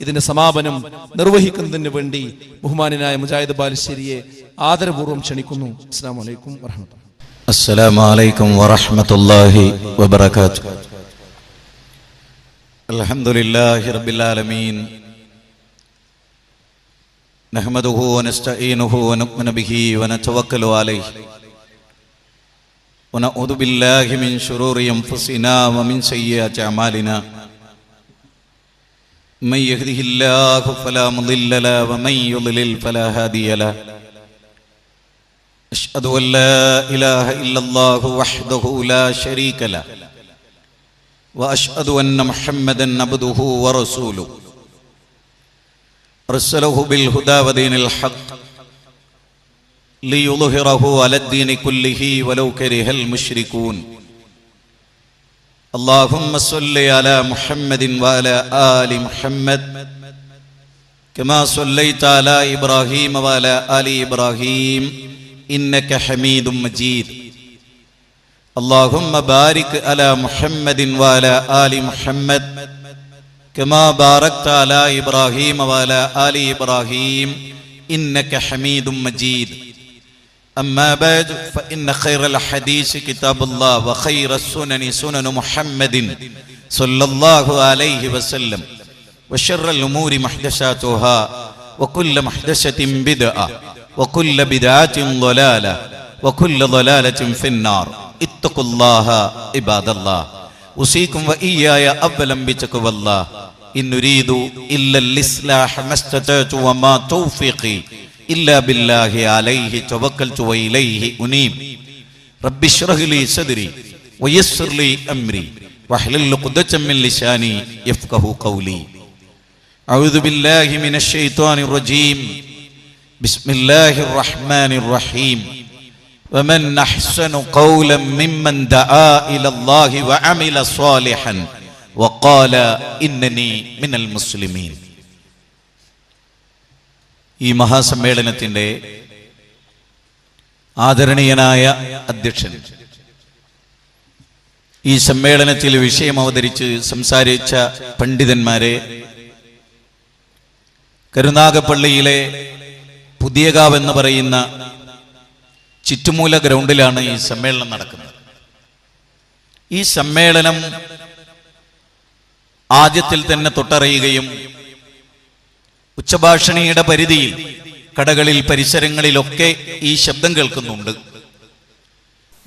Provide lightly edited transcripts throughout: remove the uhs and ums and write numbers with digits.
ഇതിന്റെ സമാപനം നിർവഹിക്കുന്നതിന് വേണ്ടി ബഹുമാനനായ മുജാഹിദ് ബാലുശ്ശേരിയെ ആദരപൂർവ്വം ക്ഷണിക്കുന്നു. അസ്സലാമു അലൈക്കും വറഹ്മത്തുള്ളാഹി. അസ്സലാമു അലൈക്കും വറഹ്മത്തുള്ളാഹി വബറകാതുഹു. അൽഹംദുലില്ലാഹി റബ്ബിൽ ആലമീൻ. നഹ്മദുഹു വനസ്തഈനുഹു വനുഅ്മിനു ബിഹി വനതവക്കലു അലൈഹി വനഊദു ബില്ലാഹി മിൻ ശുറൂരി അൻഫുസിനാ വമിൻ സയ്യിആതി അഅമാലിനാ. മൻ യഹ്ദിഹില്ലാഹു ഫലാ മുളില്ല ലഹു വമൻ യുളിൽ ഫലാ ഹാദിയ ലഹു. أشهد أن لا إله إلا الله وحده لا شريك له وأشهد أن محمدا عبده ورسوله أرسله بالهدى ودين الحق ليظهره على الدين كله ولو كره المشركون. اللهم صل على محمد وعلى آل محمد كما صليت على إبراهيم وعلى آل إبراهيم إنك حميد مجيد. اللهم بارك على محمد وعلى آل محمد كما باركت على إبراهيم وعلى آل إبراهيم إنك حميد مجيد. أما بعد فإن خير الحديث كتاب الله وخير السنن سنن محمد صلى الله عليه وسلم وشر الأمور محدثاتها وكل محدثة بدعة وكل بدعة ضلالة وكل ضلالة في النار. اتقوا الله عباد الله. أوصيكم وإياي أولا بتقوى الله. إن نريد إلا الإصلاح ما استطعت وما توفيقي إلا بالله عليه توكلت وإليه أنيب. رب اشرح لي صدري ويسر لي أمري واحلل عقدة من لساني يفقهوا قولي. أعوذ بالله من الشيطان الرجيم. بسم الله الرحمن الرحيم. ومن أحسن قولا ممن دعا إلى الله وعمل صالحا وقال إنني من المسلمين. ഈ മഹാസമ്മേളനത്തിന്റെ ആദരണീയനായ അധ്യക്ഷൻ, ഈ സമ്മേളനത്തിൽ വിഷയം അവതരിച്ച് സംസാരിച്ച പണ്ഡിതന്മാരെ, കരുനാഗപ്പള്ളിയിലെ പുതിയകാവ് എന്ന് പറയുന്ന ചുറ്റുമൂല ഗ്രൗണ്ടിലാണ് ഈ സമ്മേളനം നടക്കുന്നത്. ഈ സമ്മേളനം ആദ്യത്തിൽ തന്നെ തൊട്ടറിയുകയും ഉച്ചഭാഷണിയുടെ പരിധിയിൽ കടകളിൽ പരിസരങ്ങളിലൊക്കെ ഈ ശബ്ദം കേൾക്കുന്നുണ്ട്.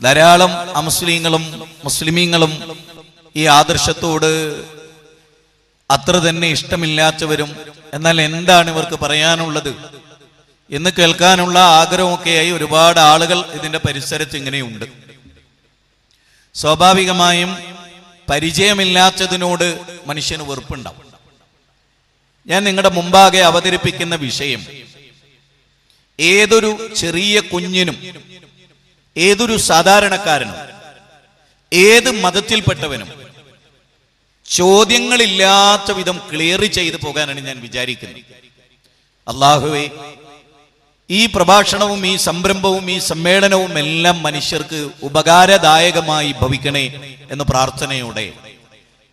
ധാരാളം അമുസ്ലിങ്ങളും മുസ്ലിമീങ്ങളും ഈ ആദർശത്തോട് അത്ര തന്നെ ഇഷ്ടമില്ലാത്തവരും, എന്നാൽ എന്താണ് ഇവർക്ക് പറയാനുള്ളത് എന്ന് കേൾക്കാനുള്ള ആഗ്രഹമൊക്കെയായി ഒരുപാട് ആളുകൾ ഇതിന്റെ പരിസരത്ത് ഇങ്ങനെയുണ്ട്. സ്വാഭാവികമായും പരിചയമില്ലാത്തതിനോട് മനുഷ്യന് വെറുപ്പുണ്ടാവും. ഞാൻ നിങ്ങളുടെ മുമ്പാകെ അവതരിപ്പിക്കുന്ന വിഷയം ഏതൊരു ചെറിയ കുഞ്ഞിനും, ഏതൊരു സാധാരണക്കാരനും, ഏത് മതത്തിൽപ്പെട്ടവനും ചോദ്യങ്ങളില്ലാത്ത വിധം ക്ലിയർ ചെയ്തു പോകാനാണ് ഞാൻ വിചാരിക്കുന്നത്. അല്ലാഹുവേ, ഈ പ്രഭാഷണവും ഈ സംരംഭവും ഈ സമ്മേളനവും എല്ലാം മനുഷ്യർക്ക് ഉപകാരദായകമായി ഭവിക്കണേ എന്ന് പ്രാർത്ഥനയോടെ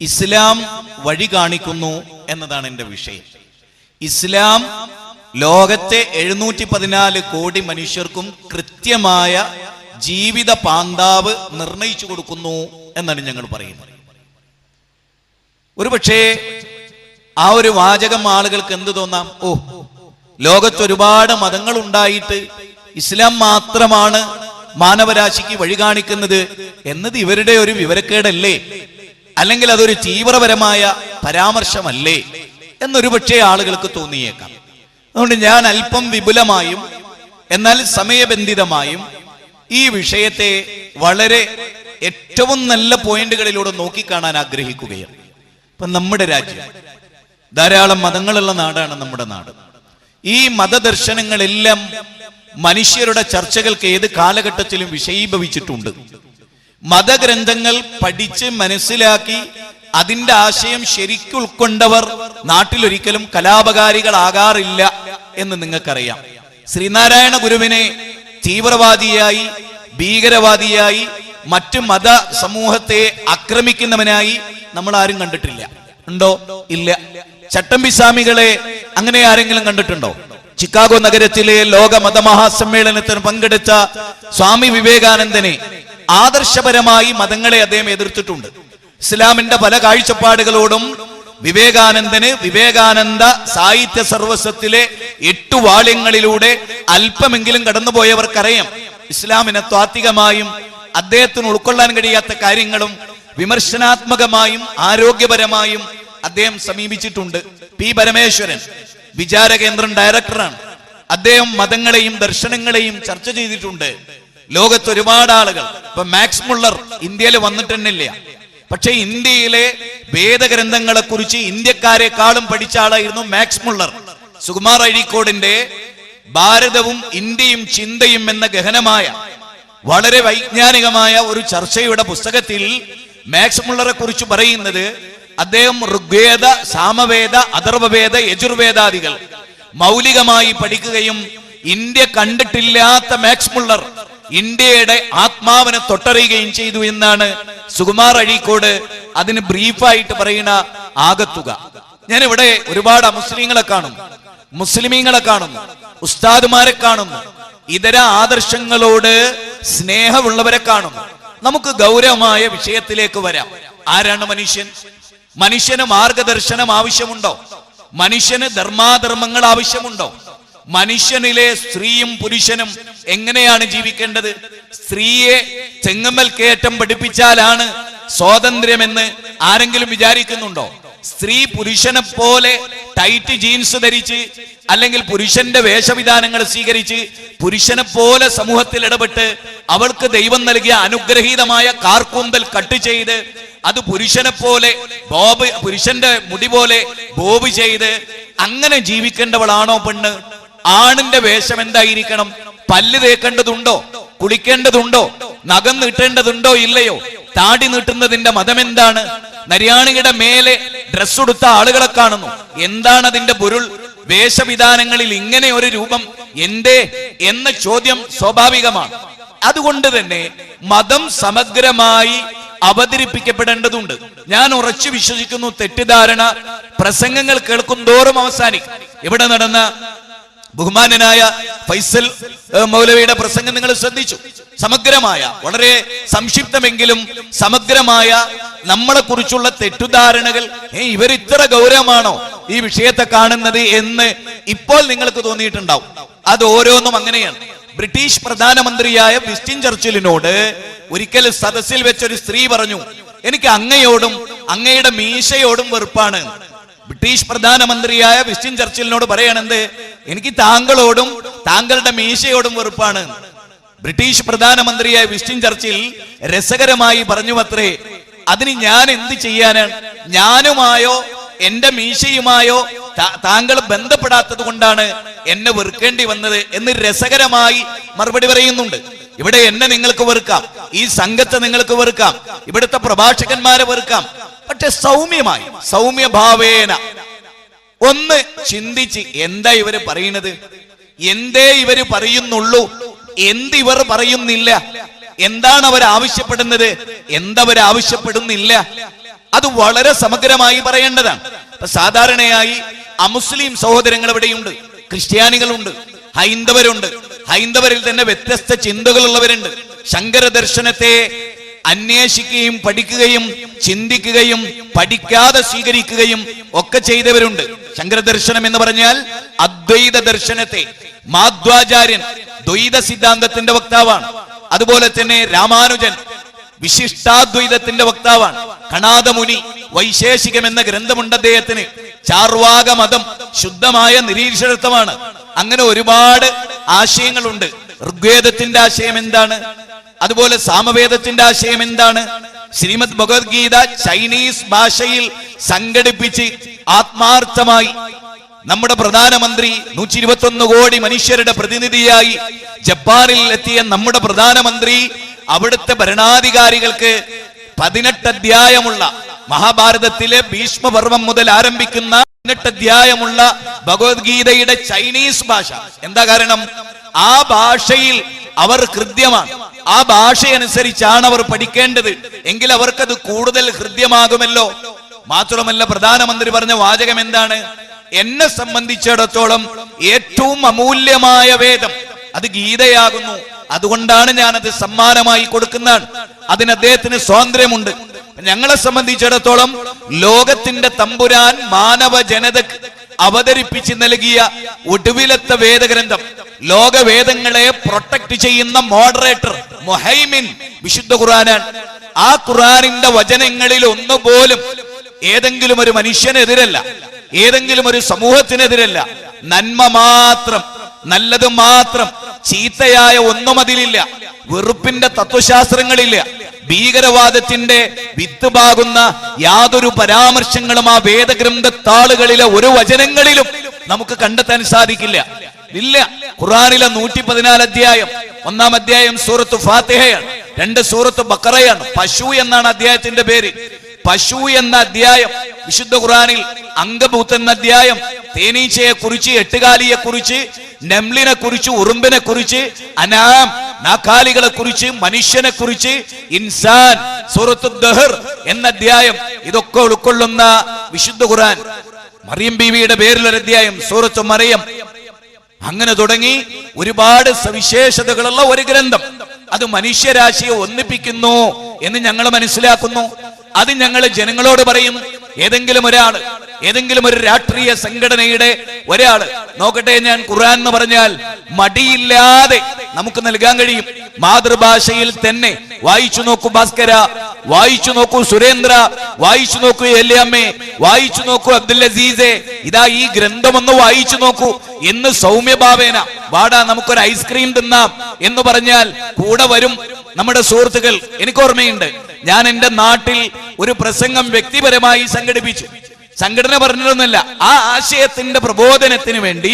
ഇസ്ലാം വഴി കാണിക്കുന്നു എന്നതാണ് എൻ്റെ വിഷയം. ഇസ്ലാം ലോകത്തെ 714 കോടി മനുഷ്യർക്കും കൃത്യമായ ജീവിത പാന്താവ് നിർണയിച്ചു കൊടുക്കുന്നു എന്നാണ് ഞങ്ങൾ പറയുന്നത്. ഒരുപക്ഷേ ആ ഒരു വാചകം ആളുകൾക്ക് എന്ത് തോന്നാം, ഓ, ലോകത്തൊരുപാട് മതങ്ങൾ ഉണ്ടായിട്ട് ഇസ്ലാം മാത്രമാണ് മാനവരാശിക്ക് വഴി കാണിക്കുന്നത് എന്നത് ഇവരുടെ ഒരു വിവരക്കേടല്ലേ, അല്ലെങ്കിൽ അതൊരു തീവ്രപരമായ പരാമർശമല്ലേ എന്നൊരു പക്ഷേ ആളുകൾക്ക് തോന്നിയേക്കാം. അതുകൊണ്ട് ഞാൻ അല്പം വിപുലമായും എന്നാൽ സമയബന്ധിതമായും ഈ വിഷയത്തെ വളരെ ഏറ്റവും നല്ല പോയിന്റുകളിലൂടെ നോക്കിക്കാണാൻ ആഗ്രഹിക്കുകയാണ്. ഇപ്പൊ നമ്മുടെ രാജ്യം ധാരാളം മതങ്ങളുള്ള നാടാണ് നമ്മുടെ നാട്. ഈ മതദർശനങ്ങളെല്ലാം മനുഷ്യരുടെ ചർച്ചകൾക്ക് ഏത് കാലഘട്ടത്തിലും വിഷയീഭവിച്ചിട്ടുണ്ട്. മതഗ്രന്ഥങ്ങൾ പഠിച്ച് മനസ്സിലാക്കി അതിന്റെ ആശയം ശരിക്കും ഉൾക്കൊണ്ടവർ നാട്ടിലൊരിക്കലും കലാപകാരികളാകാറില്ല എന്ന് നിങ്ങൾക്കറിയാം. ശ്രീനാരായണ ഗുരുവിനെ തീവ്രവാദിയായി, ഭീകരവാദിയായി, മറ്റു മത സമൂഹത്തെ ആക്രമിക്കുന്നവനായി നമ്മൾ ആരും കണ്ടിട്ടില്ല. ഉണ്ടോ? ഇല്ല. ചട്ടമ്പി സ്വാമികളെ അങ്ങനെ ആരെങ്കിലും കണ്ടിട്ടുണ്ടോ? ചിക്കാഗോ നഗരത്തിലെ ലോക മതമഹാസമ്മേളനത്തിന് പങ്കെടുത്ത സ്വാമി വിവേകാനന്ദനെ ആദർശപരമായി മതങ്ങളെ അദ്ദേഹം എതിർത്തിട്ടുണ്ട്. ഇസ്ലാമിന്റെ പല കാഴ്ചപ്പാടുകളോടും വിവേകാനന്ദന് വിവേകാനന്ദ സാഹിത്യ സർവസ്വത്തിലെ 8 വാള്യങ്ങളിലൂടെ അല്പമെങ്കിലും കടന്നുപോയവർക്കറിയാം ഇസ്ലാമിനെ താത്വികമായും അദ്ദേഹത്തിന് ഉൾക്കൊള്ളാൻ കഴിയാത്ത കാര്യങ്ങളും വിമർശനാത്മകമായും ആരോഗ്യപരമായും അദ്ദേഹം സമീപിച്ചിട്ടുണ്ട്. പി പരമേശ്വരൻ വിചാര കേന്ദ്രം ഡയറക്ടറാണ്. അദ്ദേഹം മതങ്ങളെയും ദർശനങ്ങളെയും ചർച്ച ചെയ്തിട്ടുണ്ട്. ലോകത്ത് ഒരുപാട് ആളുകൾ, ഇപ്പൊ മാക്സ് മുള്ളർ ഇന്ത്യയിൽ വന്നിട്ടുന്നില്ല, പക്ഷെ ഇന്ത്യയിലെ വേദഗ്രന്ഥങ്ങളെ കുറിച്ച് ഇന്ത്യക്കാരെക്കാളും പഠിച്ച ആളായിരുന്നു മാക്സ് മുള്ളർ. സുകുമാർ അഴീക്കോടിന്റെ ഭാരതവും ഇന്ത്യയും ചിന്തയും എന്ന ഗഹനമായ വളരെ വൈജ്ഞാനികമായ ഒരു ചർച്ചയുടെ പുസ്തകത്തിൽ മാക്സ് മുള്ളറെ കുറിച്ച് പറയുന്നത്, അദ്ദേഹം ഋഗ്വേദ, സാമവേദ, അഥർവവേദ, യജുർവേദാദികൾ മൗലികമായി പഠിക്കുകയും ഇന്ത്യ കണ്ടിട്ടില്ലാത്ത മാക്സ് മുള്ളർ ഇന്ത്യയുടെ ആത്മാവിനെ തൊട്ടറിയുകയും ചെയ്തു എന്നാണ് സുകുമാർ അഴീക്കോട് അതിന് ബ്രീഫായിട്ട് പറയുന്ന ആകത്തുക. ഞാനിവിടെ ഒരുപാട് മുസ്ലിങ്ങളെ കാണുന്നു, മുസ്ലിമീങ്ങളെ കാണുന്നു, ഉസ്താദുമാരെ കാണുന്നു, ഇതര ആദർശങ്ങളോട് സ്നേഹമുള്ളവരെ കാണുന്നു. നമുക്ക് ഗൗരവമായ വിഷയത്തിലേക്ക് വരാം. ആരാണ് മനുഷ്യൻ? മനുഷ്യന് മാർഗദർശനം ആവശ്യമുണ്ടോ? മനുഷ്യന് ധർമാധർമ്മങ്ങൾ ആവശ്യമുണ്ടോ? മനുഷ്യനിലെ സ്ത്രീയും പുരുഷനും എങ്ങനെയാണ് ജീവിക്കേണ്ടത്? സ്ത്രീയെ ചെങ്ങമ്മൽ കയറ്റം പഠിപ്പിച്ചാലാണ് സ്വാതന്ത്ര്യമെന്ന് ആരെങ്കിലും വിചാരിക്കുന്നുണ്ടോ? സ്ത്രീ പുരുഷനെ പോലെ ടൈറ്റ് ജീൻസ് ധരിച്ച് അല്ലെങ്കിൽ പുരുഷന്റെ വേഷവിധാനങ്ങൾ സ്വീകരിച്ച് പുരുഷനെ പോലെ സമൂഹത്തിൽ ഇടപെട്ട് അവൾക്ക് ദൈവം നൽകിയ അനുഗ്രഹീതമായ കാർക്കൂന്തൽ കട്ട് ചെയ്ത് അത് പുരുഷനെ പോലെ പുരുഷന്റെ മുടി പോലെ ബോബ് ചെയ്ത് അങ്ങനെ ജീവിക്കേണ്ടവളാണോ പെണ്ണ്? ആണിന്റെ വേഷം എന്തായിരിക്കണം? പല്ല് തേക്കേണ്ടതുണ്ടോ? കുളിക്കേണ്ടതുണ്ടോ? നഖം നീട്ടേണ്ടതുണ്ടോ ഇല്ലയോ? താടി നീട്ടുന്നതിന്റെ മതം എന്താണ്? നരിയാണിയുടെ മേലെ ഡ്രസ് ഉടുത്ത ആളുകളെ കാണുന്നു. എന്താണ് അതിന്റെ പൊരുൾ? വേഷവിധാനങ്ങളിൽ ഇങ്ങനെ ഒരു രൂപം എന്തേ എന്ന ചോദ്യം സ്വാഭാവികമാണ്. അതുകൊണ്ട് തന്നെ മതം സമഗ്രമായി അവതരിപ്പിക്കപ്പെടേണ്ടതുണ്ട്. ഞാൻ ഉറച്ചു വിശ്വസിക്കുന്നു, തെറ്റിദ്ധാരണ പ്രസംഗങ്ങൾ കേൾക്കും തോറും അവസാനിക്കും. ഇവിടെ നടന്ന ബഹുമാനനായ ഫൈസൽ മൗലവിയുടെ പ്രസംഗം നിങ്ങൾ ശ്രദ്ധിച്ചു. സമഗ്രമായ, വളരെ സംക്ഷിപ്തമെങ്കിലും സമഗ്രമായ നമ്മളെ കുറിച്ചുള്ള തെറ്റുധാരണകൾ, ഇവർ ഇത്ര ഗൗരവമാണോ ഈ വിഷയത്തെ കാണുന്നത് എന്ന് ഇപ്പോൾ നിങ്ങൾക്ക് തോന്നിയിട്ടുണ്ടാവും. അത് ഓരോന്നും അങ്ങനെയാണ്. ബ്രിട്ടീഷ് പ്രധാനമന്ത്രിയായ വിൻസ്റ്റൺ ചർച്ചിലിനോട് ഒരിക്കൽ സദസ്സിൽ വെച്ചൊരു സ്ത്രീ പറഞ്ഞു, എനിക്ക് അങ്ങയോടും അങ്ങയുടെ മീശയോടും വെറുപ്പാണ്. ബ്രിട്ടീഷ് പ്രധാനമന്ത്രിയായ വിൻസ്റ്റൺ ചർച്ചിലിനോട് പറയണത്, എനിക്ക് താങ്കളോടും താങ്കളുടെ മീശയോടും വെറുപ്പാണ്. ബ്രിട്ടീഷ് പ്രധാനമന്ത്രിയായ വിൻസ്റ്റൺ ചർച്ചിൽ രസകരമായി പറഞ്ഞു അത്രേ, അതിന് ഞാൻ എന്ത് ചെയ്യാനാണ്? ഞാനുമായോ എന്റെ മീശയുമായോ താങ്കൾ ബന്ധപ്പെടാത്തത് കൊണ്ടാണ് എന്നെ വെറുക്കേണ്ടി വന്നത് എന്ന് രസകരമായി മറുപടി പറയുന്നുണ്ട്. ഇവിടെ എന്നെ നിങ്ങൾക്ക് വെറുക്കാം, ഈ സംഘത്തെ നിങ്ങൾക്ക് വെറുക്കാം, ഇവിടുത്തെ പ്രഭാഷകന്മാരെ വെറുക്കാം, പക്ഷെ സൗമ്യമായി, സൗമ്യഭാവേന ഒന്ന് ചിന്തിച്ച് എന്താ ഇവര് പറയുന്നത്, എന്തേ ഇവര് പറയുന്നുള്ളൂ, എന്തിവർ പറയുന്നില്ല, എന്താണ് അവർ ആവശ്യപ്പെടുന്നത്, എന്തവരാവശ്യപ്പെടുന്നില്ല, അത് വളരെ സമഗ്രമായി പറയേണ്ടതാണ്. സാധാരണയായി അമുസ്ലിം സഹോദരങ്ങൾ ഇവിടെയുണ്ട്, ക്രിസ്ത്യാനികളുണ്ട്, ഹൈന്ദവരുണ്ട്. ഹൈന്ദവരിൽ തന്നെ വ്യത്യസ്ത ചിന്തകളുള്ളവരുണ്ട്. ശങ്കര ദർശനത്തെ അന്വേഷിക്കുകയും പഠിക്കുകയും ചിന്തിക്കുകയും പഠിക്കാതെ സ്വീകരിക്കുകയും ഒക്കെ ചെയ്തവരുണ്ട്. ശങ്കരദർശനം എന്ന് പറഞ്ഞാൽ അദ്വൈത ദർശനത്തെ, മാധ്വാചാര്യൻ ദ്വൈത സിദ്ധാന്തത്തിന്റെ വക്താവാണ്. അതുപോലെ തന്നെ രാമാനുജൻ വിശിഷ്ടാദ്വൈതത്തിന്റെ വക്താവാണ്. കണാദമുനി വൈശേഷികം എന്ന ഗ്രന്ഥമുണ്ട് അദ്ദേഹത്തിന്. ചാർവാക മതം ശുദ്ധമായ നിരീക്ഷണത്വമാണ്. അങ്ങനെ ഒരുപാട് ആശയങ്ങളുണ്ട്. ഋഗ്വേദത്തിന്റെ ആശയം എന്താണ്? അതുപോലെ സാമവേദത്തിന്റെ ആശയം എന്താണ്? ശ്രീമദ് ഭഗവത്ഗീത ചൈനീസ് ഭാഷയിൽ സംഘടിപ്പിച്ച് ആത്മാർത്ഥമായി നമ്മുടെ പ്രധാനമന്ത്രി 121 കോടി മനുഷ്യരുടെ പ്രതിനിധിയായി ജപ്പാനിൽ എത്തിയ നമ്മുടെ പ്രധാനമന്ത്രി അവിടുത്തെ ഭരണാധികാരികൾക്ക് 18 അധ്യായമുള്ള മഹാഭാരതത്തിലെ ഭീഷ്മപർവം മുതൽ ആരംഭിക്കുന്ന 18 അധ്യായമുള്ള ഭഗവത്ഗീതയുടെ ചൈനീസ് ഭാഷ. എന്താ കാരണം? ആ ഭാഷയിൽ അവർ ഹൃദ്യമാണ്. ആ ഭാഷയനുസരിച്ചാണ് അവർ പഠിക്കേണ്ടത്. എങ്കിൽ അവർക്കത് കൂടുതൽ ഹൃദ്യമാകുമല്ലോ. മാത്രമല്ല പ്രധാനമന്ത്രി പറഞ്ഞ വാചകം എന്താണ്? എന്നെ സംബന്ധിച്ചിടത്തോളം ഏറ്റവും അമൂല്യമായ വേദം അത് ഗീതയാകുന്നു, അതുകൊണ്ടാണ് ഞാനത് സമ്മാനമായി കൊടുക്കുന്നതാണ്. അതിന് അദ്ദേഹത്തിന് സ്വാതന്ത്ര്യമുണ്ട്. ഞങ്ങളെ സംബന്ധിച്ചിടത്തോളം ലോകത്തിന്റെ തമ്പുരാൻ മാനവ ജനതക്ക് അവതരിപ്പിച്ച് നൽകിയ ഒടുവിലത്തെ വേദഗ്രന്ഥം, ലോകവേദങ്ങളെ പ്രൊട്ടക്ട് ചെയ്യുന്ന മോഡറേറ്റർ, മുഹൈമിൻ വിശുദ്ധ ഖുർആനാണ്. ആ ഖുർആനിന്റെ വചനങ്ങളിൽ ഒന്നുപോലും ഏതെങ്കിലും ഒരു മനുഷ്യനെതിരല്ല, ഏതെങ്കിലും ഒരു സമൂഹത്തിനെതിരല്ല. നന്മ മാത്രം, നല്ലത് മാത്രം, ചീത്തയായ ഒന്നും അതിലില്ല. വെറുപ്പിന്റെ തത്വശാസ്ത്രങ്ങളില്ല. ഭീകരവാദത്തിന്റെ വിത്ത് പാകുന്ന യാതൊരു പരാമർശങ്ങളും ആ വേദഗ്രന്ഥത്താളുകളിലെ ഒരു വചനങ്ങളിലും നമുക്ക് കണ്ടെത്താൻ സാധിക്കില്ല. ഇല്ല. ഖുർആനിലെ 114 അധ്യായം, 1-ാം അധ്യായം സൂറത്ത് ഫാത്തിഹയാണ്, 2 സൂറത്ത് ബഖറയാണ്. പശു എന്നാണ് അധ്യായത്തിന്റെ പേര്. പശു എന്ന അധ്യായം വിശുദ്ധ ഖുർആനിൽ അങ്കബൂത്ത് എന്ന അധ്യായം തേനീച്ചയെ കുറിച്ച്, എട്ടുകാലിയെ കുറിച്ച്, നെംലിനെ കുറിച്ച്, ഉറുമ്പിനെ കുറിച്ച്, അനാം നാക്കാലികളെ കുറിച്ച്, മനുഷ്യനെ കുറിച്ച്, ഇൻസാൻ സൂറത്ത് ദഹർ എന്ന അധ്യായം ഇതൊക്കെ ഉൾക്കൊള്ളുന്ന വിശുദ്ധ ഖുർആൻ. മറിയം ബീവിയുടെ പേരിലൊരു അധ്യായം സൂറത്ത് മറിയം. അങ്ങനെ തുടങ്ങി ഒരുപാട് സവിശേഷതകളുള്ള ഒരു ഗ്രന്ഥം. അത് മനുഷ്യരാശിയെ ഒന്നിപ്പിക്കുന്നു എന്ന് ഞങ്ങൾ മനസ്സിലാക്കുന്നു. അത് ഞങ്ങൾ ജനങ്ങളോട് പറയും. ഏതെങ്കിലും ഒരാൾ, ഏതെങ്കിലും ഒരു രാഷ്ട്രീയ സംഘടനയുടെ ഒരാൾ നോക്കട്ടെ, ഞാൻ ഖുർആൻ എന്ന് പറഞ്ഞാൽ മടിയില്ലാതെ നമുക്ക് നൽകാൻ കഴിയും. മാതൃഭാഷയിൽ തന്നെ വായിച്ചു നോക്കൂ ഭാസ്കര, വായിച്ചു നോക്കൂ സുരേന്ദ്ര, വായിച്ചു നോക്കൂ എല്ലിയമ്മേ, വായിച്ചു നോക്കൂ അബ്ദുൽ അസീസെ, ഇതാ ഈ ഗ്രന്ഥമൊന്ന് വായിച്ചു നോക്കൂ എന്ന് സൗമ്യഭാവേന വാടാ നമുക്കൊരു ഐസ്ക്രീം തിന്നാം എന്ന് പറഞ്ഞാൽ കൂടെ വരും നമ്മുടെ സുഹൃത്തുക്കൾ. എനിക്ക് ഓർമ്മയുണ്ട്, ഞാൻ എന്റെ നാട്ടിൽ ഒരു പ്രസംഗം വ്യക്തിപരമായി സംഘടിപ്പിച്ചു. സംഘടന പറഞ്ഞിരുന്നില്ല. ആ ആശയത്തിന്റെ പ്രബോധനത്തിന് വേണ്ടി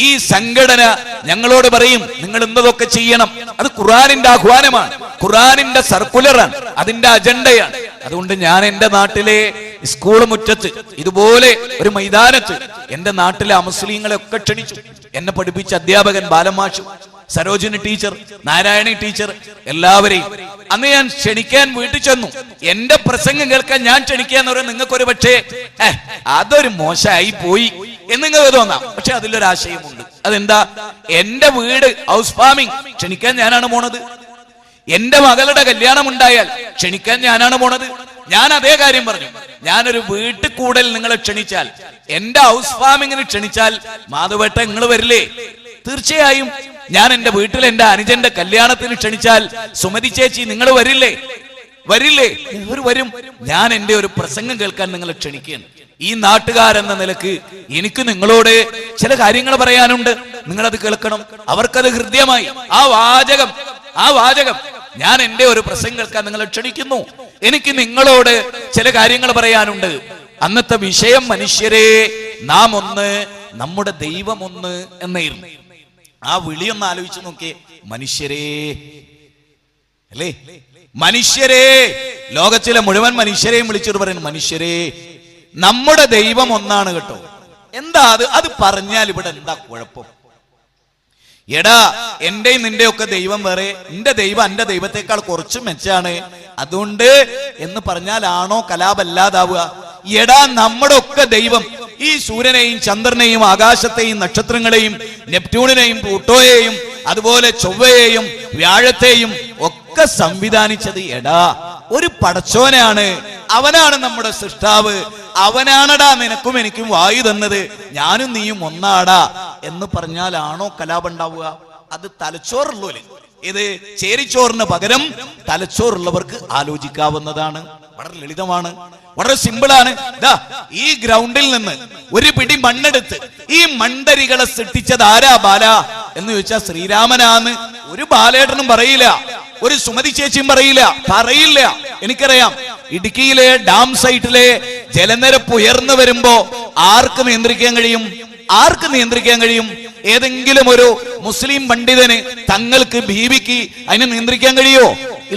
ഈ സംഘടന ഞങ്ങളോട് പറയും, നിങ്ങൾ ഇന്നതൊക്കെ ചെയ്യണം. അത് ഖുർആനിന്റെ ആഹ്വാനമാണ്, ഖുർആനിന്റെ സർക്കുലറാണ്, അതിന്റെ അജണ്ടയാണ്. അതുകൊണ്ട് ഞാൻ എന്റെ നാട്ടിലെ സ്കൂൾ മുറ്റത്ത് ഇതുപോലെ ഒരു മൈതാനത്ത് എന്റെ നാട്ടിലെ അമുസ്ലിങ്ങളെ ഒക്കെ ക്ഷണിച്ചു. എന്നെ പഠിപ്പിച്ച അധ്യാപകൻ ബാലമാഷു, സരോജിനി ടീച്ചർ, നാരായണി ടീച്ചർ, എല്ലാവരെയും അന്ന് ഞാൻ ക്ഷണിക്കാൻ വീട്ടിൽ ചെന്നു. എന്റെ പ്രസംഗം കേൾക്കാൻ ഞാൻ ക്ഷണിക്കാന്ന് പറയാൻ നിങ്ങൾക്കൊരു പക്ഷേ അതൊരു മോശമായി പോയി എന്ന് നിങ്ങൾക്ക് തോന്നാം. പക്ഷെ അതിലൊരു ആശയമുണ്ട്. അതെന്താ? എന്റെ വീട് ഹൗസ് ഫാമിംഗ് ക്ഷണിക്കാൻ ഞാനാണ് പോണത്. എന്റെ മകളുടെ കല്യാണം ഉണ്ടായാൽ ക്ഷണിക്കാൻ ഞാനാണ് പോണത്. ഞാൻ അതേ കാര്യം പറഞ്ഞു. ഞാനൊരു വീട്ടിൽ കൂടൽ നിങ്ങളെ ക്ഷണിച്ചാൽ, എന്റെ ഹൗസ് ഫാമിങ്ങിന് ക്ഷണിച്ചാൽ, മാധവേട്ട നിങ്ങൾ വരില്ലേ? തീർച്ചയായും. ഞാൻ എന്റെ വീട്ടിൽ എന്റെ അനുജന്റെ കല്യാണത്തിന് ക്ഷണിച്ചാൽ, സുമതി ചേച്ചി നിങ്ങൾ വരില്ലേ? വരില്ലേ? വരും. ഞാൻ എന്റെ ഒരു പ്രസംഗം കേൾക്കാൻ നിങ്ങളെ ക്ഷണിക്കുകയാണ്. ഈ നാട്ടുകാരെന്ന നിലക്ക് എനിക്ക് നിങ്ങളോട് ചില കാര്യങ്ങൾ പറയാനുണ്ട്. നിങ്ങളത് കേൾക്കണം. അവർക്കത് ഹൃദ്യമായി. ആ വാചകം ഞാൻ എന്റെ ഒരു പ്രസംഗം കേൾക്കാൻ നിങ്ങളെ ക്ഷണിക്കുന്നു. എനിക്ക് നിങ്ങളോട് ചില കാര്യങ്ങൾ പറയാനുണ്ട്. അന്നത്തെ വിഷയം മനുഷ്യരെ നാം ഒന്ന്, നമ്മുടെ ദൈവം ഒന്ന് എന്നായിരുന്നു. ആ വിളിയൊന്ന് ആലോചിച്ച് നോക്കിയേ. മനുഷ്യരേ അല്ലേ? മനുഷ്യരേ, ലോകത്തിലെ മുഴുവൻ മനുഷ്യരെയും വിളിച്ചിട്ട് പറയുന്നു, മനുഷ്യരേ നമ്മുടെ ദൈവം ഒന്നാണ് കേട്ടോ. എന്താ അത് പറഞ്ഞാൽ ഇവിടെ എന്താ കുഴപ്പം? എടാ, എന്റെയും നിന്റെ ഒക്കെ ദൈവം വേറെ, എന്റെ ദൈവം എന്റെ ദൈവത്തെക്കാൾ കുറച്ച് മെച്ചാണ്, അതുകൊണ്ട് എന്ന് പറഞ്ഞാലാണോ കലാപല്ലാതാവുക? എടാ, നമ്മുടെ ഒക്കെ ദൈവം ഈ സൂര്യനെയും ചന്ദ്രനെയും ആകാശത്തെയും നക്ഷത്രങ്ങളെയും നെപ്റ്റ്യൂണിനെയും പ്ലൂട്ടോയെയും അതുപോലെ ചൊവ്വയെയും വ്യാഴത്തെയും ഒക്കെ സംവിധാനിച്ചത് എടാ ഒരു പടച്ചോനാണ്. അവനാണ് നമ്മുടെ സൃഷ്ടാവ്. അവനാണടാ നിനക്കും എനിക്കും വായു തന്നത്. ഞാനും നീയും ഒന്നാടാ എന്ന് പറഞ്ഞാലാണോ കലാപം ഉണ്ടാവുക? അത് തലച്ചോറുള്ളൂല്. ഇത് ചേരിച്ചോറിന് പകരം തലച്ചോറുള്ളവർക്ക് ആലോചിക്കാവുന്നതാണ്. വളരെ ലളിതമാണ്, വളരെ സിമ്പിളാണ്. ഈ ഗ്രൗണ്ടിൽ നിന്ന് ഒരു പിടി മണ്ണെടുത്ത് ഈ മണ്ടരികളെ സൃഷ്ടിച്ചത് ആരാ ബാല എന്ന് ചോദിച്ചാൽ ശ്രീരാമനാന്ന് ഒരു ബാലേട്ടനും പറയില്ല, ഒരു സുമതി ചേച്ചിയും പറയില്ല. എനിക്കറിയാം, ഇടുക്കിയിലെ ഡാം സൈറ്റിലെ ജലനിരപ്പ് ഉയർന്നു വരുമ്പോ ആർക്ക് നിയന്ത്രിക്കാൻ കഴിയും? ഏതെങ്കിലും ഒരു മുസ്ലിം പണ്ഡിതന്, തങ്ങൾക്ക് ബീവിക്ക് അതിനെ നിയന്ത്രിക്കാൻ കഴിയോ?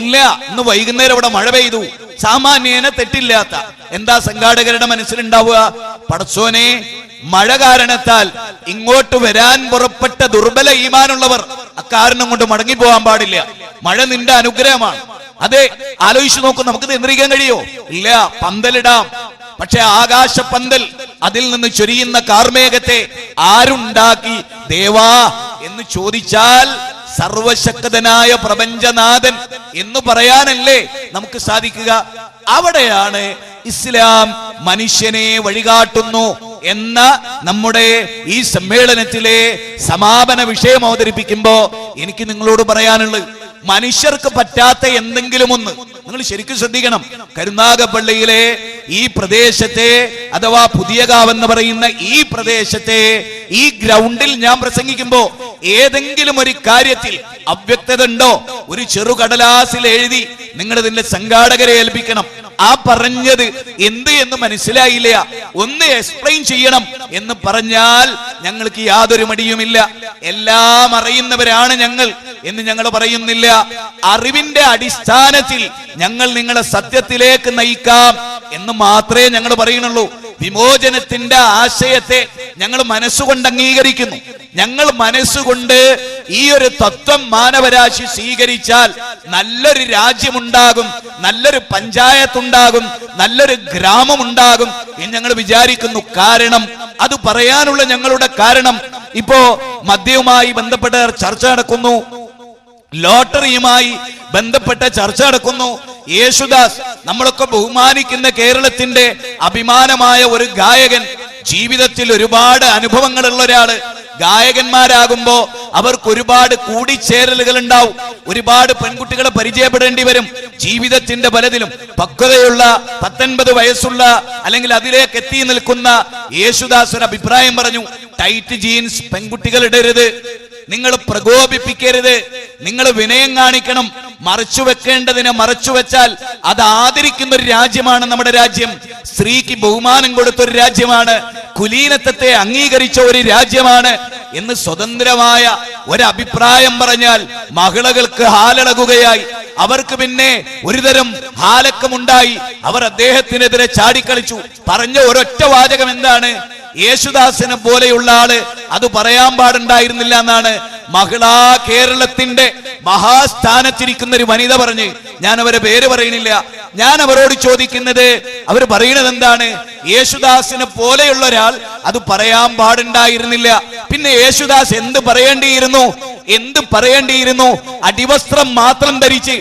ഇല്ല. ഇന്ന് വൈകുന്നേരം ഇവിടെ മഴ പെയ്തു, സാമാന്യേന തെറ്റില്ലാത്ത എന്താ സംഘാടകരുടെ മനസ്സിലുണ്ടാവുക? പടച്ചോനെ, മഴ കാരണത്താൽ ഇങ്ങോട്ട് വരാൻ പുറപ്പെട്ട ദുർബല ഈമാനുള്ളവർ അക്കാരണം കൊണ്ട് മടങ്ങിപ്പോകാൻ പാടില്ല. മഴ നിന്റെ അനുഗ്രഹമാണ്. അതെ, ആലോചിച്ചു നോക്കൂ, നമുക്ക് നിയന്ത്രിക്കാൻ കഴിയോ? ഇല്ല. പന്തലിടാം, പക്ഷെ ആകാശപന്തൽ, അതിൽ നിന്ന് ചൊരിയുന്ന കാർമേഘത്തെ ആരുണ്ടാക്കി ദേവാ എന്ന് ചോദിച്ചാൽ സർവശക്തനായ പ്രപഞ്ചനാഥൻ എന്ന് പറയാനല്ലേ നമുക്ക് സാധിക്കുക. അവിടെയാണ് ഇസ്ലാം മനുഷ്യനെ വഴികാട്ടുന്നു എന്ന നമ്മുടെ ഈ സമ്മേളനത്തിലെ സമാപന വിഷയം അവതരിപ്പിക്കുമ്പോ എനിക്ക് നിങ്ങളോട് പറയാനുള്ളത്, മനുഷ്യർക്ക് പറ്റാത്ത എന്തെങ്കിലും ഒന്ന് നിങ്ങൾ ശരിക്കും ശ്രദ്ധിക്കണം. കരുനാഗപ്പള്ളിയിലെ ഈ പ്രദേശത്തെ അഥവാ പുതിയകാവ് എന്ന് പറയുന്ന ഈ പ്രദേശത്തെ ഈ ഗ്രൗണ്ടിൽ ഞാൻ പ്രസംഗിക്കുമ്പോ ഏതെങ്കിലും ഒരു കാര്യത്തിൽ അവ്യക്തത ഉണ്ടോ, ഒരു ചെറുകടലാസിൽ എഴുതി നിങ്ങൾ ഇതിന്റെ സംഘാടകരെ ഏൽപ്പിക്കണം. ആ പറഞ്ഞത് എന്ത് എന്ന് മനസ്സിലായില്ല, ഒന്ന് എക്സ്പ്ലെയിൻ ചെയ്യണം എന്ന് പറഞ്ഞാൽ ഞങ്ങൾക്ക് യാതൊരു മടിയുമില്ല. എല്ലാം അറിയുന്നവരാണ് ഞങ്ങൾ എന്ന് ഞങ്ങൾ പറയുന്നില്ല. അറിവിന്റെ അടിസ്ഥാനത്തിൽ ഞങ്ങൾ നിങ്ങളെ സത്യത്തിലേക്ക് നയിക്കാം എന്ന് മാത്രമേ ഞങ്ങൾ പറയുന്നുള്ളൂ. വിമോചനത്തിന്റെ ആശയത്തെ ഞങ്ങൾ മനസ്സുകൊണ്ട് അംഗീകരിക്കുന്നു. ഞങ്ങൾ മനസ്സുകൊണ്ട് ഈ ഒരു തത്വം മാനവരാശി സ്വീകരിച്ചാൽ നല്ലൊരു രാജ്യമുണ്ടാകും, നല്ലൊരു പഞ്ചായത്തുണ്ടാകും, നല്ലൊരു ഗ്രാമമുണ്ടാകും എന്ന് ഞങ്ങൾ വിചാരിക്കുന്നു. കാരണം അത് പറയാനുള്ള ഞങ്ങളുടെ കാരണം, ഇപ്പോ മദ്യവുമായി ബന്ധപ്പെട്ട ചർച്ച നടക്കുന്നു, ലോട്ടറിയുമായി ബന്ധപ്പെട്ട ചർച്ച നടക്കുന്നു. യേശുദാസ്, നമ്മളൊക്കെ ബഹുമാനിക്കുന്ന കേരളത്തിന്റെ അഭിമാനമായ ഒരു ഗായകൻ, ജീവിതത്തിൽ ഒരുപാട് അനുഭവങ്ങളുള്ള ഒരാള്. ഗായകന്മാരാകുമ്പോ അവർക്ക് ഒരുപാട് കൂടിച്ചേരലുകൾ ഉണ്ടാവും, ഒരുപാട് പെൺകുട്ടികളെ പരിചയപ്പെടേണ്ടി വരും. ജീവിതത്തിന്റെ പലതിലും പക്വതയുള്ള 19 വയസ്സുള്ള അല്ലെങ്കിൽ അതിലേക്ക് എത്തി നിൽക്കുന്ന യേശുദാസ് ഒരു അഭിപ്രായം പറഞ്ഞു, ടൈറ്റ് ജീൻസ് പെൺകുട്ടികൾ ഇടരുത്, നിങ്ങൾ പ്രകോപിപ്പിക്കരുത്, നിങ്ങൾ വിനയം കാണിക്കണം. മറച്ചു വെക്കേണ്ടതിനെ മറച്ചു വെച്ചാൽ അത് ആദരിക്കുന്ന ഒരു രാജ്യമാണ് നമ്മുടെ രാജ്യം. സ്ത്രീക്ക് ബഹുമാനം കൊടുത്ത ഒരു രാജ്യമാണ്, കുലീനത്വത്തെ അംഗീകരിച്ച ഒരു രാജ്യമാണ് എന്ന് സ്വതന്ത്രമായ ഒരഭിപ്രായം പറഞ്ഞാൽ മഹിളകൾക്ക് ഹാലിളകുകയായി. അവർക്ക് പിന്നെ ഒരുതരം ഹാലക്കമുണ്ടായി. അവർ അദ്ദേഹത്തിനെതിരെ ചാടിക്കളിച്ചു. പറഞ്ഞ ഒരൊറ്റ വാചകം എന്താണ്? യേശുദാസിനെ പോലെയുള്ള ആള് അത് പറയാൻ പാടുണ്ടായിരുന്നില്ല എന്നാണ്. മഹിളാ കേരളത്തിന്റെ മഹാസ്ഥാനത്തിരിക്കുന്ന ഒരു വനിത പറഞ്ഞ്, ഞാൻ അവരെ പേര് പറയുന്നില്ല, ഞാൻ അവരോട് ചോദിക്കുന്നത്, അവർ പറയുന്നത് എന്താണ്? യേശുദാസിനെ പോലെയുള്ള ഒരാൾ അത് പറയാൻ പാടുണ്ടായിരുന്നില്ല. പിന്നെ യേശുദാസ് എന്ത് പറയേണ്ടിയിരുന്നു? അടിവസ്ത്രം മാത്രം ധരിച്ച്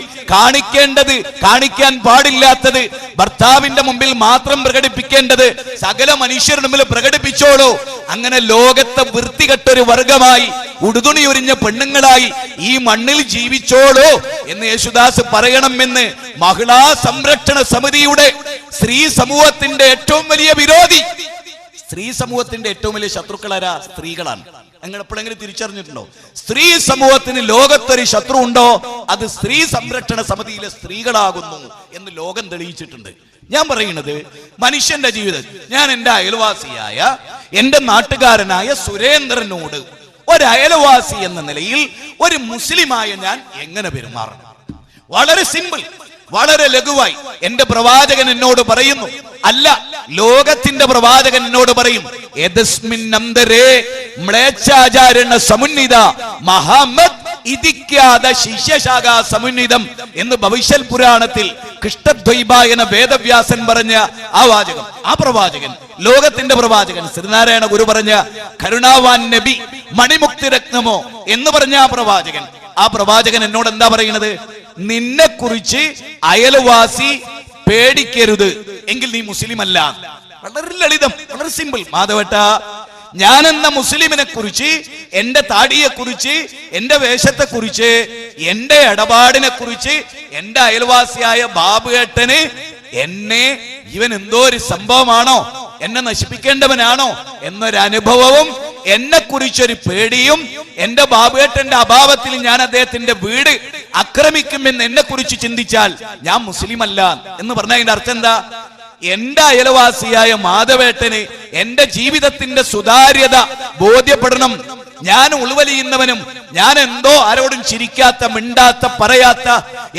കാണിക്കാൻ പാടില്ലാത്തത് ഭർത്താവിന്റെ മുമ്പിൽ മാത്രം പ്രകടിപ്പിക്കേണ്ടത് സകല മനുഷ്യരുടെ മുമ്പിൽ പ്രകടിപ്പിച്ചോളൂ. അങ്ങനെ ലോകത്തെ വൃത്തികെട്ടൊരു വർഗമായി, ഉടുതുണി ഉരിഞ്ഞ പെണ്ണുങ്ങളായി ഈ മണ്ണിൽ ജീവിച്ചോളൂ എന്ന് യേശുദാസ് പറയണമെന്ന് മഹിളാ സംരക്ഷണ സമിതിയുടെ സ്ത്രീ സമൂഹത്തിന്റെ ഏറ്റവും വലിയ വിരോധി, സ്ത്രീ സമൂഹത്തിന്റെ ഏറ്റവും വലിയ ശത്രുക്കളാരാ? സ്ത്രീകളാണ്. നിങ്ങൾ എപ്പോഴെങ്കിലും തിരിച്ചറിഞ്ഞിട്ടുണ്ടോ? സ്ത്രീ സമൂഹത്തിന് ലോകത്തൊരു ശത്രു ഉണ്ടോ? അത് സ്ത്രീ സംരക്ഷണ സമിതിയിലെ സ്ത്രീകളാകുന്നു എന്ന് ലോകം തെളിയിച്ചിട്ടുണ്ട്. ഞാൻ പറയുന്നത്, മനുഷ്യന്റെ ജീവിതം, ഞാൻ എന്റെ അയൽവാസിയായ എന്റെ നാട്ടുകാരനായ സുരേന്ദ്രനോട് ഒരു അയൽവാസി എന്ന നിലയിൽ ഒരു മുസ്ലിമായ ഞാൻ എങ്ങനെ പെരുമാറണം? വളരെ സിമ്പിൾ, വളരെ ലഘുവായി. എന്റെ പ്രവാചകൻ എന്നോട് പറയുന്നു, അല്ല, ലോകത്തിന്റെ പ്രവാചകൻ എന്നോട് പറയും, എന്ന് ഭവിഷ്യൽ പുരാണത്തിൽ കൃഷ്ണദ്വൈബ എന്ന വേദവ്യാസൻ പറഞ്ഞ ആ വാചകം, ആ പ്രവാചകൻ, ലോകത്തിന്റെ പ്രവാചകൻ ശ്രീനാരായണ ഗുരു പറഞ്ഞ കരുണാവാൻ നബി, മണിമുക്തി രത്നമോ എന്ന് പറഞ്ഞ ആ പ്രവാചകൻ എന്നോട് എന്താ പറയുന്നത്? നിന്നെ കുറിച്ച് അയൽവാസി പേടിക്കരുത്, എങ്കിൽ നീ മുസ്ലിം അല്ല. വളരെ ലളിതം, വളരെ സിമ്പിൾ. മാധവട്ട, ഞാൻ എന്ന മുസ്ലിമിനെ കുറിച്ച്, എന്റെ താടിയെ കുറിച്ച്, എന്റെ വേഷത്തെ കുറിച്ച്, എന്റെ ഇടപാടിനെ കുറിച്ച് എന്റെ അയൽവാസിയായ ബാബുവേട്ടന് എന്നെ ഇവൻ എന്തോ ഒരു സംഭവമാണോ, എന്നെ നശിപ്പിക്കേണ്ടവനാണോ എന്നൊരനുഭവവും എന്നെ കുറിച്ചൊരു പേടിയും, എന്റെ ബാബുവേട്ടന്റെ അഭാവത്തിൽ ഞാൻ അദ്ദേഹത്തിന്റെ വീട് ആക്രമിക്കുമെന്ന് എന്നെ കുറിച്ച് ചിന്തിച്ചാൽ ഞാൻ മുസ്ലിം അല്ല എന്ന് പറഞ്ഞ അതിന്റെ അർത്ഥം എന്താ? എന്റെ അയൽവാസിയായ മാധവേട്ടന് എന്റെ ജീവിതത്തിന്റെ സുതാര്യത ബോധ്യപ്പെടണം. ഞാൻ ഉൾവലിയുന്നവനും, ഞാൻ എന്തോ ആരോടും ചിരിക്കാത്ത, മിണ്ടാത്ത, പറയാത്ത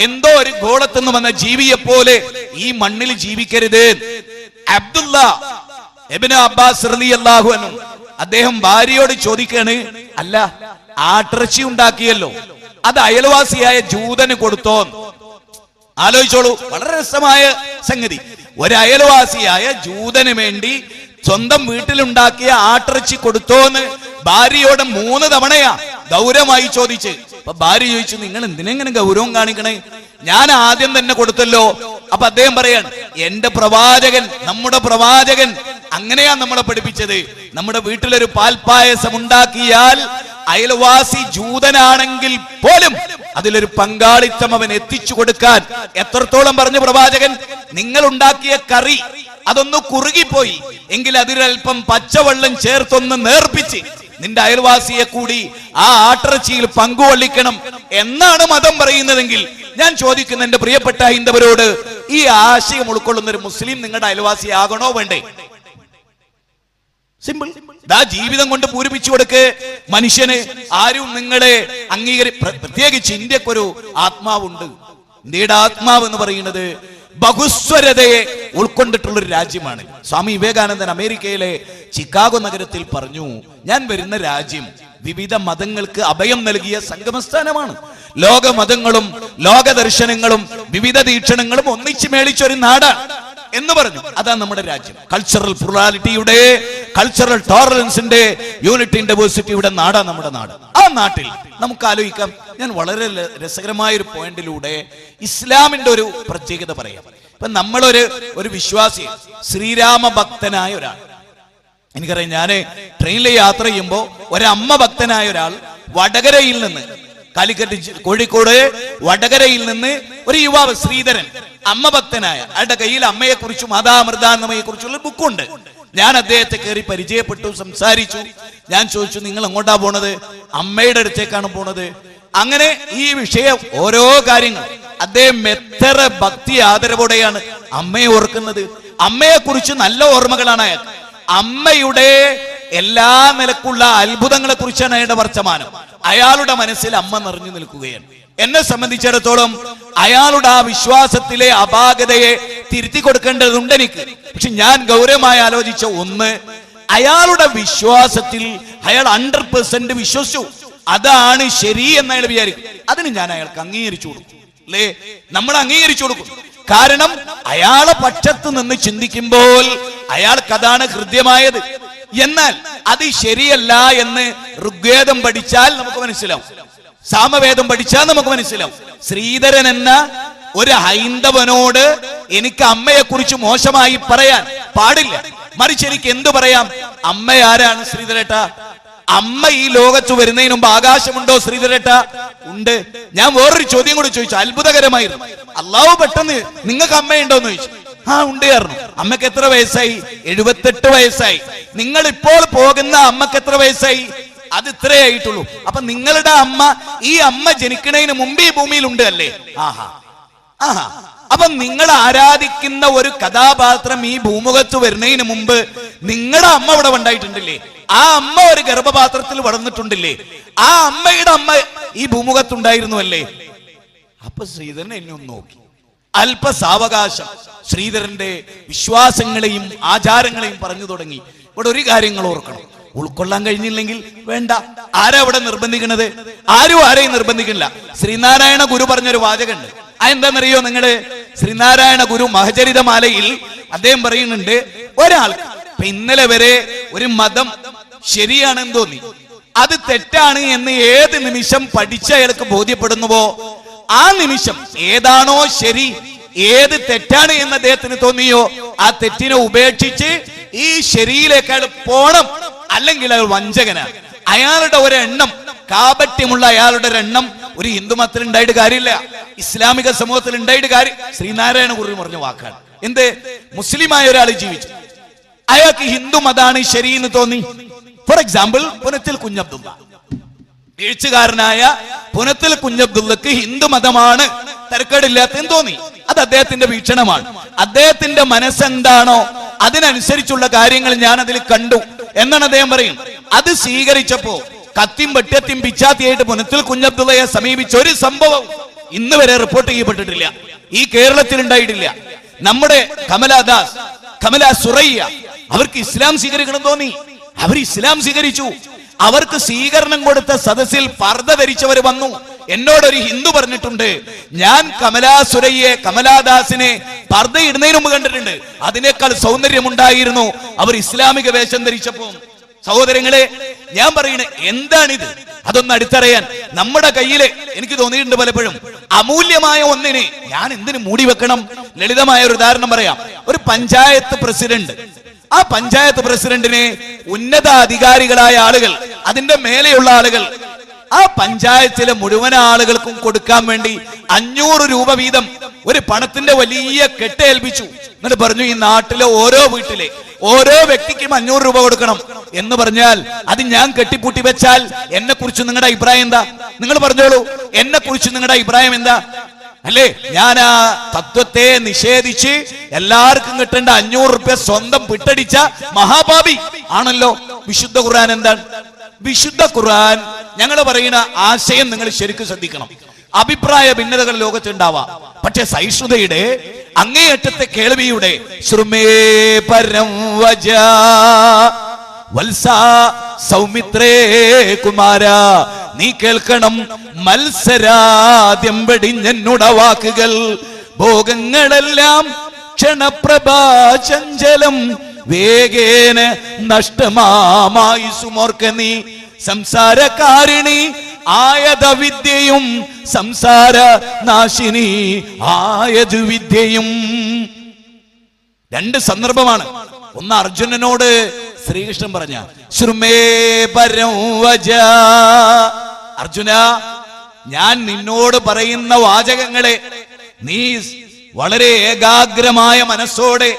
എന്തോ ഒരു ഗോളത്തുനിന്ന് വന്ന ജീവിയെ പോലെ ഈ മണ്ണിൽ ജീവിക്കരുത്. അബ്ദുള്ള ഇബ്നു അബ്ബാസ് റളിയല്ലാഹു അൻഹു അദ്ദേഹം ഭാര്യയോട് ചോദിക്കാണ്, അല്ല, ആട്ടിറച്ചി ഉണ്ടാക്കിയല്ലോ, അത് അയൽവാസിയായ ജൂതന് കൊടുത്തോ? ആലോചിച്ചോളൂ, വളരെ രസമായ സംഗതി. ഒരു അയൽവാസിയായ ജൂതന് വേണ്ടി സ്വന്തം വീട്ടിലുണ്ടാക്കിയ ആട്ടിറച്ചി കൊടുത്തോന്ന് ഭാര്യയോട് 3 തവണയാ ഗൗരവമായി ചോദിച്ച്. അപ്പൊ ഭാര്യ ചോദിച്ചു, നിങ്ങൾ എന്തിനെങ്ങനെ ഗൗരവം കാണിക്കണേ? ഞാൻ ആദ്യം തന്നെ കൊടുത്തല്ലോ. അപ്പൊ അദ്ദേഹം പറയാണ്, എന്റെ പ്രവാചകൻ, നമ്മുടെ പ്രവാചകൻ അങ്ങനെയാ നമ്മളെ പഠിപ്പിച്ചത്. നമ്മുടെ വീട്ടിലൊരു പാൽപ്പായസം ഉണ്ടാക്കിയാൽ അയൽവാസി ജൂതനാണെങ്കിൽ പോലും അതിലൊരു പങ്കാളിത്തം അവൻ എത്തിച്ചു കൊടുക്കാൻ. എത്രത്തോളം പറഞ്ഞു പ്രവാചകൻ, നിങ്ങൾ ഉണ്ടാക്കിയ കറി അതൊന്ന് കുറുകിപ്പോയി എങ്കിൽ അതിലൽപ്പം പച്ചവെള്ളം ചേർത്തൊന്ന് നേർപ്പിച്ച് നിന്റെ അയൽവാസിയെ കൂടി ആ ആട്ടിറച്ചിയിൽ പങ്കുകൊള്ളിക്കണം എന്നാണ് മതം പറയുന്നതെങ്കിൽ, ഞാൻ ചോദിക്കുന്ന എന്റെ പ്രിയപ്പെട്ട ഹൈന്ദവരോട്, ഈ ആശയം ഉൾക്കൊള്ളുന്ന ഒരു മുസ്ലിം നിങ്ങളുടെ അയൽവാസി ആകണോ വേണ്ടേ? സിമ്പിൾ. ജീവിതം കൊണ്ട് പൂരിപ്പിച്ചു കൊടുക്ക്. മനുഷ്യന് ആരും നിങ്ങളെ പ്രത്യേകിച്ച് ഇന്ത്യക്കൊരു ആത്മാവുണ്ട്. ഇന്ത്യയുടെ ആത്മാവ് എന്ന് പറയുന്നത് ബഹുസ്വരതയെ ഉൾക്കൊണ്ടിട്ടുള്ളൊരു രാജ്യമാണ്. സ്വാമി വിവേകാനന്ദൻ അമേരിക്കയിലെ ചിക്കാഗോ നഗരത്തിൽ പറഞ്ഞു, ഞാൻ വരുന്ന രാജ്യം വിവിധ മതങ്ങൾക്ക് അഭയം നൽകിയ സംഗമസ്ഥാനമാണ്. ലോക മതങ്ങളും ലോക ദർശനങ്ങളും വിവിധ വീക്ഷണങ്ങളും ഒന്നിച്ചു മേളിച്ചൊരു നാടാണ് എന്ന് പറഞ്ഞു. അതാണ് നമ്മുടെ രാജ്യം. കൾച്ചറൽ പ്ലൂറാലിറ്റിയുടെ, കൾച്ചറൽ ടോളറൻസിന്റെ, യൂണിറ്റി ഇൻ ഡൈവേഴ്സിറ്റിയുടെ നാടാണ് നമ്മുടെ നാട്. ആ നാട്ടിൽ നമുക്ക് ആലോചിക്കാം. ഞാൻ വളരെ രസകരമായ ഒരു പോയിന്റിലൂടെ ഇസ്ലാമിന്റെ ഒരു പ്രത്യേകത പറയാം. ഇപ്പൊ നമ്മളൊരു വിശ്വാസി, ശ്രീരാമ ഭക്തനായ ഒരാൾ, എനിക്കറിയാം, ഞാന് ട്രെയിനിൽ യാത്ര ചെയ്യുമ്പോൾ ഒരമ്മ ഭക്തനായ ഒരാൾ വടകരയിൽ നിന്ന്, കാലിക്കറ്റ് കോഴിക്കോട് വടകരയിൽ നിന്ന് ഒരു യുവാവ് ശ്രീധരൻ, അമ്മ ഭക്തനായ, അയാളുടെ കയ്യിൽ അമ്മയെ കുറിച്ചും മാതാമൃതാന്നമ്മയെ കുറിച്ചുള്ള ബുക്കുണ്ട്. ഞാൻ അദ്ദേഹത്തെ കയറി പരിചയപ്പെട്ടു, സംസാരിച്ചു. ഞാൻ ചോദിച്ചു, നിങ്ങൾ എങ്ങോട്ടാ പോണത്? അമ്മയുടെ അടുത്തേക്കാണ് പോണത്. അങ്ങനെ ഈ വിഷയം, ഓരോ കാര്യങ്ങൾ അദ്ദേഹം എത്ര ഭക്തി ആദരവോടെയാണ് അമ്മയെ ഓർക്കുന്നത്. അമ്മയെ കുറിച്ച് നല്ല ഓർമ്മകളാണ് അയാൾക്ക്. അമ്മയുടെ എല്ലാ നിലക്കുള്ള അത്ഭുതങ്ങളെ കുറിച്ചാണ് അയാളുടെ വർത്തമാനം. അയാളുടെ മനസ്സിൽ അമ്മ നിറഞ്ഞു നിൽക്കുകയാണ്. എന്നെ സംബന്ധിച്ചിടത്തോളം അയാളുടെ ആ വിശ്വാസത്തിലെ അപാകതയെ തിരുത്തി കൊടുക്കേണ്ടതുണ്ട് എനിക്ക്. പക്ഷെ ഞാൻ ഗൗരവമായി ആലോചിച്ച ഒന്ന്, അയാളുടെ വിശ്വാസത്തിൽ അയാൾ 100% വിശ്വസിച്ചു. അതാണ് ശരി എന്ന് അയാൾ വിചാരിക്കും. അതിന് ഞാൻ അയാൾക്ക് അംഗീകരിച്ചു കൊടുക്കും, അല്ലേ? നമ്മൾ അംഗീകരിച്ചു കൊടുക്കും. കാരണം അയാളെ പക്ഷത്ത് നിന്ന് ചിന്തിക്കുമ്പോൾ അയാൾക്കതാണ് ഹൃദ്യമായത്. എന്നാൽ അത് ശരിയല്ല എന്ന് ഋഗ്വേദം പഠിച്ചാൽ നമുക്ക് മനസ്സിലാവും, സാമവേദം പഠിച്ചാൽ നമുക്ക് മനസ്സിലാവും. ശ്രീധരൻ എന്ന ഒരു ഹൈന്ദവനോട് എനിക്ക് അമ്മയെ കുറിച്ച് മോശമായി പറയാൻ പാടില്ല. മറിച്ച് എനിക്ക് എന്തു പറയാം? അമ്മ ആരാണ് ശ്രീധരേട്ട? അമ്മ ഈ ലോകത്ത് വരുന്നതിന് മുമ്പ് ആകാശമുണ്ടോ ശ്രീധരേട്ട? ഉണ്ട്. ഞാൻ വേറൊരു ചോദ്യം കൂടി ചോദിച്ചു, അത്ഭുതകരമായിരുന്നു. അള്ളാഹു പെട്ടെന്ന് നിങ്ങൾക്ക് അമ്മയുണ്ടോന്ന് ചോദിച്ചു. ആ ഉണ്ട് പറഞ്ഞു. അമ്മക്ക് എത്ര വയസ്സായി? 78 വയസ്സായി. നിങ്ങൾ ഇപ്പോൾ പോകുന്ന അമ്മക്ക് എത്ര വയസ്സായി? അത് ഇത്രേ ആയിട്ടുള്ളൂ. അപ്പൊ നിങ്ങളുടെ അമ്മ, ഈ അമ്മ ജനിക്കുന്നതിന് മുമ്പ് ഈ ഭൂമിയിൽ ഉണ്ട് അല്ലേ? ആഹാ ആഹാ. അപ്പൊ നിങ്ങൾ ആരാധിക്കുന്ന ഒരു കഥാപാത്രം ഈ ഭൂമുഖത്ത് വരുന്നതിന് മുമ്പ് നിങ്ങളുടെ അമ്മ ഇവിടെ ഉണ്ടായിട്ടുണ്ടല്ലേ? ആ അമ്മ ഒരു ഗർഭപാത്രത്തിൽ വളർന്നിട്ടുണ്ടില്ലേ? ആ അമ്മയുടെ അമ്മ ഈ ഭൂമുഖത്തുണ്ടായിരുന്നു അല്ലേ? അപ്പൊ ശ്രീധരൻ എന്നെ ഒന്ന് നോക്കി. അല്പസാവകാശം ശ്രീധരന്റെ വിശ്വാസങ്ങളെയും ആചാരങ്ങളെയും പറഞ്ഞു തുടങ്ങി. ഇവിടെ ഒരു കാര്യങ്ങൾ ഓർക്കണം, ഉൾക്കൊള്ളാൻ കഴിഞ്ഞില്ലെങ്കിൽ വേണ്ട. ആരാ ഇവിടെ നിർബന്ധിക്കുന്നത്? ആരും ആരെയും നിർബന്ധിക്കില്ല. ശ്രീനാരായണ ഗുരു പറഞ്ഞൊരു വാചകമുണ്ട്. അതെന്താണെന്നറിയോ നിങ്ങള്? ശ്രീനാരായണ ഗുരു മഹചരിതമാലയിൽ അദ്ദേഹം പറയുന്നുണ്ട്, ഒരാൾക്ക് ഇന്നലെ വരെ ഒരു മതം ശരിയാണെന്ന് തോന്നി, അത് തെറ്റാണ് എന്ന് ഏത് നിമിഷം പഠിച്ച അയാൾക്ക് ബോധ്യപ്പെടുന്നുവോ, ആ നിമിഷം ഏതാണോ ശരി, ഏത് തെറ്റാണ് എന്ന് അദ്ദേഹത്തിന് തോന്നിയോ, ആ തെറ്റിനെ ഉപേക്ഷിച്ച് ഈ ശരിയിലേക്ക് അയാൾ പോണം. അല്ലെങ്കിൽ അയാൾ വഞ്ചകനാണ്. അയാളുടെ ഒരെണ്ണം, കാപട്യമുള്ള അയാളുടെ ഒരെണ്ണം ഒരു ഹിന്ദു മതത്തിൽ ഉണ്ടായിട്ട് കാര്യമില്ല, ഇസ്ലാമിക സമൂഹത്തിൽ ഉണ്ടായിട്ട് കാര്യം. ശ്രീനാരായണ ഗുരു പറഞ്ഞ വാക്കാണ്. എന്ത്? മുസ്ലിമായ ഒരാൾ ജീവിച്ചു, അയാൾക്ക് ഹിന്ദു മതാണ് ശരിയെന്ന് തോന്നി. ഫോർ എക്സാമ്പിൾ, പുനത്തിൽ കുഞ്ഞബ്ദുള്ള, എഴുത്തുകാരനായ പുനത്തിൽ കുഞ്ഞബ്ദുള്ളക്ക് ഹിന്ദു മതമാണ് തരക്കേടില്ലാത്തെന്ന് തോന്നി. അത് അദ്ദേഹത്തിന്റെ വീക്ഷണമാണ്. അദ്ദേഹത്തിന്റെ മനസ്സെന്താണോ അതിനനുസരിച്ചുള്ള കാര്യങ്ങൾ ഞാൻ അതിൽ കണ്ടു എന്നാണ് അദ്ദേഹം പറയും. അത് സ്വീകരിച്ചപ്പോ കത്തിയും വെട്ടത്തിയും പിച്ചാത്തിയായിട്ട് പുനത്തിൽ കുഞ്ഞബ്ദുള്ളയെ സമീപിച്ച ഒരു സംഭവം ഇന്ന് വരെ റിപ്പോർട്ട് ചെയ്യപ്പെട്ടിട്ടില്ല, ഈ കേരളത്തിൽ ഉണ്ടായിട്ടില്ല. നമ്മുടെ കമല സുറയ്യ, അവർക്ക് ഇസ്ലാം സ്വീകരിക്കണം തോന്നി, അവർ ഇസ്ലാം സ്വീകരിച്ചു. അവർക്ക് സ്വീകരണം കൊടുത്ത സദസ്സിൽ പർദ്ദ ധരിച്ചവർ വന്നു. എന്നോടൊരു ഹിന്ദു പറഞ്ഞിട്ടുണ്ട്, ഞാൻ കമലാസുരയ്യെ, കമലാദാസിനെ പർദ്ദ ഇടുന്നതിന് മുമ്പ് കണ്ടിട്ടുണ്ട്. അതിനേക്കാൾ സൗന്ദര്യമുണ്ടായിരുന്നു അവർ ഇസ്ലാമിക വേഷം ധരിച്ചപ്പോ. സഹോദരങ്ങളെ, ഞാൻ പറയണേ എന്താണിത്? അതൊന്ന് അടുത്തറിയാൻ നമ്മുടെ കയ്യില് എനിക്ക് തോന്നിയിട്ടുണ്ട് പലപ്പോഴും അമൂല്യമായ ഒന്നിനെ ഞാൻ എന്തിനു മൂടി വെക്കണം. ലളിതമായ ഒരു ഉദാഹരണം പറയാം. ഒരു പഞ്ചായത്ത് പ്രസിഡന്റ്, ആ പഞ്ചായത്ത് പ്രസിഡന്റിനെ ഉന്നത അധികാരികളായ ആളുകൾ, അതിന്റെ മേലെയുള്ള ആളുകൾ ആ പഞ്ചായത്തിലെ മുഴുവൻ ആളുകൾക്കും കൊടുക്കാൻ വേണ്ടി 500 രൂപ വീതം ഒരു പണത്തിന്റെ വലിയ കെട്ട് ഏൽപ്പിച്ചു. എന്നിട്ട് പറഞ്ഞു, ഈ നാട്ടിലെ ഓരോ വീട്ടിലെ ഓരോ വ്യക്തിക്കും 500 രൂപ കൊടുക്കണം എന്ന് പറഞ്ഞാൽ അത് ഞാൻ കെട്ടിപ്പൂട്ടി വെച്ചാൽ എന്നെ കുറിച്ച് നിങ്ങളുടെ അഭിപ്രായം എന്താ? നിങ്ങൾ പറഞ്ഞോളൂ, എന്നെ കുറിച്ച് നിങ്ങളുടെ അഭിപ്രായം എന്താ? അല്ലേ? ഞാൻ ആ തത്വത്തെ നിഷേധിച്ച് എല്ലാവർക്കും കിട്ടേണ്ട 500 രൂപ സ്വന്തം പിട്ടടിച്ച മഹാപാപി ആണല്ലോ. വിശുദ്ധ ഖുർആൻ എന്താണ്? വിശുദ്ധ ഖുർആൻ ഞങ്ങൾ പറയുന്ന ആശയം നിങ്ങൾ ശരിക്കും ശ്രദ്ധിക്കണം. അഭിപ്രായ ഭിന്നതകൾ ലോകത്തുണ്ടാവാം, പക്ഷെ സഹിഷ്ണുതയുടെ അങ്ങേയറ്റത്തെ കേൾവിയുടെ ശ്രുമേ പരം വജ വത്സാ സൗമിത്രേ കുമാര, നീ കേൾക്കണം മത്സരാദ്യം വെടിഞ്ഞെന്നുട വാക്കുകൾ. ഭോഗങ്ങളെല്ലാം ക്ഷണപ്രഭാ ചഞ്ചലം, വേഗേന നഷ്ടമായി സുമോർക്ക നീ. സംസാരകാരിണി ആയത വിദ്യയും സംസാര നാശിനി ആയതു വിദ്യയും. രണ്ട് സന്ദർഭമാണ്. ഒന്ന് അർജുനനോട് ശ്രീകൃഷ്ണൻ പറഞ്ഞ ശ്രുമേ പരം വജ, അർജുന, ഞാൻ നിന്നോട് പറയുന്ന വാചകങ്ങളെ നീ വളരെ ഏകാഗ്രമായ മനസ്സോടെ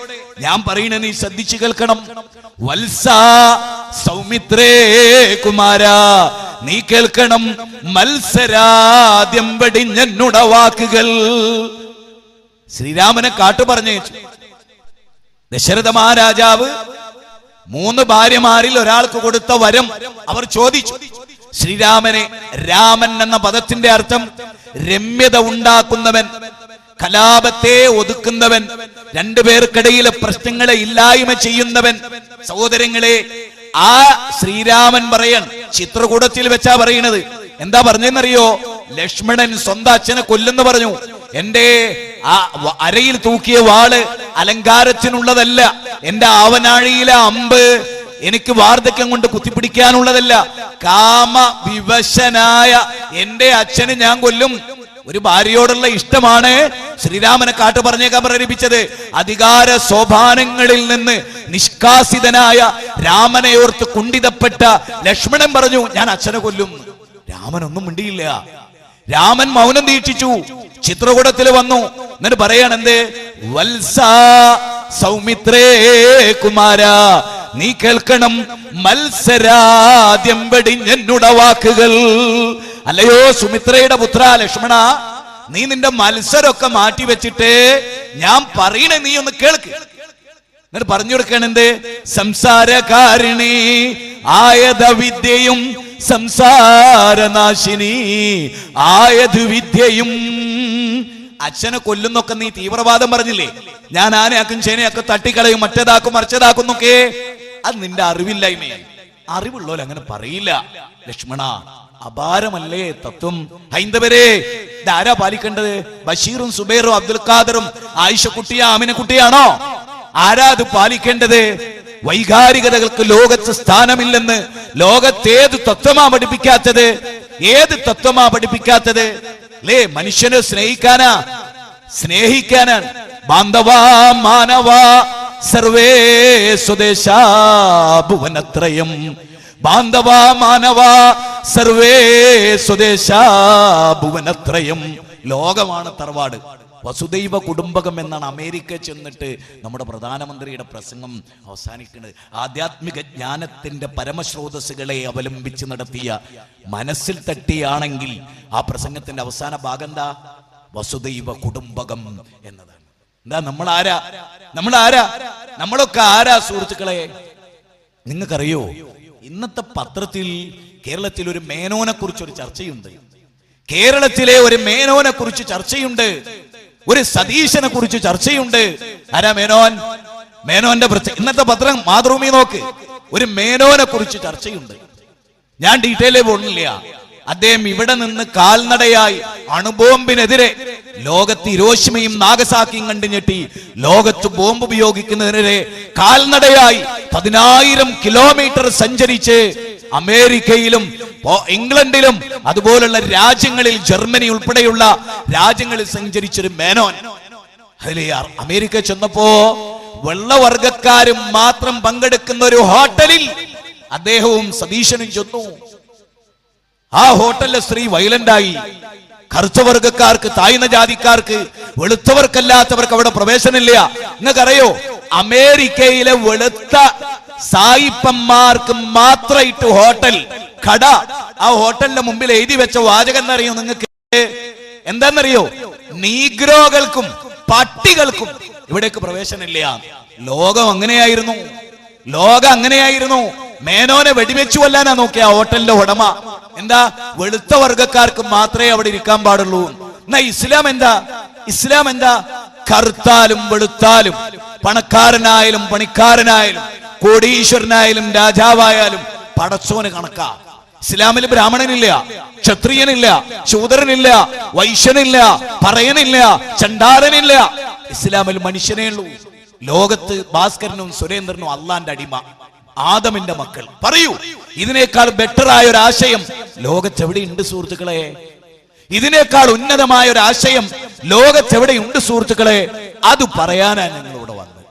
ഞാൻ പറയുന്ന നീ ശ്രദ്ധിച്ചു കേൾക്കണം. വത്സാ സൗമിത്രേ കുമാര, നീ കേൾക്കണം മത്സരാദ്യം വെടിഞ്ഞെന്നുട വാക്കുകൾ. ശ്രീരാമനെ കാട്ടു പറഞ്ഞയച്ചു. ദശരഥ മഹാരാജാവ് 3 ഭാര്യമാരിൽ ഒരാൾക്ക് കൊടുത്ത വരം അവർ ചോദിച്ചു. ശ്രീരാമനെ, രാമൻ എന്ന പദത്തിന്റെ അർത്ഥം രമ്യത ഉണ്ടാക്കുന്നവൻ, കലാപത്തെ ഒതുക്കുന്നവൻ, രണ്ടുപേർക്കിടയിലെ പ്രശ്നങ്ങളെ ഇല്ലായ്മ ചെയ്യുന്നവൻ. സഹോദരങ്ങളെ, ആ ശ്രീരാമൻ പറയാൻ ചിത്രകൂടത്തിൽ വെച്ചാ പറയണത്. എന്താ പറഞ്ഞെന്നറിയോ? ലക്ഷ്മണൻ സ്വന്തം അച്ഛനെ കൊല്ലുന്നു പറഞ്ഞു. എന്റെ ആ അരയിൽ തൂക്കിയ വാള് അലങ്കാരത്തിനുള്ളതല്ല, എന്റെ ആവനാഴിയിലെ അമ്പ് എനിക്ക് വാർദ്ധക്യം കൊണ്ട് കുത്തിപ്പിടിക്കാനുള്ളതല്ല, കാമ വിവശനായ എന്റെ അച്ഛന് ഞാൻ കൊല്ലും. ഒരു ഭാര്യയോടുള്ള ഇഷ്ടമാണ് ശ്രീരാമനെ കാട്ടു പറഞ്ഞേക്കാൻ പ്രേരിപ്പിച്ചത്. അധികാര സോപാനങ്ങളിൽ നിന്ന് നിഷ്കാസിതനായ രാമനെ ഓർത്ത് കുണ്ഠിതപ്പെട്ട ലക്ഷ്മണൻ പറഞ്ഞു, ഞാൻ അച്ഛനെ കൊല്ലും. രാമൻ ഒന്നും മിണ്ടിയില്ല. രാമൻ മൗനം ദീക്ഷിച്ചു. ചിത്രകൂടത്തിൽ വന്നു. എന്നിട്ട് പറയാണെന്ത്? വത്സാ സൗമിത്രേ കുമാര, നീ കേൾക്കണം മത്സരാദ്യം വെടിഞ്ഞെന്നുട വാക്കുകൾ. അല്ലയോ സുമിത്രയുടെ പുത്ര ലക്ഷ്മണ, നീ നിന്റെ മത്സരമൊക്കെ മാറ്റി വെച്ചിട്ട് ഞാൻ പറയണേ നീ ഒന്ന് കേൾക്ക്. എന്നിട്ട് പറഞ്ഞു കൊടുക്കണെന്ത്? സംസാരകാരിണി ആയത വിദ്യയും സംസാരനാശിനി ആയതു വിദ്യയും. അച്ഛനെ കൊല്ലുന്നൊക്കെ നീ തീവ്രവാദം പറഞ്ഞില്ലേ? ഞാൻ ആനയാക്കും ചേനയാക്കും തട്ടിക്കളയും മറ്റേതാക്കും മറിച്ചതാക്കും എന്നൊക്കെ, അത് നിന്റെ അറിവില്ലായ്മയാണ്. അറിവുള്ളോൽ അങ്ങനെ പറയില്ല ലക്ഷ്മണ. അപാരമല്ലേ തത്വം. ഹൈന്ദവരെ, ഇതാരാ പാലിക്കേണ്ടത്? ബഷീറും സുബൈറും അബ്ദുൽ ഖാദറും ആയിഷക്കുട്ടിയ ആമിനക്കുട്ടിയാണോ? ആരാ അത് പാലിക്കേണ്ടത്? വൈകാരികതകൾക്ക് ലോകത്ത് സ്ഥാനമില്ലെന്ന് ലോകത്തേത് തത്വമാ പഠിപ്പിക്കാത്തത്? ഏത് തത്വമാ പഠിപ്പിക്കാത്തത്? അല്ലേ? മനുഷ്യനെ സ്നേഹിക്കാനാ, സ്നേഹിക്കാനാണ്. ബാന്ധവാ മാനവാ സർവേ സ്വദേശാ ഭുവനത്രയം. ബാന്ധവാ മാനവാ സർവേ സ്വദേശാ ഭുവനത്രയം. ലോകമാണ് തറവാട്. വസുദൈവ കുടുംബകം എന്നാണ് അമേരിക്ക ചെന്നിട്ട് നമ്മുടെ പ്രധാനമന്ത്രിയുടെ പ്രസംഗം അവസാനിക്കുന്നത്. ആധ്യാത്മിക ജ്ഞാനത്തിന്റെ പരമസ്രോതസ്സുകളെ അവലംബിച്ച് നടത്തിയ മനസ്സിൽ തട്ടിയാണെങ്കിൽ ആ പ്രസംഗത്തിന്റെ അവസാന ഭാഗം എന്താ? വസുദൈവ കുടുംബകം എന്നതാണ്. എന്താ നമ്മളാരാ? നമ്മളൊക്കെ ആരാ സുഹൃത്തുക്കളെ? നിങ്ങൾക്കറിയോ, ഇന്നത്തെ പത്രത്തിൽ കേരളത്തിൽ ഒരു മേനോനെ കുറിച്ചൊരു ചർച്ചയുണ്ട്. കേരളത്തിലെ ഒരു മേനോനെ കുറിച്ച് ചർച്ചയുണ്ട്. ഒരു സതീശനെ കുറിച്ച് ചർച്ചയുണ്ട്. ആരാ മേനോൻ? മേനോന്റെ ഇന്നത്തെ പത്രം മാതൃഭൂമി നോക്ക്. ഒരു മേനോനെ കുറിച്ച് ചർച്ചയുണ്ട്. ഞാൻ ഡീറ്റെയിലേ പോകുന്നില്ല. അദ്ദേഹം ഇവിടെ നിന്ന് കാൽനടയായി അണുബോംബിനെതിരെ ലോകത്ത് ഹിരോഷിമയും നാഗസാക്കിയും കണ്ടു ഞെട്ടി. ലോകത്ത് ബോംബ് ഉപയോഗിക്കുന്നതിനെതിരെ കാൽനടയായി 10,000 കിലോമീറ്റർ സഞ്ചരിച്ച് അമേരിക്കയിലും ഇംഗ്ലണ്ടിലും അതുപോലുള്ള രാജ്യങ്ങളിൽ, ജർമ്മനി ഉൾപ്പെടെയുള്ള രാജ്യങ്ങളിൽ സഞ്ചരിച്ചൊരു മേനോൻ. അതിലെ അമേരിക്ക ചെന്നപ്പോ വെള്ളവർഗക്കാരും മാത്രം പങ്കെടുക്കുന്ന ഒരു ഹോട്ടലിൽ അദ്ദേഹവും സതീശനും ചെന്നു. ആ ഹോട്ടലിലെ സ്ത്രീ വയലന്റായി. കറുത്ത വർഗക്കാർക്ക്, താഴ്ന്ന ജാതിക്കാർക്ക്, വെളുത്തവർക്കല്ലാത്തവർക്ക് അവിടെ പ്രവേശനമില്ല. നിങ്ങൾക്കറിയോ, അമേരിക്കയിലെ വെളുത്ത സായിപ്പന്മാർക്ക് മാത്രമായിട്ട് ഹോട്ടൽ, കട. ആ ഹോട്ടലിന്റെ മുമ്പിൽ എഴുതി വെച്ച വാചകം എന്നറിയോ നിങ്ങൾക്ക്? എന്താണെന്നറിയോ? നീഗ്രോകൾക്കും പട്ടികൾക്കും ഇവിടേക്ക് പ്രവേശനമില്ല. ലോകം അങ്ങനെയായിരുന്നു, ലോകം അങ്ങനെയായിരുന്നു. മേനോനെ വെടിവെച്ചു കൊല്ലാനാ നോക്കിയ ഹോട്ടലിന്റെ ഉടമ. എന്താ? വെളുത്ത വർഗക്കാർക്ക് മാത്രമേ അവിടെ ഇരിക്കാൻ പാടുള്ളൂ. എന്നാ ഇസ്ലാം എന്താ? ഇസ്ലാം എന്താ? കറുത്താലും വെളുത്താലും, പണക്കാരനായാലും പണിക്കാരനായാലും, കോടീശ്വരനായാലും രാജാവായാലും പടച്ചോന് കണക്കാ. ഇസ്ലാമിൽ ബ്രാഹ്മണനില്ല, ക്ഷത്രിയനില്ല, ശൂദ്രനില്ല, വൈശ്യനില്ല, പറയനില്ല, ചണ്ടാലനില്ല. ഇസ്ലാമിൽ മനുഷ്യനേ ഉള്ളൂ. ലോകത്ത് ഭാസ്കരനും സുരേന്ദ്രനും അള്ളാന്റെ അടിമ, ആദമിന്റെ മക്കൾ. പറയൂ, ഇതിനേക്കാൾ ബെറ്ററായ ഒരു ആശയം ലോകത്തെവിടെയുണ്ട് സുഹൃത്തുക്കളെ? ഇതിനേക്കാൾ ഉന്നതമായ ഒരു ആശയം ലോകത്തെവിടെയുണ്ട് സുഹൃത്തുക്കളെ? അത് പറയാനാണ് ഞങ്ങളിവിടെ വന്നത്.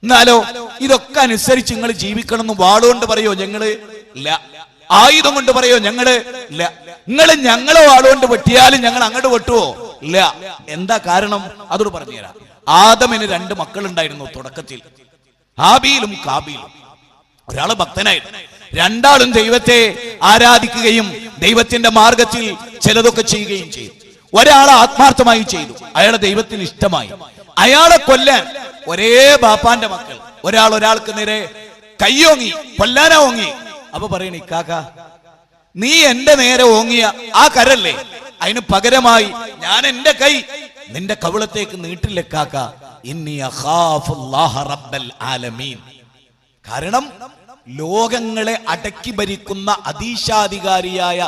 എന്നാലോ ഇതൊക്കെ അനുസരിച്ച് നിങ്ങൾ ജീവിക്കണം എന്ന് വാളുകൊണ്ട് പറയോ ഞങ്ങള്? ഇല്ല. ആയുധം കൊണ്ട് പറയോ ഞങ്ങള്? ഇല്ല. നിങ്ങൾ ഞങ്ങളെ വാളുകൊണ്ട് വെട്ടിയാലും ഞങ്ങൾ അങ്ങോട്ട് വെട്ടുവോ? ഇല്ല. എന്താ കാരണം? അതോട് പറഞ്ഞുതരാം. ആദമിന് 2 മക്കളുണ്ടായിരുന്നു തുടക്കത്തിൽ, ഹാബീലും കാബീലും. ഒരാള് ഭക്തനായിരുന്നു, രണ്ടാളും ദൈവത്തെ ആരാധിക്കുകയും ദൈവത്തിന്റെ മാർഗത്തിൽ ചിലതൊക്കെ ചെയ്യുകയും ചെയ്തു. ഒരാളെ ആത്മാർത്ഥമായി ചെയ്തു, അയാളെ ദൈവത്തിന് ഇഷ്ടമായി. അയാളെ കൊല്ലാൻ ഒരേ ബാപ്പാന്റെ മക്കൾ ഒരാൾക്ക് നേരെ കയ്യോങ്ങി, കൊല്ലാനാ ഓങ്ങി. അപ്പൊ പറയണ, ഇക്കാക്ക നീ എന്റെ നേരെ ഓങ്ങിയ ആ കരല്ലേ, അതിന് പകരമായി ഞാൻ എന്റെ കൈ നിന്റെ കവിളത്തേക്ക് നീട്ടില്ല കാക്ക. ഇന്നി അഖാഫുല്ലാഹ റബ്ബൽ ആലമീൻ. കാരണം ലോകങ്ങളെ അടക്കി ഭരിക്കുന്ന അതീശാധികാരിയായ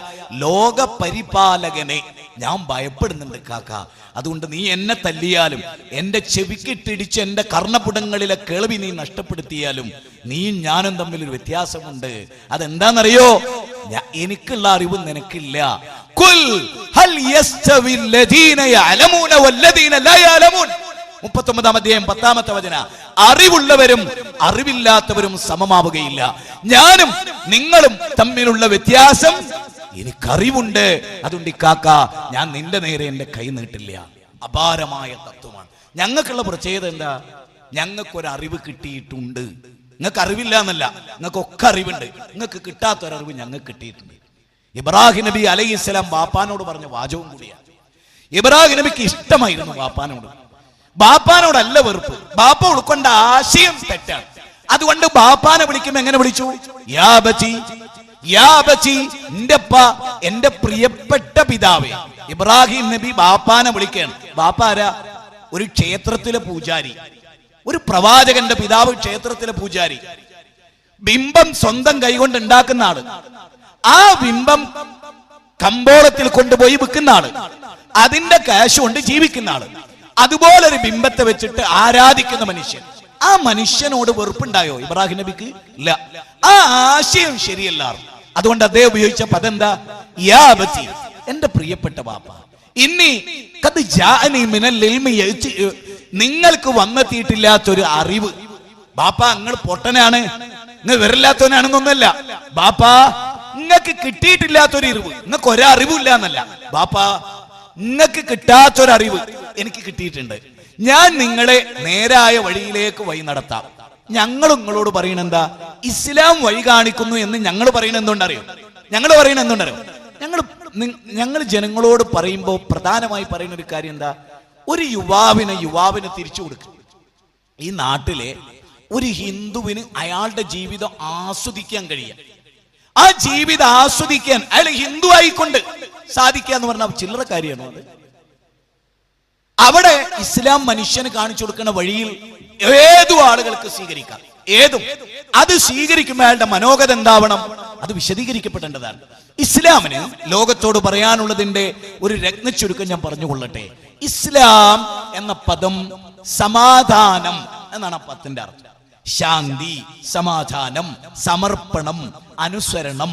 ലോക പരിപാലകനെ ഞാൻ ഭയപ്പെടുന്നുണ്ട് കാക്ക. അതുകൊണ്ട് നീ എന്നെ തല്ലിയാലും, എന്റെ ചെവിക്കിട്ടിടിച്ച് എന്റെ കർണപുടങ്ങളിലെ കേൾവി നീ നഷ്ടപ്പെടുത്തിയാലും നീയും ഞാനും തമ്മിലൊരു വ്യത്യാസമുണ്ട്. അതെന്താണെന്നറിയോ? എനിക്കുള്ള അറിവ് നിനക്കില്ല. ഖുൽ ഹൽ യസ്തവിൽ ലദീന യഅലമൂന വല്ലദീന ലാ യഅലമൂൻ. 39-ാം അധ്യായം 10-ാമത്തെ വചനം. അറിവുള്ളവരും അറിവില്ലാത്തവരും സമമാവുകയില്ല. ഞാനും നിങ്ങളും തമ്മിലുള്ള വ്യത്യാസം എനിക്കറിവുണ്ട്. അതുകൊണ്ട് കാക്ക ഞാൻ നിന്റെ നേരെ എന്റെ കൈ നീട്ടില്ല. അപാരമായ തത്വമാണ്. ഞങ്ങൾക്കുള്ള പ്രത്യേകത എന്താ? ഞങ്ങൾക്കൊരറിവ് കിട്ടിയിട്ടുണ്ട്. നിങ്ങൾക്ക് അറിവില്ല എന്നല്ല, നിങ്ങൾക്കൊക്കെ അറിവുണ്ട്. നിങ്ങൾക്ക് കിട്ടാത്തൊരറിവ് ഞങ്ങൾക്ക് കിട്ടിയിട്ടുണ്ട്. ഇബ്രാഹിം നബി അലൈഹിസ്സലാം ബാപ്പാനോട് പറഞ്ഞ വാചകവും കൂടിയാണ്. ഇബ്രാഹിം നബിക്ക് ഇഷ്ടമായിരുന്നു ബാപ്പാനോട്. ബാപ്പാനോടല്ല വെറുപ്പ്. ബാപ്പ ഉൾക്കൊണ്ട ആശയം തെറ്റാണ്. അതുകൊണ്ട് ബാപ്പാനെ വിളിക്കുമ്പോ എങ്ങനെ വിളിച്ചു? യാ ബച്ചി, യാ ബച്ചി, എന്റെ പ്രിയപ്പെട്ട പിതാവേ. ഇബ്രാഹിം നബി ബാപ്പാനെ വിളിക്കുകയാണ്. ബാപ്പ ആരാ? ഒരു ക്ഷേത്രത്തിലെ പൂജാരി, ഒരു പ്രവാചകന്റെ പിതാവ് ക്ഷേത്രത്തിലെ പൂജാരി. ബിംബം സ്വന്തം കൈകൊണ്ട് ഉണ്ടാക്കുന്ന ആള്, ആ ബിംബം കമ്പോളത്തിൽ കൊണ്ടുപോയി വിൽക്കുന്ന ആള്, അതിന്റെ കാശ് കൊണ്ട് ജീവിക്കുന്ന ആള്. അതുപോലൊരു ബിംബത്തെ വെച്ചിട്ട് ആരാധിക്കുന്ന മനുഷ്യൻ. ആ മനുഷ്യനോട് വെറുപ്പുണ്ടായോ ഇബ്രാഹിം നബിക്ക്? ഇല്ല. ആ ആശയം ശരിയല്ല. അതുകൊണ്ട് അദ്ദേഹം ഉപയോഗിച്ച പദം എന്താ? യാ ബത്തി, എന്റെ പ്രിയപ്പെട്ട ബാപ്പ. ഇന്നി ഖദ് ജാഅനി മിനൽ ഇൽമി, നിങ്ങൾക്ക് വന്നെത്തിയിട്ടില്ലാത്തൊരു അറിവ്. ബാപ്പ നിങ്ങൾ പൊട്ടനാണ്, നിങ്ങൾ വരില്ലാത്തവനാണെന്നൊന്നല്ല. ബാപ്പ നിങ്ങൾക്ക് കിട്ടിയിട്ടില്ലാത്തൊരു അറിവ്. നിങ്ങൾക്ക് ഒരറിവില്ല എന്നല്ല. ബാപ്പ നിങ്ങൾക്ക് കിട്ടാത്തൊരറിവ് എനിക്ക് കിട്ടിയിട്ടുണ്ട്. ഞാൻ നിങ്ങളെ നേരായ വഴിയിലേക്ക് വഴി നടത്താം. ഞങ്ങൾ നിങ്ങളോട് പറയണ എന്താ? ഇസ്ലാം വഴി കാണിക്കുന്നു എന്ന് ഞങ്ങൾ പറയണ എന്തുകൊണ്ടറിയോ? ഞങ്ങൾ പറയണ എന്തുകൊണ്ടറിയോ? ഞങ്ങൾ ജനങ്ങളോട് പറയുമ്പോൾ പ്രധാനമായി പറയുന്ന ഒരു കാര്യം എന്താ? ഒരു യുവാവിന് തിരിച്ചു കൊടുക്കും. ഈ നാട്ടിലെ ഒരു ഹിന്ദുവിന് അയാളുടെ ജീവിതം ആസ്വദിക്കാൻ കഴിയാം. ആ ജീവിതം ആസ്വദിക്കാൻ അയാൾ ഹിന്ദു ആയിക്കൊണ്ട് സാധിക്കുക എന്ന് പറഞ്ഞാൽ ചില്ലറ കാര്യമാണോ അത്? അവിടെ ഇസ്ലാം മനുഷ്യന് കാണിച്ചു കൊടുക്കുന്ന വഴിയിൽ ഏതും ആളുകൾക്ക് സ്വീകരിക്കാം. ഏതും. അത് സ്വീകരിക്കുമ്പോൾ അയാളുടെ മനോഗത എന്താവണം? അത് വിശദീകരിക്കപ്പെടേണ്ടതാണ്. ഇസ്ലാമിന് ലോകത്തോട് പറയാനുള്ളതിന്റെ ഒരു രത്നച്ചുരുക്കം ഞാൻ പറഞ്ഞുകൊള്ളട്ടെ. ഇസ്ലാം എന്ന പദം സമാധാനം എന്നാണ് ആ പദത്തിന്റെ അർത്ഥം. ശാന്തി, സമാധാനം, സമർപ്പണം, അനുസരണം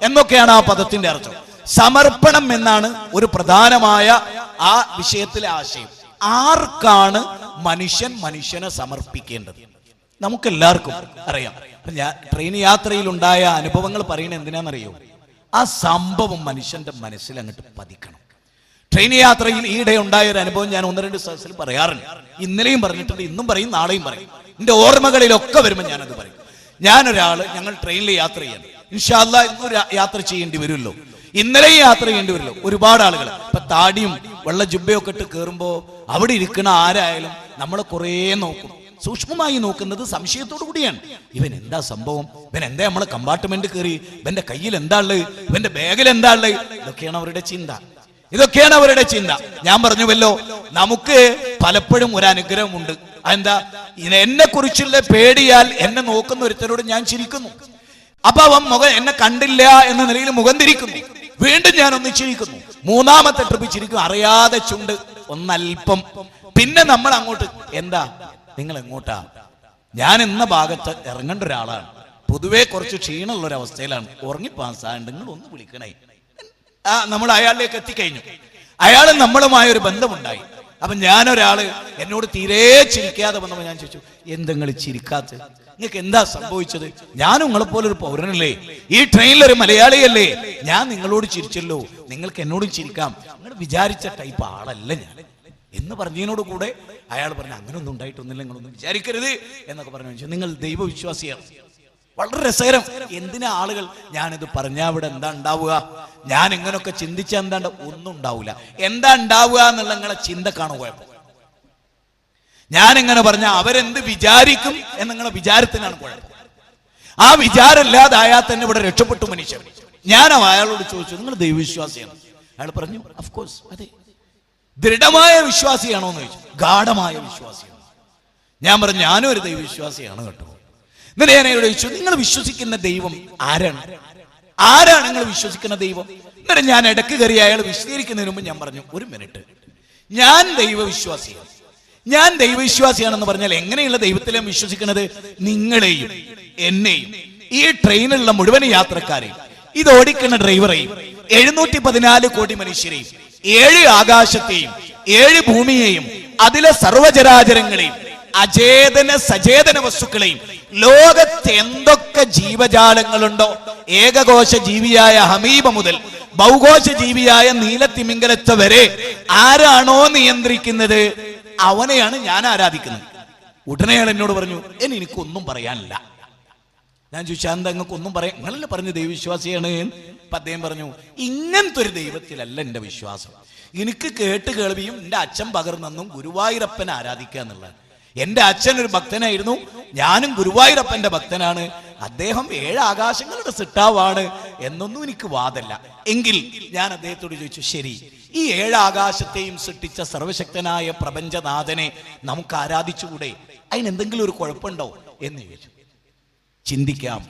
എന്നൊക്കെയാണ് ആ പദത്തിന്റെ അർത്ഥം. സമർപ്പണം എന്നാണ് ഒരു പ്രധാനമായ ആ വിഷയത്തിലെ ആശയം. ആർക്കാണ് മനുഷ്യനെ സമർപ്പിക്കേണ്ടത്? നമുക്കെല്ലാവർക്കും അറിയാം. ഞാൻ ട്രെയിൻ യാത്രയിൽ ഉണ്ടായ അനുഭവങ്ങൾ പറയുന്നത് എന്തിനാണെന്നറിയോ? ആ സംഭവം മനുഷ്യന്റെ മനസ്സിൽ അങ്ങോട്ട് പതിക്കണം. ട്രെയിൻ യാത്രയിൽ ഈയിടെ ഉണ്ടായ ഒരു അനുഭവം ഞാൻ 1-2 സദസ്സിൽ പറയാറുണ്ട്. ഇന്നലെയും പറഞ്ഞിട്ടുണ്ട്, ഇന്നും പറയും, നാളെയും പറയും. എന്റെ ഓർമ്മകളിലൊക്കെ വരുമ്പോൾ ഞാനത് പറയും. ഞങ്ങൾ ട്രെയിനിൽ യാത്ര ചെയ്യണം. ഇൻഷാ അല്ലാഹ് ഇന്നും യാത്ര ചെയ്യേണ്ടി വരുമല്ലോ, ഇന്നലെയും യാത്ര ചെയ്യേണ്ടി വരുമല്ലോ. ഒരുപാട് ആളുകൾ ഇപ്പൊ താടിയും വെള്ള ജുബയൊക്കെ ഇട്ട് കയറുമ്പോ അവിടെ ഇരിക്കുന്ന ആരായാലും നമ്മളെ കുറേ നോക്കും. സൂക്ഷ്മമായി നോക്കുന്നത് സംശയത്തോടു കൂടിയാണ്. ഇവൻ എന്താ സംഭവം, ഇവൻ എന്താ നമ്മളെ കമ്പാർട്ട്മെന്റ് കയറി, ഇവന്റെ കയ്യിൽ എന്താ ഉള്ളത്, ഇവന്റെ ബാഗിൽ എന്താ ഉള്ളത്, ഇതൊക്കെയാണ് അവരുടെ ചിന്ത. ഞാൻ പറഞ്ഞുവല്ലോ, നമുക്ക് പലപ്പോഴും ഒരു അനുഗ്രഹമുണ്ട്. അതെന്താ? എന്നെ കുറിച്ചുള്ള പേടിയാൽ എന്നെ നോക്കുന്ന ഒരുത്തരോട് ഞാൻ ചിരിക്കുന്നു. അപ്പൊ അവൻ എന്നെ കണ്ടില്ല എന്ന നിലയിൽ മുഖം തിരിക്കുന്നു. വീണ്ടും ഞാൻ ഒന്ന് ചിരിക്കുന്നു. 3ാമത്തെ ട്രിപ്പ് ചിരിക്കും, അറിയാതെ ചുണ്ട് ഒന്നൽപ്പം. പിന്നെ നമ്മൾ അങ്ങോട്ട്, എന്താ നിങ്ങൾ എങ്ങോട്ടാ? ഞാൻ എന്ന ഭാഗത്ത് ഇറങ്ങേണ്ട ഒരാളാണ്, പൊതുവെ കുറച്ച് ക്ഷീണമുള്ള ഒരു അവസ്ഥയിലാണ്, ഉറങ്ങിപ്പാസാണ്ട്, നിങ്ങൾ ഒന്ന് വിളിക്കണേ. നമ്മൾ അയാളിലേക്ക് എത്തിക്കഴിഞ്ഞു. അയാൾ നമ്മളുമായ ഒരു ബന്ധമുണ്ടായി. അപ്പൊ ഞാനൊരാള് എന്നോട് തീരെ ചിരിക്കാതെ വന്നപ്പോ ഞാൻ ചോദിച്ചു, എന്തെങ്കിലും ചിരിക്കാത്ത, നിങ്ങൾക്ക് എന്താ സംഭവിച്ചത്? ഞാനും നിങ്ങളെപ്പോലെ ഒരു പൗരനല്ലേ, ഈ ട്രെയിനിലൊരു മലയാളിയല്ലേ, ഞാൻ നിങ്ങളോട് ചിരിച്ചല്ലോ, നിങ്ങൾക്ക് എന്നോടും ചിരിക്കാം, നിങ്ങൾ വിചാരിച്ച ടൈപ്പ് ആളല്ല ഞാൻ എന്ന് പറഞ്ഞതിനോട് കൂടെ അയാൾ പറഞ്ഞു, അങ്ങനെ ഒന്നും ഉണ്ടായിട്ടൊന്നുമില്ല, നിങ്ങളൊന്നും വിചാരിക്കരുത് എന്നൊക്കെ പറഞ്ഞു. നിങ്ങൾ ദൈവവിശ്വാസിയാണ്. വളരെ രസകരം. എന്തിനാ ആളുകൾ ഞാനിത് പറഞ്ഞാൽ ഇവിടെ എന്താ ഉണ്ടാവുക, ഞാൻ ഇങ്ങനൊക്കെ ചിന്തിച്ചാൽ എന്താ? ഒന്നും ഉണ്ടാവില്ല. എന്താ ഉണ്ടാവുക എന്നുള്ള നിങ്ങളെ ചിന്തക്കാണ് കുഴപ്പം. ഞാൻ ഇങ്ങനെ പറഞ്ഞാൽ അവരെന്ത് വിചാരിക്കും എന്ന് നിങ്ങളെ വിചാരത്തിനാണ് കുഴപ്പം. ആ വിചാരമില്ലാതായാൽ തന്നെ ഇവിടെ രക്ഷപ്പെട്ടു മനുഷ്യർ. ഞാൻ അയാളോട് ചോദിച്ചു, നിങ്ങൾ ദൈവവിശ്വാസിയാണ്? അയാൾ പറഞ്ഞു, ഓഫ് കോഴ്സ്, അതെ. ദൃഢമായ വിശ്വാസിയാണോ എന്ന് ചോദിച്ചു. ഗാഢമായ വിശ്വാസിയാണ്. ഞാൻ പറഞ്ഞു, ഞാനും ഒരു ദൈവവിശ്വാസിയാണ് കേട്ടോ. എന്നിട്ട് ഞാൻ അയാളോട് ചോദിച്ചു, നിങ്ങൾ വിശ്വസിക്കുന്ന ദൈവം ആരാണ് നിങ്ങൾ വിശ്വസിക്കുന്ന ദൈവം? എന്നിട്ട് ഞാൻ ഇടയ്ക്ക് കയറി അയാൾ വിശദീകരിക്കുന്നതിന് മുമ്പ് ഞാൻ പറഞ്ഞു, ഒരു മിനിറ്റ്, ഞാൻ ദൈവവിശ്വാസിയാണെന്ന് പറഞ്ഞാൽ എങ്ങനെയുള്ള ദൈവത്തിലാണ് വിശ്വസിക്കുന്നത്? നിങ്ങളെയും എന്നെയും ഈ ട്രെയിനിലുള്ള മുഴുവൻ യാത്രക്കാരെയും ഇത് ഓടിക്കുന്ന ഡ്രൈവറെയും 714 കോടി മനുഷ്യരെയും 7 ആകാശത്തെയും 7 ഭൂമിയെയും അതിലെ സർവ്വചരാചരങ്ങളെയും അചേതന സചേതന വസ്തുക്കളെയും ലോകത്ത് എന്തൊക്കെ ജീവജാലങ്ങളുണ്ടോ, ഏകകോശ ജീവിയായ ഹമീബ മുതൽ ബഹുകോശ ജീവിയായ നീലത്തിമിംഗലത്തെ വരെ ആരാണോ നിയന്ത്രിക്കുന്നത് അവനെയാണ് ഞാൻ ആരാധിക്കുന്നത്. ഉടനെ അയാൾ എന്നോട് പറഞ്ഞു, എനിക്കൊന്നും പറയാനില്ല. ഞാൻ ചോദിച്ചാൽ എന്താ നിങ്ങൾക്ക് ഒന്നും പറയാം? നിങ്ങളല്ലേ പറഞ്ഞു ദൈവവിശ്വാസിയാണ്. അപ്പൊ അദ്ദേഹം പറഞ്ഞു, ഇങ്ങനത്തെ ഒരു ദൈവത്തിലല്ല എന്റെ വിശ്വാസം. എനിക്ക് കേട്ട് കേൾവിയും എന്റെ അച്ഛൻ പകർന്നെന്നും ഗുരുവായൂരപ്പനെ ആരാധിക്കുക എന്നുള്ളത്. എന്റെ അച്ഛൻ ഒരു ഭക്തനായിരുന്നു, ഞാനും ഗുരുവായൂരപ്പന്റെ ഭക്തനാണ്. അദ്ദേഹം 7 ആകാശങ്ങളുടെ സിട്ടാവാണ് എന്നൊന്നും എനിക്ക് വാദല്ല. എങ്കിൽ ഞാൻ അദ്ദേഹത്തോട് ചോദിച്ചു, ശരി, ഈ 7 ആകാശത്തെയും സൃഷ്ടിച്ച സർവശക്തനായ പ്രപഞ്ചനാഥനെ നമുക്ക് ആരാധിച്ചുകൂടെ? അതിനെന്തെങ്കിലും ഒരു കുഴപ്പമുണ്ടോ എന്ന് ചോദിച്ചു. ചിന്തിക്കാം,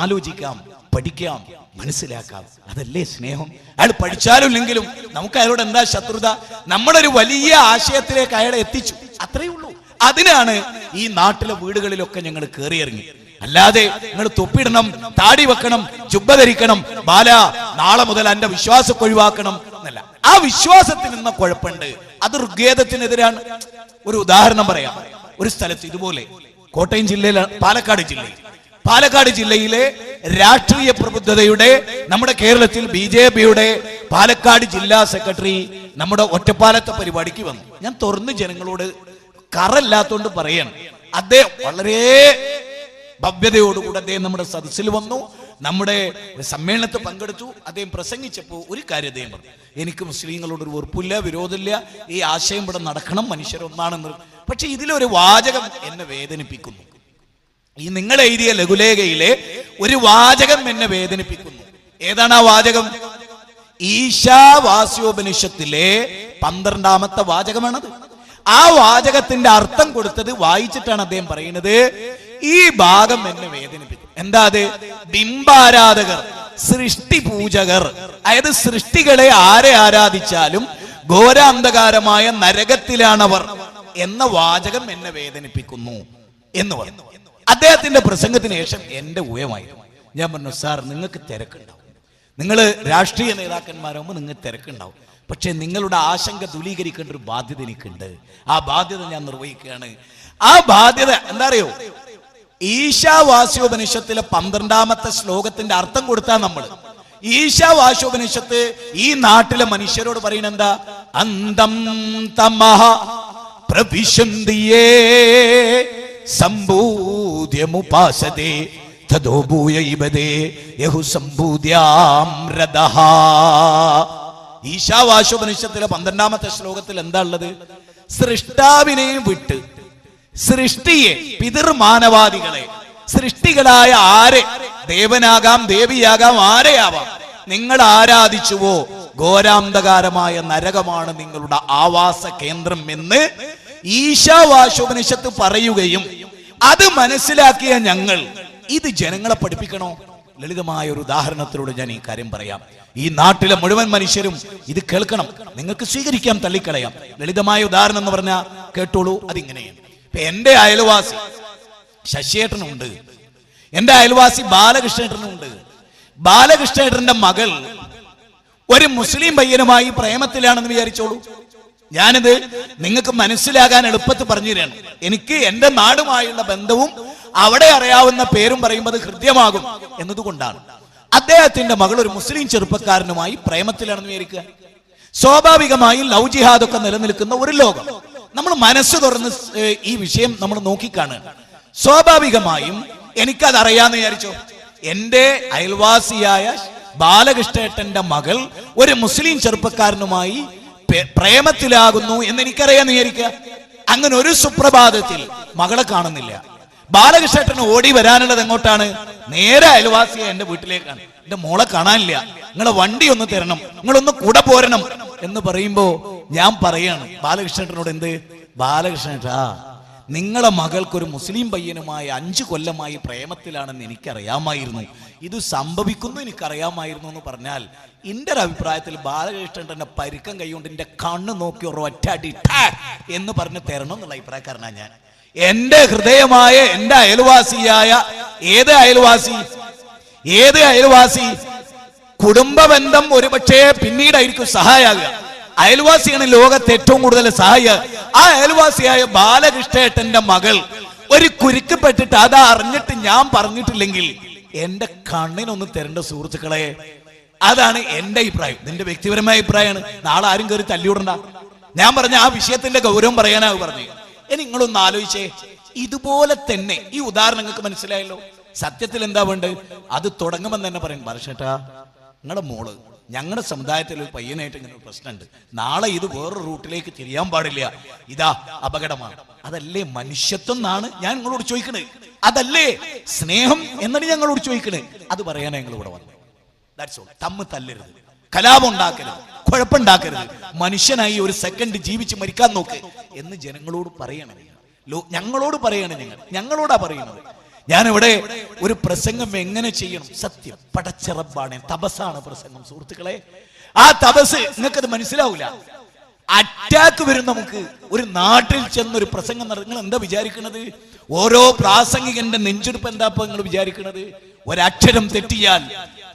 ആലോചിക്കാം, പഠിക്കാം, മനസ്സിലാക്കാം. അതല്ലേ സ്നേഹം. അയാൾ പഠിച്ചാലും ഇല്ലെങ്കിലും നമുക്ക് അയാളോട് എന്താ ശത്രുത? നമ്മളൊരു വലിയ ആശയത്തിലേക്ക് അയാളെ എത്തിച്ചു, അത്രയേ ഉള്ളൂ. അതിനാണ് ഈ നാട്ടിലെ വീടുകളിലൊക്കെ ഞങ്ങൾ കയറിയിറങ്ങി. അല്ലാതെ നിങ്ങൾ തൊപ്പിടണം, താടി വെക്കണം, ജുബ്ബ ധരിക്കണം, ബാല നാളെ മുതൽ എന്റെ വിശ്വാസം ഒഴിവാക്കണം എന്നല്ല. ആ വിശ്വാസത്തിന് നിന്ന കുഴപ്പമുണ്ട്, അത് ഋഗ്വേദത്തിനെതിരാണ്. ഒരു ഉദാഹരണം പറയാം. ഒരു സ്ഥലത്ത് ഇതുപോലെ കോട്ടയം ജില്ലയിലെ പാലക്കാട് ജില്ലയിലെ രാഷ്ട്രീയ പ്രബുദ്ധതയുടെ നമ്മുടെ കേരളത്തിൽ BJPയുടെ പാലക്കാട് ജില്ലാ സെക്രട്ടറി നമ്മുടെ ഒറ്റപ്പാലത്തെ പരിപാടിക്ക് വന്നു. ഞാൻ തുറന്ന് ജനങ്ങളോട് കറല്ലാത്തോണ്ട് പറയാണ്, അദ്ദേഹം വളരെ ഭവ്യതയോടുകൂടി അദ്ദേഹം നമ്മുടെ സദസ്സിൽ വന്നു, നമ്മുടെ സമ്മേളനത്തിൽ പങ്കെടുത്തു. അദ്ദേഹം പ്രസംഗിച്ചപ്പോൾ ഒരു കാര്യം അദ്ദേഹം പറഞ്ഞു, എനിക്ക് മുസ്ലിങ്ങളോട് ഒരു വെറുപ്പില്ല, വിരോധമില്ല, ഈ ആശയം ഇവിടെ നടക്കണം, മനുഷ്യരൊന്നാണെന്ന്. പക്ഷെ ഇതിലൊരു വാചകം എന്നെ വേദനിപ്പിക്കുന്നു. ഈ നിങ്ങൾ എഴുതിയ ലഘുലേഖയിലെ ഒരു വാചകം എന്നെ വേദനിപ്പിക്കുന്നു. ഏതാണ് ആ വാചകം? ഈശാവാസ്യോപനിഷത്തിലെ 12ാമത്തെ വാചകമാണത്. ആ വാചകത്തിന്റെ അർത്ഥം കൊടുത്തത് വായിച്ചിട്ടാണ് അദ്ദേഹം പറയുന്നത്, ഈ ഭാഗം എന്നെ വേദനിപ്പിക്കും. എന്താ അത്? ബിംബാരാധകർ, സൃഷ്ടി പൂജകർ, അതായത് സൃഷ്ടികളെ ആരെ ആരാധിച്ചാലും ഘോരാന്ധകാരമായ നരകത്തിലാണവർ എന്ന വാചകം എന്നെ വേദനിപ്പിക്കുന്നു എന്ന് പറഞ്ഞു. അദ്ദേഹത്തിന്റെ പ്രസംഗത്തിന് ശേഷം എന്റെ ഊയമായിരുന്നു. ഞാൻ പറഞ്ഞു, സാർ നിങ്ങൾക്ക് തിരക്കുണ്ടാവും, നിങ്ങൾ രാഷ്ട്രീയ നേതാക്കന്മാരാകുമ്പോൾ നിങ്ങൾക്ക് തിരക്കുണ്ടാവും, പക്ഷെ നിങ്ങളുടെ ആശങ്ക ദൂരീകരിക്കേണ്ട ഒരു ബാധ്യത എനിക്കുണ്ട്. ആ ബാധ്യത ഞാൻ നിർവഹിക്കുകയാണ്. ആ ബാധ്യത എന്താ അറിയോ? ഈശാവാസ്യോപനിഷത്തിലെ 12ാമത്തെ ശ്ലോകത്തിന്റെ അർത്ഥം കൊടുത്താൽ നമ്മൾ ഈശാവാസ്യോപനിഷത്ത് ഈ നാട്ടിലെ മനുഷ്യരോട് പറയുന്നത് എന്താ? അന്തം തമഹ പ്രവിശന്തിയേ സംഭൂദ്യമുപാസതേ തദോ ഭൂയൈബദേ യഹു സംഭൂദ്യാം രദഃ. ഈശാവാസ്യോപനിഷത്തിലെ 12ാമത്തെ ശ്ലോകത്തിൽ എന്താ ഉള്ളത്? സൃഷ്ടാവിനെ വിട്ട് സൃഷ്ടിയെ, പിതൃമാനവാദികളെ, സൃഷ്ടികളായ ആരെ, ദേവനാകാം ദേവിയാകാം ആരെയാവാം, നിങ്ങൾ ആരാധിച്ചുവോ ഘോരാന്ധകാരമായ നരകമാണ് നിങ്ങളുടെ ആവാസ കേന്ദ്രം എന്ന് ഈശാവാസ്യോപനിഷത്ത് പറയുകയും അത് മനസ്സിലാക്കിയ ഞങ്ങൾ ഇത് ജനങ്ങളെ പഠിപ്പിക്കണോ? ലളിതമായ ഒരു ഉദാഹരണത്തിലൂടെ ഞാൻ ഈ കാര്യം പറയാം. ഈ നാട്ടിലെ മുഴുവൻ മനുഷ്യരും ഇത് കേൾക്കണം. നിങ്ങൾക്ക് സ്വീകരിക്കാം, തള്ളിക്കളയാം. ലളിതമായ ഉദാഹരണം എന്ന് പറഞ്ഞാൽ കേട്ടോളൂ. അതിങ്ങനെയാണ്. ഇപ്പൊ എന്റെ അയൽവാസി ശശിയേട്ടനുണ്ട്, എന്റെ അയൽവാസി ബാലകൃഷ്ണേട്ടനുണ്ട്. ബാലകൃഷ്ണേട്ടന്റെ മകൾ ഒരു മുസ്ലിം പയ്യനുമായി പ്രേമത്തിലാണെന്ന് വിചാരിച്ചോളൂ. ഞാനിത് നിങ്ങൾക്ക് മനസ്സിലാകാൻ എളുപ്പത്തിൽ പറഞ്ഞു തരാണ്. എനിക്ക് എന്റെ നാടുമായുള്ള ബന്ധവും അവിടെ അറിയാവുന്ന പേരും പറയുമ്പോൾ അത് ഹൃദ്യമാകും എന്നതുകൊണ്ടാണ്. അദ്ദേഹത്തിന്റെ മകൾ ഒരു മുസ്ലിം ചെറുപ്പക്കാരനുമായി പ്രേമത്തിലാണെന്ന് വിചാരിക്കുക. സ്വാഭാവികമായും ലവ് ജിഹാദൊക്കെ നിലനിൽക്കുന്ന ഒരു ലോകം. നമ്മൾ മനസ്സ് തുറന്ന് ഈ വിഷയം നമ്മൾ നോക്കിക്കാണുക. സ്വാഭാവികമായും എനിക്കത് അറിയാന്ന് വിചാരിച്ചോ. എന്റെ അയൽവാസിയായ ബാലകൃഷ്ണേട്ടന്റെ മകൾ ഒരു മുസ്ലിം ചെറുപ്പക്കാരനുമായി പ്രേമത്തിലാകുന്നു എന്ന് എനിക്കറിയാന്ന് വിചാരിക്കുക. അങ്ങനെ ഒരു സുപ്രഭാതത്തിൽ മകളെ കാണുന്നില്ല. ബാലകൃഷ്ണേട്ടന് ഓടി വരാനുള്ളത് എങ്ങോട്ടാണ്? നേരെ അയൽവാസിയെ എന്റെ വീട്ടിലേക്കാണ്. എന്റെ മോളെ കാണാനില്ല, നിങ്ങളെ വണ്ടി ഒന്ന് തരണം, നിങ്ങളൊന്ന് കൂടെ പോരണം എന്ന് പറയുമ്പോ ഞാൻ പറയാണ് ബാലകൃഷ്ണേട്ടനോട്, എന്ത് ബാലകൃഷ്ണേട്ടാ, നിങ്ങളെ മകൾക്കൊരു മുസ്ലിം പയ്യനുമായി 5 കൊല്ലമായി പ്രേമത്തിലാണെന്ന് എനിക്കറിയാമായിരുന്നു, ഇത് സംഭവിക്കുന്നു എനിക്കറിയാമായിരുന്നു എന്ന് പറഞ്ഞാൽ എന്റെ ഒരു അഭിപ്രായത്തിൽ ബാലകൃഷ്ണന്റെ പരുക്കം കൈകൊണ്ട് എന്റെ കണ്ണ് നോക്കി ഒറ്റടി എന്ന് പറഞ്ഞ് തരണം എന്നുള്ള അഭിപ്രായക്കാരനാണ് ഞാൻ. എന്റെ ഹൃദയമായ എന്റെ അയൽവാസിയായ ഏത് അയൽവാസി കുടുംബ ബന്ധം ഒരുപക്ഷെ പിന്നീടായിരിക്കും സഹായിയാകുക. അയൽവാസിയാണ് ലോകത്ത് ഏറ്റവും കൂടുതൽ സഹായ. ആ അയൽവാസിയായ ബാലകൃഷ്ണേട്ടന്റെ മകൾ ഒരു കുരുക്കപ്പെട്ടിട്ട് അത് അറിഞ്ഞിട്ട് ഞാൻ പറഞ്ഞിട്ടില്ലെങ്കിൽ എന്റെ കണ്ണിനൊന്ന് തരേണ്ട സുഹൃത്തുക്കളെ. അതാണ് എന്റെ അഭിപ്രായം, എന്റെ വ്യക്തിപരമായ അഭിപ്രായമാണ്. നാളെ ആരും കയറി തല്ലിവിടണ്ട. ഞാൻ പറഞ്ഞ ആ വിഷയത്തിന്റെ ഗൗരവം പറയാനാണ് പറഞ്ഞു. ഇനി നിങ്ങളൊന്ന് ആലോചിച്ചേ, ഇതുപോലെ തന്നെ ഈ ഉദാഹരണം നിങ്ങൾക്ക് മനസ്സിലായല്ലോ. സത്യത്തിൽ എന്താ വേണ്ടത്? അത് തുടങ്ങുമെന്ന് തന്നെ പറയും, ബാലകൃഷ്ണേട്ടാ, നിങ്ങളുടെ മോള് ഞങ്ങളുടെ സമുദായത്തിൽ ഒരു പയ്യനായിട്ട് ഇങ്ങനെ ഒരു പ്രശ്നമുണ്ട്, നാളെ ഇത് വേറൊരു റൂട്ടിലേക്ക് തിരിയാൻ പാടില്ല, ഇതാ അപകടമാണ്. അതല്ലേ മനുഷ്യത്വം എന്നാണ് ഞാൻ നിങ്ങളോട് ചോദിക്കണേ. അതല്ലേ സ്നേഹം എന്നാണ് ഞങ്ങളോട് ചോദിക്കണേ. അത് പറയാനാണ് ഞങ്ങൾ ഇവിടെ വന്നത്. തമ്മിൽ തല്ലരുത്, കലാപം ഉണ്ടാക്കരുത്, കുഴപ്പമുണ്ടാക്കരുത്, മനുഷ്യനായി ഒരു സെക്കൻഡ് ജീവിച്ച് മരിക്കാൻ നോക്ക് എന്ന് ജനങ്ങളോട് പറയണം. ഞങ്ങളോട് പറയണം, ഞങ്ങളോടാ പറയുന്നത്. ഞാനിവിടെ ഒരു പ്രസംഗം എങ്ങനെ ചെയ്യണം? സത്യം പടച്ചിറപ്പാണ്, തപസ്സാണ് പ്രസംഗം സുഹൃത്തുക്കളെ. ആ തപസ് നിങ്ങൾക്കത് മനസ്സിലാവില്ല. അറ്റാക്ക് വരും നമുക്ക്. ഒരു നാട്ടിൽ ചെന്നൊരു പ്രസംഗം നിങ്ങൾ എന്താ വിചാരിക്കുന്നത്? ഓരോ പ്രാസംഗികന്റെ നെഞ്ചെടുപ്പ് എന്താ നിങ്ങൾ വിചാരിക്കുന്നത്? ഒരക്ഷരം തെറ്റിയാൽ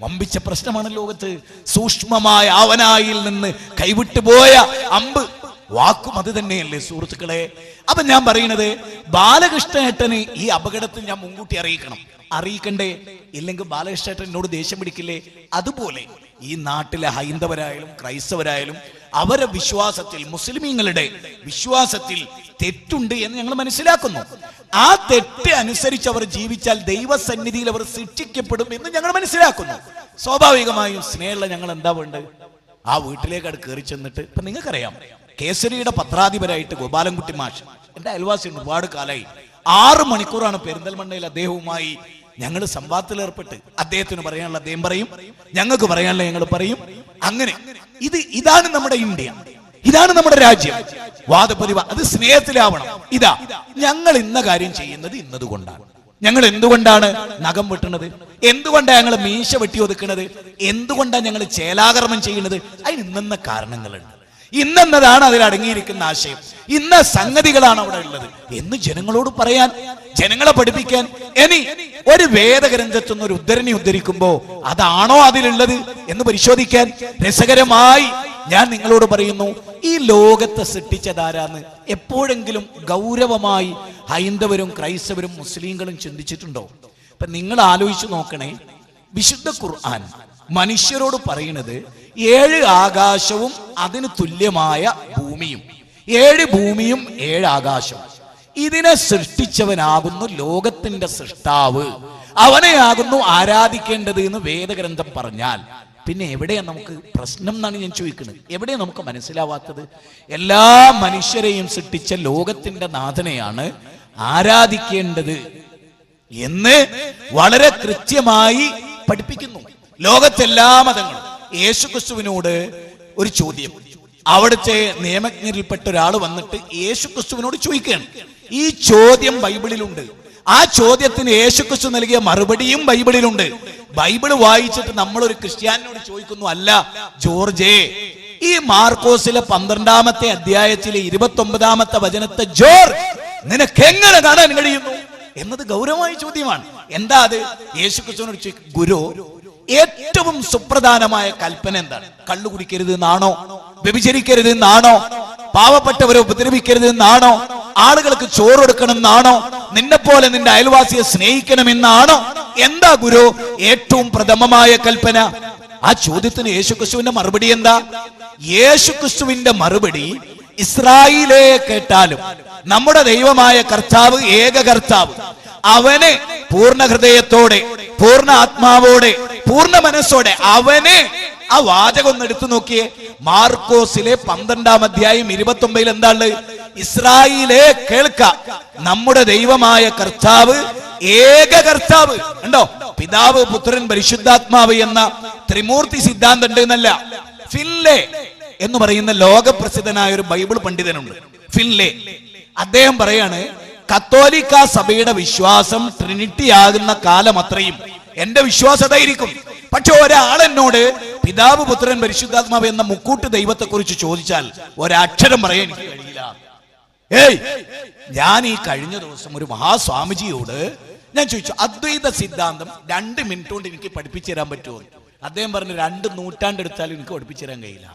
വമ്പിച്ച പ്രശ്നമാണ് ലോകത്ത്. സൂക്ഷ്മമായ ആവനായിൽ നിന്ന് കൈവിട്ടുപോയ അമ്പ് വാക്കും അത് തന്നെയല്ലേ സുഹൃത്തുക്കളെ. അപ്പൊ ഞാൻ പറയുന്നത്, ബാലകൃഷ്ണേട്ടന് ഈ അപകടത്തിൽ ഞാൻ മുൻകൂട്ടി അറിയിക്കണ്ടേ? ഇല്ലെങ്കിൽ ബാലകൃഷ്ണേട്ടൻ എന്നോട് ദേഷ്യം പിടിക്കില്ലേ? അതുപോലെ ഈ നാട്ടിലെ ഹൈന്ദവരായാലും ക്രൈസ്തവരായാലും അവരുടെ വിശ്വാസത്തിൽ, മുസ്ലിമീങ്ങളുടെ വിശ്വാസത്തിൽ തെറ്റുണ്ട് എന്ന് ഞങ്ങൾ മനസ്സിലാക്കുന്നു. ആ തെറ്റ് അനുസരിച്ച് അവർ ജീവിച്ചാൽ ദൈവസന്നിധിയിൽ അവർ ശിക്ഷിക്കപ്പെടും എന്ന് ഞങ്ങൾ മനസ്സിലാക്കുന്നു. സ്വാഭാവികമായും സ്നേഹമുള്ള ഞങ്ങൾ എന്താ വേണ്ടത്? ആ വീട്ടിലേക്ക് അത് കയറി ചെന്നിട്ട്, ഇപ്പൊ നിങ്ങൾക്കറിയാം, കേസരിയുടെ പത്രാധിപരായിട്ട് ഗോപാലൻകുട്ടി മാഷ് എന്റെ അയൽവാസി ഒരുപാട് കാലമായി. 6 മണിക്കൂറാണ് പെരിന്തൽമണ്ണയിൽ അദ്ദേഹവുമായി ഞങ്ങൾ സംവാദത്തിൽ ഏർപ്പെട്ട്. അദ്ദേഹത്തിന് പറയാനുള്ള അദ്ദേഹം പറയും, ഞങ്ങൾക്ക് പറയാനുള്ള ഞങ്ങൾ പറയും. അങ്ങനെ ഇതാണ് നമ്മുടെ ഇന്ത്യ, ഇതാണ് നമ്മുടെ രാജ്യം. വാദപ്രതിവാ അത് സ്നേഹത്തിലാവണം. ഇതാ ഞങ്ങൾ ഇന്ന കാര്യം ചെയ്യുന്നത് ഇന്നതുകൊണ്ടാണ്. ഞങ്ങൾ എന്തുകൊണ്ടാണ് നഖം വെട്ടുന്നത്? എന്തുകൊണ്ടാണ് ഞങ്ങൾ മീശ വെട്ടി ഒതുക്കുന്നത്? എന്തുകൊണ്ടാണ് ഞങ്ങൾ ചേലാകർമ്മം ചെയ്യുന്നത്? അതിന് ഇന്ന കാരണങ്ങളുണ്ട്. ഇന്നെന്നതാണ് അതിൽ അടങ്ങിയിരിക്കുന്ന ആശയം, ഇന്ന സംഗതികളാണ് അവിടെ ഉള്ളത് എന്ന് ജനങ്ങളോട് പറയാൻ, ജനങ്ങളെ പഠിപ്പിക്കാൻ. ഇനി ഒരു വേദഗ്രന്ഥത്തിൽ നിന്ന് ഒരു ഉദ്ധരണി ഉദ്ധരിക്കുമ്പോ അതാണോ അതിലുള്ളത് എന്ന് പരിശോധിക്കാൻ. രസകരമായി ഞാൻ നിങ്ങളോട് പറയുന്നു, ഈ ലോകത്തെ സൃഷ്ടിച്ചതാരാന്ന് എപ്പോഴെങ്കിലും ഗൗരവമായി ഹൈന്ദവരും ക്രൈസ്തവരും മുസ്ലിങ്ങളും ചിന്തിച്ചിട്ടുണ്ടോ? ഇപ്പൊ നിങ്ങൾ ആലോചിച്ച് നോക്കണേ, വിശുദ്ധ ഖുർആൻ മനുഷ്യരോട് പറയുന്നത് 7 ആകാശവും അതിന് തുല്യമായ ഭൂമിയും, 7 ഭൂമിയും 7 ആകാശവും, ഇതിനെ സൃഷ്ടിച്ചവനാകുന്നു ലോകത്തിന്റെ സൃഷ്ടാവ്, അവനെയാകുന്നു ആരാധിക്കേണ്ടത് എന്ന് വേദഗ്രന്ഥം പറഞ്ഞാൽ പിന്നെ എവിടെയാ നമുക്ക് പ്രശ്നം എന്നാണ് ഞാൻ ചോദിക്കുന്നത്. എവിടെയാ നമുക്ക് മനസ്സിലാവാത്തത്? എല്ലാ മനുഷ്യരെയും സൃഷ്ടിച്ച ലോകത്തിന്റെ നാഥനെയാണ് ആരാധിക്കേണ്ടത് എന്ന് വളരെ കൃത്യമായി പഠിപ്പിക്കുന്നു. ലോകത്തെല്ലാ മതങ്ങളും. യേശുക്രിസ്തുവിനോട് ഒരു ചോദ്യം, അവിടുത്തെ നിയമജ്ഞരിൽപ്പെട്ട ഒരാൾ വന്നിട്ട് യേശുക്രിസ്തുവിനോട് ചോദിക്കുകയാണ്. ഈ ചോദ്യം ബൈബിളിലുണ്ട്. ആ ചോദ്യത്തിന് യേശുക്രിസ്തു നൽകിയ മറുപടിയും ബൈബിളിലുണ്ട്. ബൈബിൾ വായിച്ചിട്ട് നമ്മളൊരു ക്രിസ്ത്യാനിയോട് ചോദിക്കുന്നു, അല്ല ജോർജേ, ഈ മാർക്കോസിലെ 12-ാമത്തെ അധ്യായത്തിലെ 29-ാമത്തെ വചനത്തെ ജോർജ് നിനക്ക് എങ്ങനെ കാണാൻ കഴിയുന്നു എന്നത് ഗൗരവമായ ചോദ്യമാണ്. എന്താ അത്? യേശുക്രിസ്തുവിനോട് ചോദിക്കും, ഗുരു, ഏറ്റവും സുപ്രധാനമായ കൽപ്പന എന്താണ്? കള്ളു കുടിക്കരുത് എന്നാണോ? വ്യഭിചരിക്കരുത് എന്നാണോ? പാവപ്പെട്ടവരെ ഉപദ്രവിക്കരുത് എന്നാണോ? ആളുകൾക്ക് ചോറ് കൊടുക്കണം എന്നാണോ? നിന്നെ പോലെ നിന്റെ അയൽവാസിയെ സ്നേഹിക്കണമെന്നാണോ? എന്താ ഗുരു ഏറ്റവും പ്രഥമമായ കൽപ്പന? ആ ചോദ്യത്തിന് യേശുക്രിസ്തുവിന്റെ മറുപടി എന്താ? യേശുക്രിസ്തുവിന്റെ മറുപടി, ഇസ്രായേലേ കേട്ടാലും നമ്മുടെ ദൈവമായ കർത്താവ് ഏക കർത്താവ്, അവനെ പൂർണ്ണ ഹൃദയത്തോടെ, പൂർണ്ണ ആത്മാവോടെ, പൂർണ്ണ മനസ്സോടെ അവനെ. ആ വാചകം ഒന്ന് എടുത്തു നോക്കിയേ. മാർക്കോസിലെ 12-ാം അധ്യായം 29 എന്താണ്? ഇസ്രായേലേ കേൾക്ക, നമ്മുടെ ദൈവമായ കർത്താവ് ഏക കർത്താവ്. ഉണ്ടോ? പിതാവ്, പുത്രൻ, പരിശുദ്ധാത്മാവ് എന്ന ത്രിമൂർത്തി സിദ്ധാന്തം ഉണ്ട് എന്നല്ല. ഫിൻലെ എന്ന് പറയുന്ന ലോകപ്രസിദ്ധനായ ഒരു ബൈബിൾ പണ്ഡിതനുണ്ട്, ഫിൻലെ. അദ്ദേഹം പറയാണ്, കത്തോലിക്ക സഭയുടെ വിശ്വാസം ട്രിനിറ്റി ആകുന്ന കാലം അത്രയും എന്റെ വിശ്വാസതായിരിക്കും. പക്ഷെ ഒരാൾ എന്നോട് പിതാവ്, പുത്രൻ, പരിശുദ്ധാത്മാവ് എന്ന മുക്കൂട്ട് ദൈവത്തെ കുറിച്ച് ചോദിച്ചാൽ ഒരക്ഷരം പറയാൻ എനിക്ക് കഴിയില്ല. ഞാൻ ഈ കഴിഞ്ഞ ദിവസം ഒരു മഹാസ്വാമിജിയോട് ഞാൻ ചോദിച്ചു, അദ്വൈത സിദ്ധാന്തം 2 മിനിറ്റ് കൊണ്ട് എനിക്ക് പഠിപ്പിച്ചു തരാൻ പറ്റുമോ? അദ്ദേഹം പറഞ്ഞു, 2 നൂറ്റാണ്ട് എടുത്താലും എനിക്ക് പഠിപ്പിച്ചു തരാൻ കഴിയില്ല.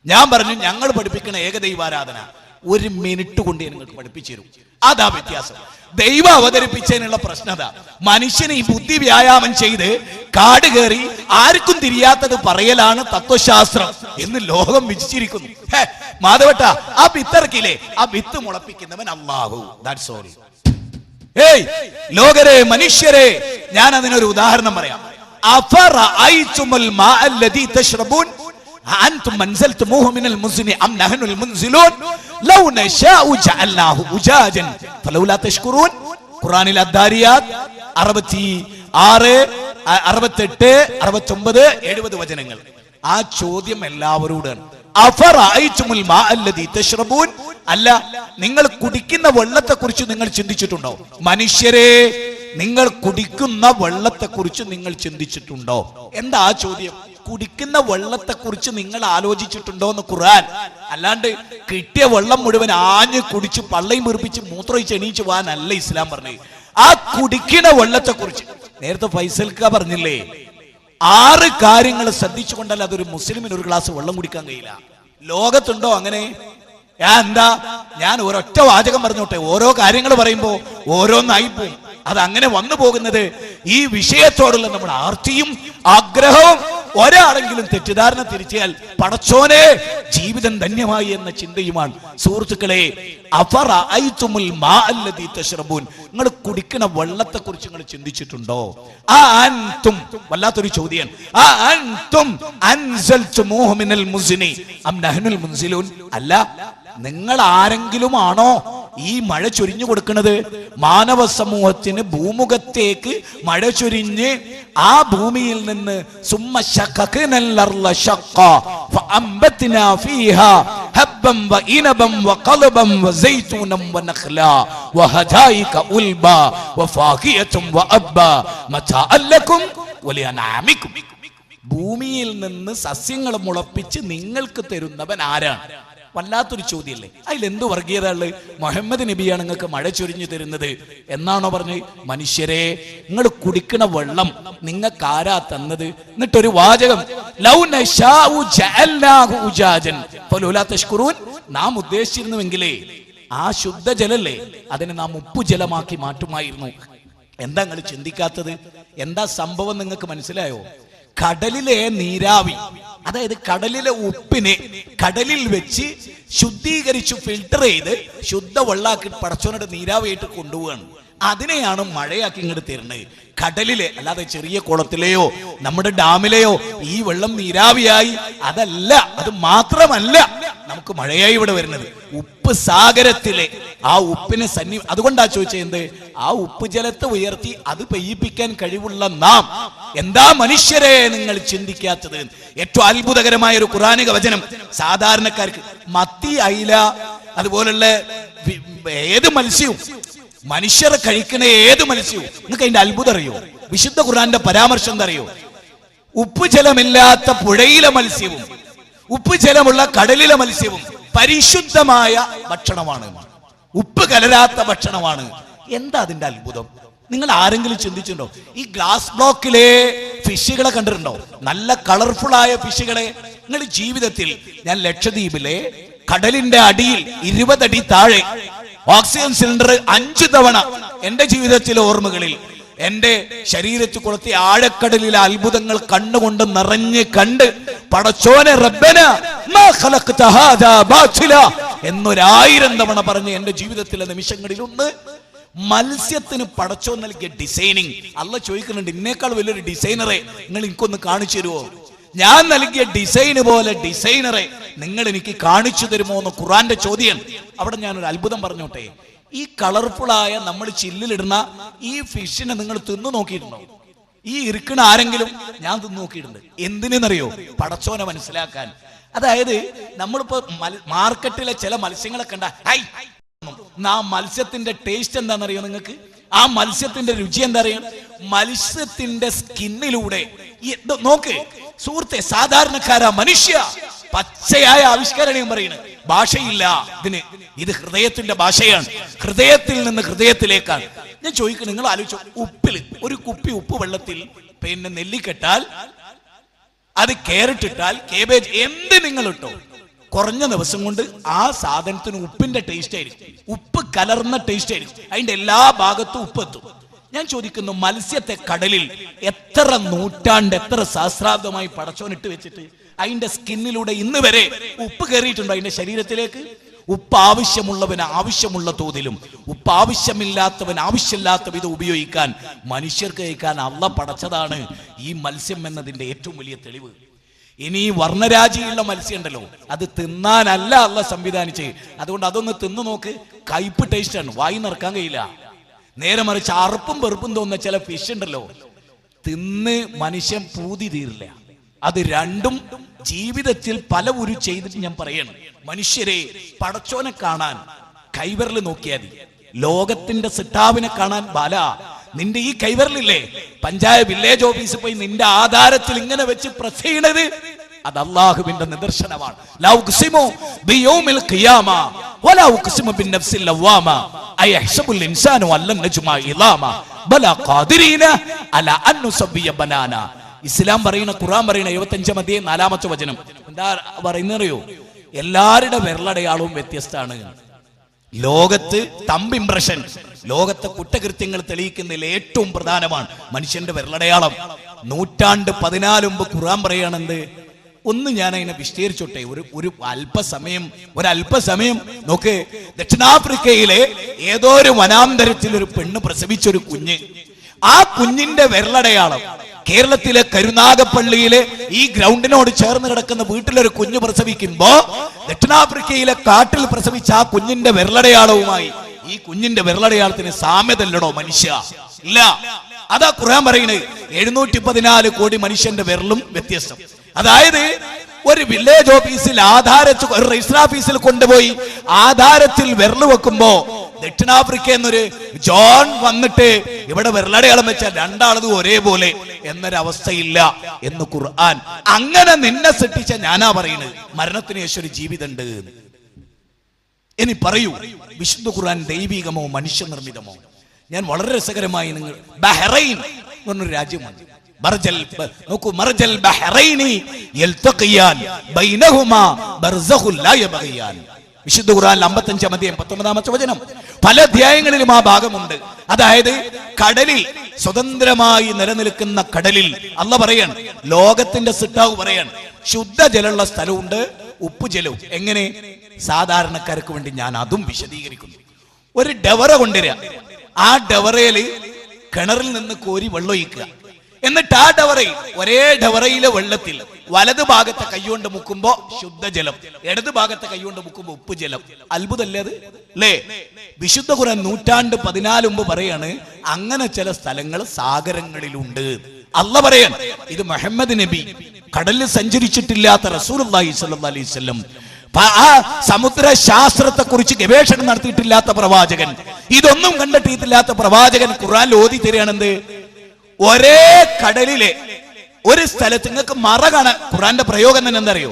ഞാൻ പറഞ്ഞു, ഞങ്ങൾ പഠിപ്പിക്കുന്ന ഏകദൈവാരാധന 1 മിനിറ്റ് കൊണ്ട് നിങ്ങൾക്ക് പഠിപ്പിച്ചു തരും. അതാ വ്യത്യാസം. ദൈവം അവതരിപ്പിച്ചതിനുള്ള പ്രശ്നത, മനുഷ്യന് ഈ ബുദ്ധി വ്യായാമം ചെയ്ത് കാട് കയറി ആർക്കും തിരിയാത്തത് പറയലാണ് തത്വശാസ്ത്രം എന്ന് ലോകം വിധിച്ചിരിക്കുന്നു. മാധവട്ട, ആ വിത്തിറക്കില്ലേ, ആ വിത്ത് മുളപ്പിക്കുന്നവൻ അല്ലാഹു. That's all. ലോകരെ, മനുഷ്യരെ, ഞാൻ അതിനൊരു ഉദാഹരണം പറയാം. അഫറഅയ്തുമുൽ മാഅ അല്ലദീ തശ്റബൂൻ അൻതും അൻസൽതുമൂഹു മിനൽ മുസ്നി അം നഹ്നുൽ മുൻസിലൂൻ ലൗ നശാഉ ജഅൽനാഹു ഉജാജൻ ഫലൗലാ തഷ്കുറൂൻ. ഖുർആനിൽ അദ്ദാരിയാത്ത് 66, 68, 69, 70 വചനങ്ങൾ. ആ ചോദ്യം എല്ലാവരോടാണ്. അഫറഅയ്തുമുൽ മാഅ അല്ലദീ തശ്റബൂൻ, അല്ല നിങ്ങൾ കുടിക്കുന്ന വെള്ളത്തെ കുറിച്ച് നിങ്ങൾ ചിന്തിച്ചിട്ടുണ്ടോ? മനുഷ്യരെ, നിങ്ങൾ കുടിക്കുന്ന വെള്ളത്തെ കുറിച്ച് നിങ്ങൾ ചിന്തിച്ചിട്ടുണ്ടോ? എന്താ ആ ചോദ്യം? കുടിക്കുന്ന വെള്ളത്തെ കുറിച്ച് നിങ്ങൾ ആലോചിച്ചിട്ടുണ്ടോ എന്ന് ഖുർആൻ. അല്ലാണ്ട് കിട്ടിയ വെള്ളം മുഴുവൻ ആഞ്ഞ് കുടിച്ച് പള്ളയും വീർപ്പിച്ച് മൂത്രമൊഴിച്ച് എണീച്ച് പോകാനല്ല ഇസ്ലാം പറഞ്ഞത്. ആ കുടിക്കുന്ന വെള്ളത്തെ കുറിച്ച് നേരത്തെ ഫൈസൽക്ക പറഞ്ഞില്ലേ, 6 കാര്യങ്ങൾ ശ്രദ്ധിച്ചുകൊണ്ടല്ല അതൊരു മുസ്ലിമിന് ഒരു ഗ്ലാസ് വെള്ളം കുടിക്കാൻ കഴിയില്ല. ലോകത്തുണ്ടോ അങ്ങനെ? എന്താ, ഞാൻ ഒരൊറ്റ വാചകം പറഞ്ഞോട്ടെ, ഓരോ കാര്യങ്ങൾ പറയുമ്പോ ഓരോന്നായി പോകും. അതങ്ങനെ വന്നു പോകുന്നത് ഈ വിഷയത്തോടുള്ള നമ്മുടെ ആർത്തിയും ആഗ്രഹവും. ഒരാളെങ്കിലും തെറ്റിദ്ധാരണ തിരിച്ചാൽ പടച്ചോനെ ജീവിതം ധന്യമായി എന്ന ചിന്തയുമാണ്. സുഹൃത്തുക്കളെ, അഫറഅയ്തുമുൽ മാഅ അല്ലദീ തശ്റബൂൻ, നിങ്ങൾ കുടിക്കുന്ന വെള്ളത്തെ കുറിച്ച് നിങ്ങൾ ചിന്തിച്ചിട്ടുണ്ടോ? ആ അൻതും, വല്ലാത്തൊരു ചോദ്യം. ആ അൻതും അൻസൽതുമൂഹു മിനൽ മുസ്നി അം നഹ്നുൽ മുൻസിലൂൻ, അല്ല നിങ്ങൾ ആരെങ്കിലും ആണോ ഈ മഴ ചൊരിഞ്ഞു കൊടുക്കുന്നത്? മാനവ സമൂഹത്തിന് ഭൂമുഖത്തേക്ക് മഴ ചൊരിഞ്ഞ് ആ ഭൂമിയിൽ നിന്ന് സുമ്മ ശഖഖനൽ അർള ശഖ്ഖ ഫഅംബത്നാ ഫീഹാ ഹബ്ബൻ വഇനബൻ വഖലബൻ വസൈതൂനൻ വനഖ്ലാ വഹദായിക ഉൽബാ വഫാഖിയതുൻ വഅബ്ബാ മതാഅൻ ലക്കും വലിഅനാമിക്കും. ഭൂമിയിൽ നിന്ന് സസ്യങ്ങൾ മുളപ്പിച്ച് നിങ്ങൾക്ക് തരുന്നവൻ ആരാണ്? വല്ലാത്തൊരു ചോദ്യമല്ലേ? അതിലെന്ത് വർഗീയത ഉള്ളത്? മുഹമ്മദ് നബിയാണ് നിങ്ങൾക്ക് മഴ ചൊരിഞ്ഞു തരുന്നത് എന്നാണോ പറഞ്ഞ്? മനുഷ്യരെ, നിങ്ങൾ കുടിക്കണ വെള്ളം നിങ്ങൾക്ക് ആരാ തന്നത്? എന്നിട്ടൊരു വാചകം, ലൗ നശാഉ ജഅൽനാഹു ഉജാജൻ ഫലൗലാ തശ്കുറൂൻ. നാം ഉദ്ദേശിച്ചിരുന്നുവെങ്കിലേ ആ ശുദ്ധജലല്ലേ അതിനെ നാം ഉപ്പുജലമാക്കി മാറ്റുമായിരുന്നു. എന്താ നിങ്ങൾ ചിന്തിക്കാത്തത്? എന്താ സംഭവം നിങ്ങൾക്ക് മനസ്സിലായോ? കടലിലെ നീരാവി, അതായത് കടലിലെ ഉപ്പിനെ കടലിൽ വെച്ച് ശുദ്ധീകരിച്ചു ഫിൽട്ടർ ചെയ്ത് ശുദ്ധവെള്ളാക്കി പടച്ചോനോട് നീരാവിയായിട്ട് കൊണ്ടുപോവാണ്. അതിനെയാണ് മഴയാക്കി ഇങ്ങോട്ട് തരുന്നത്. കടലിലെ, അല്ലാതെ ചെറിയ കുളത്തിലെയോ നമ്മുടെ ഡാമിലെയോ ഈ വെള്ളം നീരാവിയായി അതല്ല. അത് മാത്രമല്ല നമുക്ക് മഴയായി ഇവിടെ വരുന്നത്. ഉപ്പ് സാഗരത്തിലെ ആ ഉപ്പിനെ അതുകൊണ്ടാ ചോദിച്ചത്, ആ ഉപ്പ് ജലത്തെ ഉയർത്തി അത് പെയ്യിപ്പിക്കാൻ കഴിവുള്ള നാം എന്താ മനുഷ്യരെ നിങ്ങൾ ചിന്തിക്കാത്തത്? ഏറ്റവും അത്ഭുതകരമായ ഒരു ഖുറാനിക വചനം സാധാരണക്കാർക്ക്. മത്തി, അയില, അതുപോലുള്ള ഏത് മത്സ്യവും, മനുഷ്യർ കഴിക്കുന്ന ഏത് മത്സ്യവും, നിങ്ങൾക്ക് അതിന്റെ അത്ഭുതം അറിയോ? വിശുദ്ധ ഖുർആന്റെ പരാമർശം എന്താ അറിയോ? ഉപ്പുജലമില്ലാത്ത പുഴയിലെ മത്സ്യവും ഉപ്പുജലമുള്ള കടലിലെ മത്സ്യവും പരിശുദ്ധമായ ഭക്ഷണമാണ്, ഉപ്പ് കലരാത്ത ഭക്ഷണമാണ്. എന്താ അതിന്റെ അത്ഭുതം? നിങ്ങൾ ആരെങ്കിലും ചിന്തിച്ചിട്ടുണ്ടോ? ഈ ഗ്ലാസ് ബ്ലോക്കിലെ ഫിഷുകളെ കണ്ടിട്ടുണ്ടോ? നല്ല കളർഫുൾ ആയ ഫിഷുകളെ. നിങ്ങൾ ജീവിതത്തിൽ, ഞാൻ ലക്ഷദ്വീപിലെ കടലിന്റെ അടിയിൽ 20 അടി താഴെ ഓക്സിജൻ സിലിണ്ടർ 5 തവണ എന്റെ ജീവിതത്തിലെ ഓർമ്മകളിൽ എന്റെ ശരീരത്തിൽ കൊളുത്തി ആഴക്കടലിലെ അത്ഭുതങ്ങൾ കണ്ണുകൊണ്ട് നിറഞ്ഞ് കണ്ട് പടച്ചോനെ റബ്ബന മാ ഖലഖത ഹാദാ ബാതില എന്നൊരായിരം തവണ പറഞ്ഞ് എന്റെ ജീവിതത്തിലെ നിമിഷങ്ങളിൽ ഒന്ന് മത്സ്യത്തിന് പടച്ചോൻ നൽകിയ ഡിസൈനിങ്. അല്ല ചോദിക്കുന്നുണ്ട്, ഇന്നേക്കാൾ വലിയൊരു ഡിസൈനറെ നിങ്ങൾ എനിക്കൊന്ന് കാണിച്ചു തരുമോ? ഞാൻ നൽകിയ ഡിസൈന് പോലെ ഡിസൈനറെ നിങ്ങൾ എനിക്ക് കാണിച്ചു തരുമോ എന്ന് ഖുറാന്റെ ചോദ്യം. അവിടെ ഞാനൊരു അത്ഭുതം പറഞ്ഞോട്ടെ. ഈ കളർഫുള്ളായ നമ്മൾ ചില്ലിലിടുന്ന ഈ ഫിഷിനെ നിങ്ങൾ തിന്നു നോക്കിയിട്ടുണ്ടോ? ഈ ഇരിക്കണ ആരെങ്കിലും? ഞാൻ തിന്നു നോക്കിയിട്ടുണ്ട്. എന്തിനെന്നറിയോ? പടച്ചോനെ മനസ്സിലാക്കാൻ. അതായത് നമ്മളിപ്പോ മാർക്കറ്റിലെ ചില മത്സ്യങ്ങളെ കണ്ട ആ മത്സ്യത്തിന്റെ ടേസ്റ്റ് എന്താണെന്നറിയോ നിങ്ങൾക്ക്? ആ മത്സ്യത്തിന്റെ രുചി എന്താ അറിയാം? മത്സ്യത്തിന്റെ സ്കിന്നിലൂടെ നോക്ക് സുഹൃത്തെ, സാധാരണക്കാരാ മനുഷ്യ, പച്ചയായ ആവിഷ്കാരം പറയുന്നത്. ഭാഷയില്ല ഇതിന്. ഇത് ഹൃദയത്തിന്റെ ഭാഷയാണ്. ഹൃദയത്തിൽ നിന്ന് ഹൃദയത്തിലേക്കാണ്. ഞാൻ ചോദിക്കുന്നു, നിങ്ങൾ ആലോചിച്ചു, ഉപ്പിൽ ഒരു കുപ്പി ഉപ്പ് വെള്ളത്തിൽ പിന്നെ നെല്ലിക്കെട്ടാൽ, അത് ക്യാരറ്റ് ഇട്ടാൽ, കേബേജ്, എന്ത് നിങ്ങൾ ഇട്ടോ, കുറഞ്ഞ ദിവസം കൊണ്ട് ആ സാധനത്തിന് ഉപ്പിന്റെ ടേസ്റ്റ് ആയിരിക്കും. ഉപ്പ് കലർന്ന ടേസ്റ്റ് ആയിരിക്കും. അതിന്റെ എല്ലാ ഭാഗത്തും ഉപ്പ് എത്തും. ഞാൻ ചോദിക്കുന്നു, മത്സ്യത്തെ കടലിൽ എത്ര നൂറ്റാണ്ട്, എത്ര സഹസ്രാബ്ദമായി പടച്ചോനിട്ട് വെച്ചിട്ട് അതിന്റെ സ്കിന്നിലൂടെ ഇന്ന് വരെ ഉപ്പ് കയറിയിട്ടുണ്ടോ അതിന്റെ ശരീരത്തിലേക്ക്? ഉപ്പ് ആവശ്യമുള്ളവന് ആവശ്യമുള്ള തോതിലും ഉപ്പ് ആവശ്യമില്ലാത്തവൻ ആവശ്യമില്ലാത്ത വിധം ഉപയോഗിക്കാൻ മനുഷ്യർക്ക് കഴിക്കാൻ അള്ള പടച്ചതാണ് ഈ മത്സ്യം എന്നതിന്റെ ഏറ്റവും വലിയ തെളിവ്. ഇനി വർണ്ണരാജിയുള്ള മത്സ്യം ഉണ്ടല്ലോ, അത് തിന്നാനല്ല അള്ള സംവിധാനിച്ച്. അതുകൊണ്ട് അതൊന്ന് തിന്നു നോക്ക്. കയ്പ് ടേസ്റ്റ് ആണ്, വായി നിറക്കാൻ കഴിയില്ല. നേരെ മറിച്ച് അറുപ്പും വെറുപ്പും തോന്നുന്ന ചില ഫിഷ് ഉണ്ടല്ലോ, തിന്ന് മനുഷ്യൻ പൂതി തീരില്ല. അത് രണ്ടും ജീവിതത്തിൽ പല ഒരു ചെയ്തിട്ട് ഞാൻ പറയണം. മനുഷ്യരെ, പടച്ചോനെ കാണാൻ കൈവിരൽ നോക്കിയാൽ മതി. ലോകത്തിന്റെ സിട്ടാവിനെ കാണാൻ ബാല, നിന്റെ ഈ കൈവിരലില്ലേ, പഞ്ചായത്ത് വില്ലേജ് ഓഫീസിൽ പോയി നിന്റെ ആധാരത്തിൽ ഇങ്ങനെ വെച്ച് പ്രസ് ചെയ്യണത്, അത് അള്ളാഹുവിന്റെ നിദർശനമാണ്. ലാ ഉഖ്സിമു ബിയൗമിൽ ഖിയാമ വലാ ഉഖ്സിമു ബിന്നഫ്സിൽ ലവാമ അയഹ്സബുൽ ഇൻസാനു അല്ലൻ നജ്മാ ഇളാമ ബലാ ഖാദിരീന അലാ അൻ നുസബ്ബിയ ബനാന. ഇസ്ലാം പറയുന്ന, ഖുർആൻ പറയുന്ന 75-ാം അധ്യായം 4-ാമത്തെ വചനം എന്താ പറയുന്നറിയോ? എല്ലാവരുടെ വിരലടയാളവും വ്യത്യസ്തമാണ്. ലോകത്ത് തമ്പ് ഇംപ്രഷൻ, ലോകത്തെ കുറ്റകൃത്യങ്ങൾ തെളിയിക്കുന്നതിൽ ഏറ്റവും പ്രധാനമാണ് മനുഷ്യന്റെ വിരലടയാളം. 14 മുമ്പ് ഖുർആൻ പറയാണെന്ത്? ഒന്ന് ഞാൻ അതിനെ വിശദീകരിച്ചോട്ടെ. ഒരു അല്പസമയം നോക്ക്. ദക്ഷിണാഫ്രിക്കയിലെ ഏതോ ഒരു വനാന്തരത്തിൽ ഒരു പെണ്ണ് പ്രസവിച്ചൊരു കുഞ്ഞ്. ആ കുഞ്ഞിന്റെ വിരലടയാളം കേരളത്തിലെ കരുനാഗപ്പള്ളിയിലെ ഈ ഗ്രൗണ്ടിനോട് ചേർന്ന് കിടക്കുന്ന വീട്ടിലൊരു കുഞ്ഞ് പ്രസവിക്കുമ്പോ ദക്ഷിണാഫ്രിക്കയിലെ കാട്ടിൽ പ്രസവിച്ച ആ കുഞ്ഞിന്റെ വിരലടയാളവുമായി ഈ കുഞ്ഞിന്റെ വിരലടയാളത്തിന് സാമ്യതല്ലടോ മനുഷ്യ? ഇല്ല. അതാ ഖുർആൻ പറയുന്നത്. 714 കോടി മനുഷ്യന്റെ വിരലും വ്യത്യസ്തം. അതായത് ഒരു വില്ലേജ് ഓഫീസിൽ ഒരു രജിസ്റ്റർ ഓഫീസിൽ കൊണ്ടുപോയി ആധാരത്തിൽ വിരല് വെക്കുമ്പോ ദക്ഷിണാഫ്രിക്ക എന്നൊരു ജോൺ വന്നിട്ട് ഇവിടെ വിരലടയാളം വെച്ചാൽ രണ്ടാളതും ഒരേപോലെ എന്നൊരവസ്ഥയില്ല എന്ന് ഖുർആൻ. അങ്ങനെ നിന്നെ സൃഷ്ടിച്ച ഞാനാ പറയുന്നത് മരണത്തിന് ശേഷം ഒരു ജീവിതമുണ്ട്. ഇനി പറയൂ, വിശുദ്ധ ഖുർആൻ ദൈവികമോ മനുഷ്യനിർമ്മിതമോ? ഞാൻ വളരെ രസകരമായി നിങ്ങൾ ബഹ്റൈൻ എന്നൊരു രാജ്യമുണ്ട്. നോക്കൂ, മർജൽ ബഹ്റൈനി യൽതഖിയാൻ ബൈനഹുമാ ബർസഖുൻ ലാ യബ്ഗിയാൻ. വിശുദ്ധ ഖുർആൻ 55-ാം അധ്യായം 19-ാമത്തെ വചനം. പല അധ്യായങ്ങളിലും ആ ഭാഗമുണ്ട്. അതായത് കടലിൽ സ്വതന്ത്രമായി നിലനിൽക്കുന്ന കടലിൽ അല്ലാഹ് പറയാണ്, ലോകത്തിന്റെ സിട്ടാവ് പറയാണ്, ശുദ്ധജലമുള്ള സ്ഥലമുണ്ട്, ഉപ്പുജലവും. എങ്ങനെ? സാധാരണക്കാർക്ക് വേണ്ടി ഞാൻ അതും വിശദീകരിക്കുന്നു. ഒരു ഡവറ കൊണ്ടുവരിക, ആ ഡവറയില് കിണറിൽ നിന്ന് കോരി വെള്ളമൊഴിക്കുക. എന്നിട്ട് ആ ഡവറയിൽ, ഒരേ ഡവറയിലെ വെള്ളത്തിൽ വലത് ഭാഗത്തെ കൈകൊണ്ട് മുക്കുമ്പോ ശുദ്ധജലം, ഇടത് ഭാഗത്തെ കൈകൊണ്ട് മുക്കുമ്പോ ഉപ്പുജലം. അത്ഭുതമല്ലേ അത്? അല്ലേ? വിശുദ്ധ ഖുർആൻ 14 മുമ്പ് പറയാണ്, അങ്ങനെ ചില സ്ഥലങ്ങൾ സാഗരങ്ങളിലുണ്ട്. അല്ലാഹ് പറയാണ്, ഇത് മുഹമ്മദ് നബി, കടലിൽ സഞ്ചരിച്ചിട്ടില്ലാത്ത റസൂലുള്ളാഹി സ്വല്ലല്ലാഹി അലൈഹി വസല്ലം, ആ സമുദ്ര ശാസ്ത്രത്തെ കുറിച്ച് ഗവേഷണം നടത്തിയിട്ടില്ലാത്ത പ്രവാചകൻ, ഇതൊന്നും കണ്ടെത്തിയിട്ടില്ലാത്ത പ്രവാചകൻ ഖുർആനിൽ ഓതി തരികയാണെന്ത്? ഒരേ കടലിലെ ഒരു സ്ഥലത്ത് നിങ്ങൾക്ക് മറ കാണാൻ. ഖുർആന്റെ പ്രയോഗം തന്നെ എന്താ അറിയോ?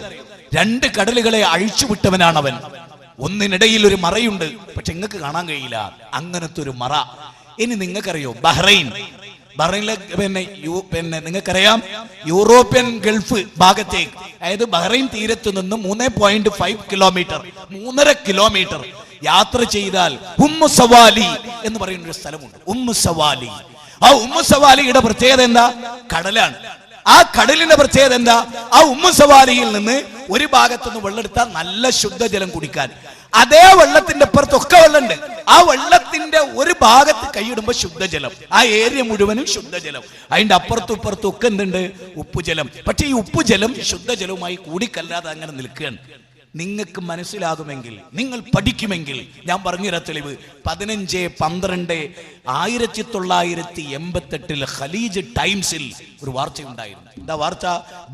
2 കടലുകളെ അഴിച്ചുവിട്ടവനാണ് അവൻ. ഒന്നിനിടയിൽ ഒരു മറയുണ്ട്, പക്ഷെ നിങ്ങൾക്ക് കാണാൻ കഴിയില്ല. അങ്ങനത്തെ ഒരു മറ. ഇനി നിങ്ങൾക്കറിയോ ബഹ്റൈനിലെ പിന്നെ നിങ്ങൾക്കറിയാം, യൂറോപ്യൻ ഗൾഫ് ഭാഗത്തേക്ക്, അതായത് ബഹ്റൈൻ തീരത്ത് നിന്ന് 3.5 കിലോമീറ്റർ 3.5 കിലോമീറ്റർ യാത്ര ചെയ്താൽ ഉമ്മു സവാലി എന്ന് പറയുന്ന ഒരു സ്ഥലമുണ്ട്. ഉമ്മു സവാലി. ആ ഉമ്മു സവാലിയുടെ പ്രത്യേകത എന്താ? കടലാണ്. ആ കടലിന്റെ പ്രത്യേകത എന്താ? ആ ഉമ്മു സവാലിയിൽ നിന്ന് ഒരു ഭാഗത്തുനിന്ന് വെള്ളമെടുത്താൽ നല്ല ശുദ്ധജലം കുടിക്കാൻ, അതേ വെള്ളത്തിന്റെ അപ്പുറത്തൊക്കെ വെള്ളമുണ്ട്. ആ വെള്ളത്തിന്റെ ഒരു ഭാഗത്ത് കൈയിടുമ്പോ ശുദ്ധജലം, ആ ഏരിയ മുഴുവനും ശുദ്ധജലം. അതിന്റെ അപ്പുറത്തും ഇപ്പുറത്തും ഒക്കെ എന്തുണ്ട്? ഉപ്പുജലം. പക്ഷെ ഈ ഉപ്പുജലം ശുദ്ധജലവുമായി കൂടിക്കല്ലാതെ അങ്ങനെ നിൽക്കുകയാണ്. നിങ്ങൾക്ക് മനസ്സിലാകുമെങ്കിൽ, നിങ്ങൾ പഠിക്കുമെങ്കിൽ ഞാൻ പറഞ്ഞുതരാം തെളിവ്. 15-12-1988 ഖലീജ് ടൈംസിൽ ഒരു വാർത്തയുണ്ടായിരുന്നു. എന്താ വാർത്ത?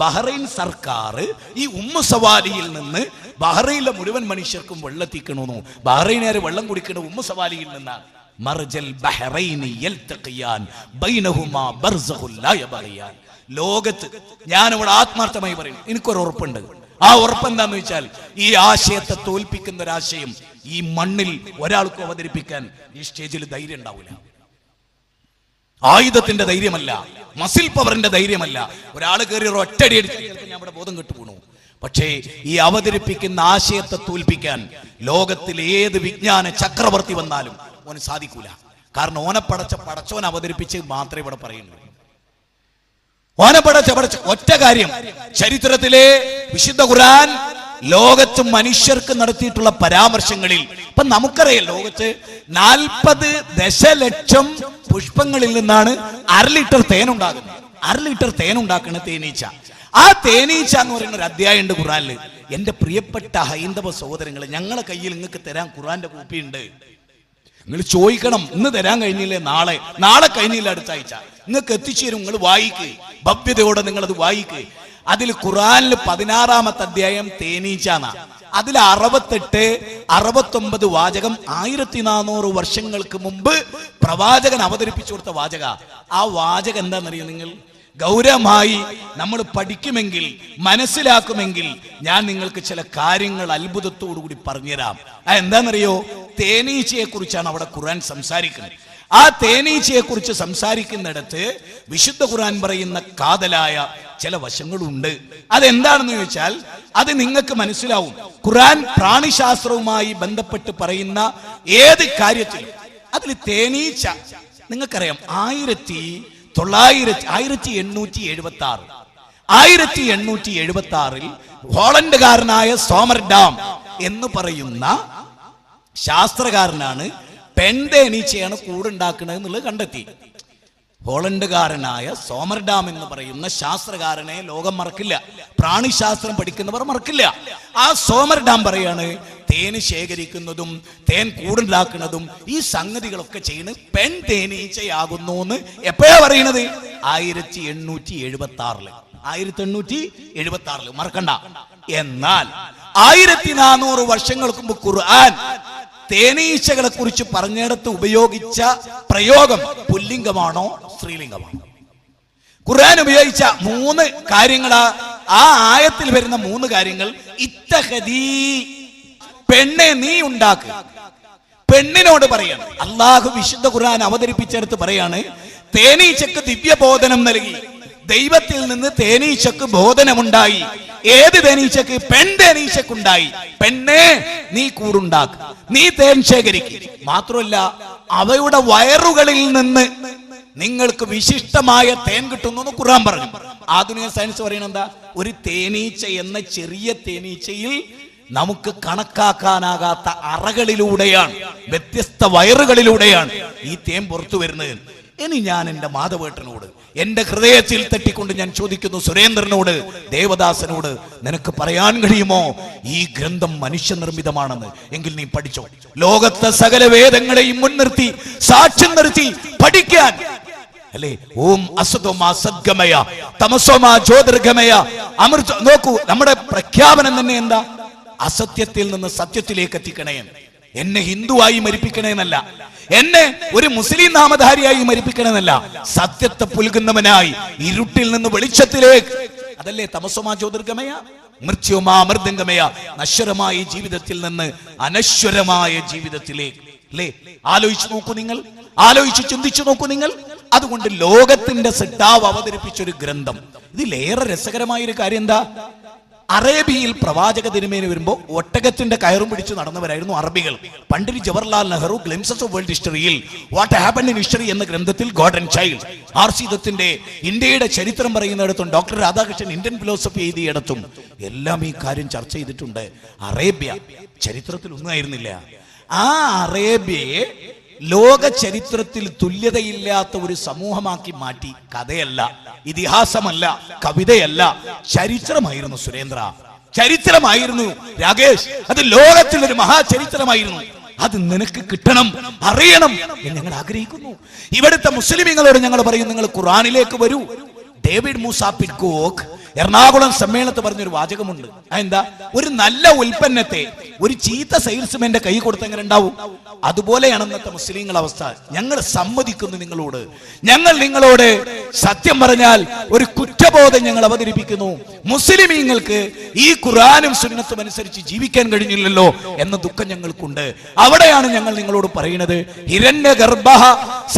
ബഹ്റൈൻ സർക്കാർ ഈ ഉമ്മു സവാലിയിൽ നിന്ന് ബഹ്റൈനിലെ മുഴുവൻ മനുഷ്യർക്കും വെള്ളത്തിക്കണമെന്നു. ബഹ്റൈനുകാർ വെള്ളം കുടിക്കണം ഉമ്മു സവാലിയിൽ നിന്നാണ്. മർജൽ ബഹ്റൈനി യൽതഖിയാൻ ബൈനഹുമാ ബർസഖുൻ ലാ യബ്ഗിയാൻ. ലോകത്ത്, ഞാനിവിടെ ആത്മാർത്ഥമായി പറയും, എനിക്കൊരു ഉറപ്പുണ്ട്. ആ ഉറപ്പ് എന്താന്ന് വെച്ചാൽ, ഈ ആശയത്തെ തോൽപ്പിക്കുന്ന ഒരാശയം ഈ മണ്ണിൽ ഒരാൾക്കും അവതരിപ്പിക്കാൻ ഈ സ്റ്റേജിൽ ധൈര്യം ഉണ്ടാവില്ല. ആയുധത്തിന്റെ ധൈര്യമല്ല, മസിൽ പവറിന്റെ ധൈര്യമല്ല. ഒരാൾ കയറി ഒറ്റടി അടിച്ച് ഞാൻ ഇവിടെ ബോധം കെട്ടുപോണു. പക്ഷേ ഈ അവതരിപ്പിക്കുന്ന ആശയത്തെ തോൽപ്പിക്കാൻ ലോകത്തിൽ ഏത് വിജ്ഞാന ചക്രവർത്തി വന്നാലും ഓന് സാധിക്കൂല. കാരണം ഓനെ പടച്ചോൻ അവതരിപ്പിച്ച് മാത്രമേ ഇവിടെ പറയുന്നുള്ളൂ. ഓനപ്പടച്ച ഒറ്റ കാര്യം, ചരിത്രത്തിലെ വിശുദ്ധ ഖുർആൻ ലോകത്ത് മനുഷ്യർക്ക് നടത്തിയിട്ടുള്ള പരാമർശങ്ങളിൽ ഇപ്പൊ നമുക്കറിയാം, ലോകത്ത് 40 ദശലക്ഷം പുഷ്പങ്ങളിൽ നിന്നാണ് 1/2 ലിറ്റർ തേനുണ്ടാകുന്നത്. 1/2 ലിറ്റർ തേനുണ്ടാക്കുന്ന തേനീച്ച. ആ തേനീച്ച എന്ന് പറയുന്ന ഒരു അധ്യായം ഉണ്ട് ഖുർആനിൽ. എന്റെ പ്രിയപ്പെട്ട ഹൈന്ദവ സഹോദരങ്ങളെ, ഞങ്ങളെ കയ്യിൽ നിങ്ങൾക്ക് തരാൻ ഖുർആന്റെ കോപ്പിയുണ്ട്. നിങ്ങൾ ചോദിക്കണം, ഇന്ന് തരാൻ കഴിഞ്ഞില്ലേ, നാളെ കഴിഞ്ഞില്ല, അടുത്ത ആഴ്ച നിങ്ങൾക്ക് എത്തിച്ചു തരും. നിങ്ങൾ വായിക്ക്, ഭവ്യതയോടെ നിങ്ങൾ അത് വായിക്ക്. അതിൽ ഖുർആനിൽ 16-ാമത്തെ അധ്യായം തേനീച്ചാണ്. അതിൽ 68-69 വാചകം 1400 വർഷങ്ങൾക്ക് മുമ്പ് പ്രവാചകൻ അവതരിപ്പിച്ചു കൊടുത്ത വാചക. ആ വാചകം എന്താണെന്നറിയോ നിങ്ങൾ? ഗൗരവമായി നമ്മൾ പഠിക്കുമെങ്കിൽ, മനസ്സിലാക്കുമെങ്കിൽ ഞാൻ നിങ്ങൾക്ക് ചില കാര്യങ്ങൾ അത്ഭുതത്തോടു കൂടി പറഞ്ഞുതരാം. എന്താണെന്നറിയോ? തേനീച്ചയെ കുറിച്ചാണ് അവിടെ ഖുർആൻ സംസാരിക്കുന്നത്. ആ തേനീച്ചയെ കുറിച്ച് സംസാരിക്കുന്നിടത്ത് വിശുദ്ധ ഖുർആൻ പറയുന്ന കാതലായ ചില വശങ്ങളുണ്ട്. അതെന്താണെന്ന് ചോദിച്ചാൽ അത് നിങ്ങൾക്ക് മനസ്സിലാവും. ഖുർആൻ പ്രാണിശാസ്ത്രവുമായി ബന്ധപ്പെട്ട് പറയുന്ന ഏത് കാര്യത്തിലും അതിൽ തേനീച്ച, നിങ്ങൾക്കറിയാം, 1876 ഹോളണ്ടുകാരനായ സോമർഡാം എന്ന് പറയുന്ന ശാസ്ത്രകാരനാണ് പെൺതേനീച്ചയാണ് കൂടുണ്ടാക്കുന്നത് എന്നുള്ളത് കണ്ടെത്തി. ഹോളണ്ടുകാരനായ സോമർഡാം എന്ന് പറയുന്ന ശാസ്ത്രകാരനെ ലോകം മറക്കില്ല, പ്രാണിശാസ്ത്രം പഠിക്കുന്നവർ മറക്കില്ല. ആ സോമർഡാം പറയാണ്, തേന് ശേഖരിക്കുന്നതും തേൻ കൂടുണ്ടാക്കുന്നതും ഈ സംഗതികളൊക്കെ ചെയ്യുന്നത് പെൺ തേനീച്ചയാകുന്നു എന്ന് എപ്പോഴാ പറയുന്നത്? 1876 മറക്കണ്ട. എന്നാൽ 1400 വർഷങ്ങൾക്ക് മുമ്പ് ഖുർആൻ തേനീച്ചകളെ കുറിച്ച് പറഞ്ഞിടത്ത് ഉപയോഗിച്ച പ്രയോഗം പുല്ലിംഗമാണോ സ്ത്രീലിംഗമാണോ? ഖുർആൻ ഉപയോഗിച്ച 3 കാര്യങ്ങൾ, ആ ആയത്തിൽ വരുന്ന 3 കാര്യങ്ങൾ, ഇത്തഖദീ പെണ്ണെ നീ ഉണ്ടാക്ക്. പെണ്ണിനോട് പറയാണ്. അള്ളാഹു വിശുദ്ധ ഖുർആൻ അവതരിപ്പിച്ചെടുത്ത് പറയാണ്, തേനീച്ചക്ക് ദിവ്യബോധനം നൽകി. ദൈവത്തിൽ നിന്ന് തേനീച്ചക്ക് ബോധനമുണ്ടായി. ഏത് തേനീച്ചക്ക്? പെൺ തേനീച്ചക്കുണ്ടായി. പെണ്ണെ നീ കൂടുണ്ടാക്ക്, നീ തേൻ ശേഖരിക്കുക. മാത്രമല്ല അവയുടെ വയറുകളിൽ നിന്ന് നിങ്ങൾക്ക് വിശിഷ്ടമായ തേൻ കിട്ടുന്നു എന്ന് ഖുർആൻ പറഞ്ഞു. ആധുനിക സയൻസ് പറയുന്നത് എന്താ? ഒരു തേനീച്ച എന്ന ചെറിയ തേനീച്ചയിൽ നമുക്ക് കണക്കാക്കാനാകാത്ത അറകളിലൂടെയാണ്, വ്യത്യസ്ത വയറുകളിലൂടെയാണ് ഈ തേൻ പുറത്തു വരുന്നത്. ഇനി ഞാൻ എന്റെ മാധവേട്ടനോട് എന്റെ ഹൃദയത്തിൽ തട്ടിക്കൊണ്ട് ഞാൻ ചോദിക്കുന്നു, സുരേന്ദ്രനോട്, ദേവദാസനോട്, നിനക്ക് പറയാൻ കഴിയുമോ ഈ ഗ്രന്ഥം മനുഷ്യനിർമ്മിതമാണെന്ന്? എങ്കിൽ നീ പഠിച്ചോ. ലോകത്തെ സകല വേദങ്ങളെയും മുൻനിർത്തി സാക്ഷ്യം നിർത്തി പഠിക്കാൻ അല്ലേ? ഓം അസതോമാ സദ്ഗമയ തമസോമാ ജ്യോതിർഗമയ അമൃത. നോക്കൂ, നമ്മുടെ പ്രഖ്യാപനം തന്നെ എന്താ? അസത്യത്തിൽ നിന്ന് സത്യത്തിലേക്ക് എത്തിക്കണേ. എന്നെ ഹിന്ദുവായി മരിപ്പിക്കണേന്നല്ല, എന്നെ ഒരു മുസ്ലിം നാമധാരിയായി മരിപ്പിക്കണമെന്നല്ല, സത്യത്തെ പുൽകുന്നവനായി ഇരുട്ടിൽ നിന്ന് വെളിച്ചത്തിലേക്ക്. അതല്ലേ തമസോമാ ജ്യോതിർഗമയ മൃത്യുമാ അമൃതംഗമയ. നശ്വരമായ ജീവിതത്തിൽ നിന്ന് അനശ്വരമായ ജീവിതത്തിലേക്ക്. അല്ലേ? ആലോചിച്ചു നോക്കൂ നിങ്ങൾ, ആലോചിച്ച് ചിന്തിച്ചു നോക്കൂ നിങ്ങൾ. അതുകൊണ്ട് ലോകത്തിന്റെ സിട്ടാവ് അവതരിപ്പിച്ചൊരു ഗ്രന്ഥം. ഇതിലേറെ രസകരമായ ഒരു കാര്യം എന്താ? അറേബ്യയിൽ പ്രവാചക തിരുമേനി വരുമ്പോൾ ഒട്ടകത്തിന്റെ കയറും പിടിച്ച് നടന്നവരായിരുന്നു അറബികൾ. Pandit Jawaharlal Nehru glimpses of world ഹിസ്റ്ററിയിൽ വാട്ട് ഹാപ്പൻഡ് ഇൻ ഹിസ്റ്ററി എന്ന ഗ്രന്ഥത്തിൽ ഗോഡ് ആൻഡ് ചൈൽഡ്, ആർസിദത്തിന്റെ ഇന്ത്യയുടെ ചരിത്രം പറയുന്നിടത്തും ഡോക്ടർ രാധാകൃഷ്ണൻ ഇന്ത്യൻ ഫിലോസഫി എഴുതിയിടത്തും എല്ലാം ഈ കാര്യം ചർച്ച ചെയ്തിട്ടുണ്ട്. അറേബ്യ ചരിത്രത്തിൽ ഒന്നായിരുന്നില്ല. ആ അറേബ്യയെ ലോക ചരിത്രത്തിൽ തുല്യതയില്ലാത്ത ഒരു സമൂഹമാക്കി മാറ്റി. കഥയല്ല, ഇതിഹാസമല്ല, കവിതയല്ല, ചരിത്രമായിരുന്നു സുരേന്ദ്ര, ചരിത്രമായിരുന്നു രാകേഷ്. അത് ലോകത്തിൽ ഒരു മഹാചരിത്രമായിരുന്നു. അത് നിനക്ക് കിട്ടണം, അറിയണം എന്ന് ഞങ്ങൾ ആഗ്രഹിക്കുന്നു. ഇവിടുത്തെ മുസ്ലിമീങ്ങളോട് ഞങ്ങൾ പറയും, നിങ്ങൾ ഖുർആനിലേക്ക് വരൂ. ഡേവിഡ് മൂസ പിറ്റ്കോക്ക് എറണാകുളം സമ്മേളനത്തിൽ പറഞ്ഞൊരു വാചകമുണ്ട്. അതെന്താ? ഒരു നല്ല ഉൽപ്പന്നത്തെ ഒരു ചീത്ത സെയിൽസ്മാന്റെ കൈ കൊടുത്ത് എങ്ങനെ ഉണ്ടാവും? അതുപോലെയാണ് ഇന്നത്തെ മുസ്ലിങ്ങൾ അവസ്ഥ. ഞങ്ങൾ സമ്മതിക്കുന്നു നിങ്ങളോട്, ഞങ്ങൾ നിങ്ങളോട് സത്യം പറഞ്ഞാൽ ഒരു കുറ്റബോധം ഞങ്ങൾ അവതരിപ്പിക്കുന്നു. മുസ്ലിമീങ്ങൾക്ക് ഈ ഖുർആനും സുന്നത്തും അനുസരിച്ച് ജീവിക്കാൻ കഴിഞ്ഞില്ലല്ലോ എന്ന ദുഃഖം ഞങ്ങൾക്കുണ്ട്. അവിടെയാണ് ഞങ്ങൾ നിങ്ങളോട് പറയുന്നത്, ഹിരണ്യഗർഭഃ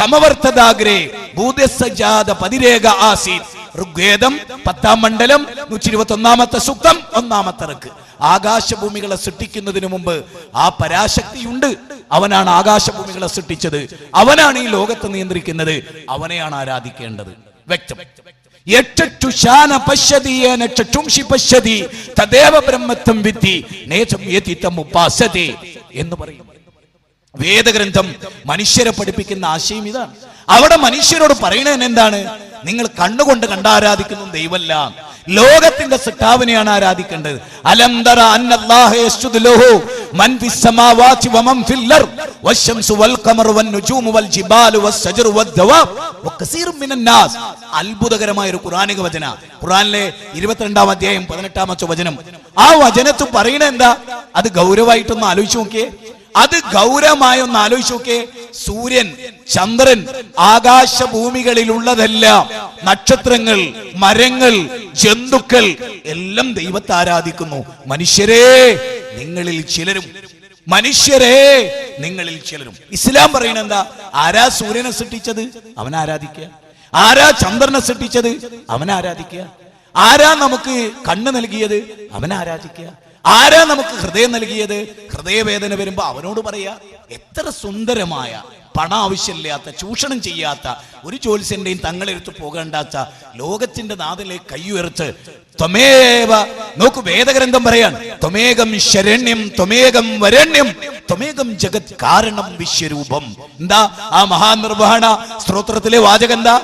സമവർത്തദാഗ്രേ ഭൂതസജാത പതിരേക ആസീത്. ഋഗ്വേദം 10-ാം മണ്ഡലം 121-ാമത്തെ സൂക്തം 1-ാമത്തെ റക്ക്. ആകാശഭൂമികളെ സൃഷ്ടിക്കുന്നതിന് മുമ്പ് ആ പരാശക്തിയുണ്ട്. അവനാണ് ആകാശഭൂമികളെ സൃഷ്ടിച്ചത്, അവനാണ് ഈ ലോകത്തെ നിയന്ത്രിക്കുന്നത്, അവനെയാണ് ആരാധിക്കേണ്ടത്. വ്യക്തം. എന്ന് പറയും വേദഗ്രന്ഥം. മനുഷ്യരെ പഠിപ്പിക്കുന്ന ആശയം ഇതാണ്. അവിടെ മനുഷ്യരോട് പറയണത് എന്താണ്? നിങ്ങൾ കണ്ണുകൊണ്ട് കണ്ടാരാധിക്കുന്ന ദൈവമല്ല, ലോകത്തിന്റെ സൃഷ്ടാവിനെയാണ് ആരാധിക്കേണ്ടത്. അലംതറ അന്നല്ലാഹു യസ്ജുദു ലഹു മൻ ഫിസ് സമാവാതി വമൻ ഫിൽ അർദ് വശംസു വൽ ഖമറു വൻ നുജൂമു വൽ ജിബാലു വസ്സജറു വദ്ദവാബ് വകസീറും മിനൻ നാസ്. അത്ഭുതകരമായ ഒരു ഖുർആനിക വചന. ഖുർആനിലെ 22-ാം അധ്യായം 18-ാമത്തെ വചനം. ആ വചനത്തിൽ പറയുന്നത് എന്താ? അത് ഗൗരവമായിട്ടൊന്ന് ആലോചിച്ച് നോക്കിയേ. അത് ഗൗരവമായി ഒന്ന് ആലോചിച്ച് നോക്കേ. സൂര്യൻ, ചന്ദ്രൻ, ആകാശഭൂമികളിലുള്ളതെല്ലാം, നക്ഷത്രങ്ങൾ, മരങ്ങൾ, ജന്തുക്കൾ എല്ലാം ദൈവത്തെ ആരാധിക്കുന്നു. മനുഷ്യരെ നിങ്ങളിൽ ചിലരും, മനുഷ്യരെ നിങ്ങളിൽ ചിലരും. ഇസ്ലാം പറയുന്നത് എന്താ? ആരാ സൂര്യനെ സൃഷ്ടിച്ചത്? അവനെ ആരാധിക്കുക. ആരാ ചന്ദ്രനെ സൃഷ്ടിച്ചത്? അവനെ ആരാധിക്കുക. ആരാ നമുക്ക് കണ്ണ് നൽകിയത്? അവനെ ആരാധിക്കുക. ആരാ നമുക്ക് ഹൃദയം നൽകിയത്? ഹൃദയവേദന വരുമ്പോ അവനോട് പറയാ. എത്ര സുന്ദരമായ, പണം ആവശ്യമില്ലാത്ത, ചൂഷണം ചെയ്യാത്ത, ഒരു ജ്യോത്സ്യന്റെയും തങ്ങളെടുത്ത് പോകണ്ടാത്ത ലോകത്തിന്റെ നാഥനിലേക്ക് കൈയുയർത്ത് ത്വമേവ. നോക്കൂ, വേദഗ്രന്ഥം പറയാൻ, ത്വമേകം ശരണ്യം ത്വമേകം വരണ്യം ത്വമേകം ജഗത് കാരണം വിശ്വരൂപം. എന്താ ആ മഹാനിർവഹണ സ്തോത്രത്തിലെ വാചകം? എന്താ?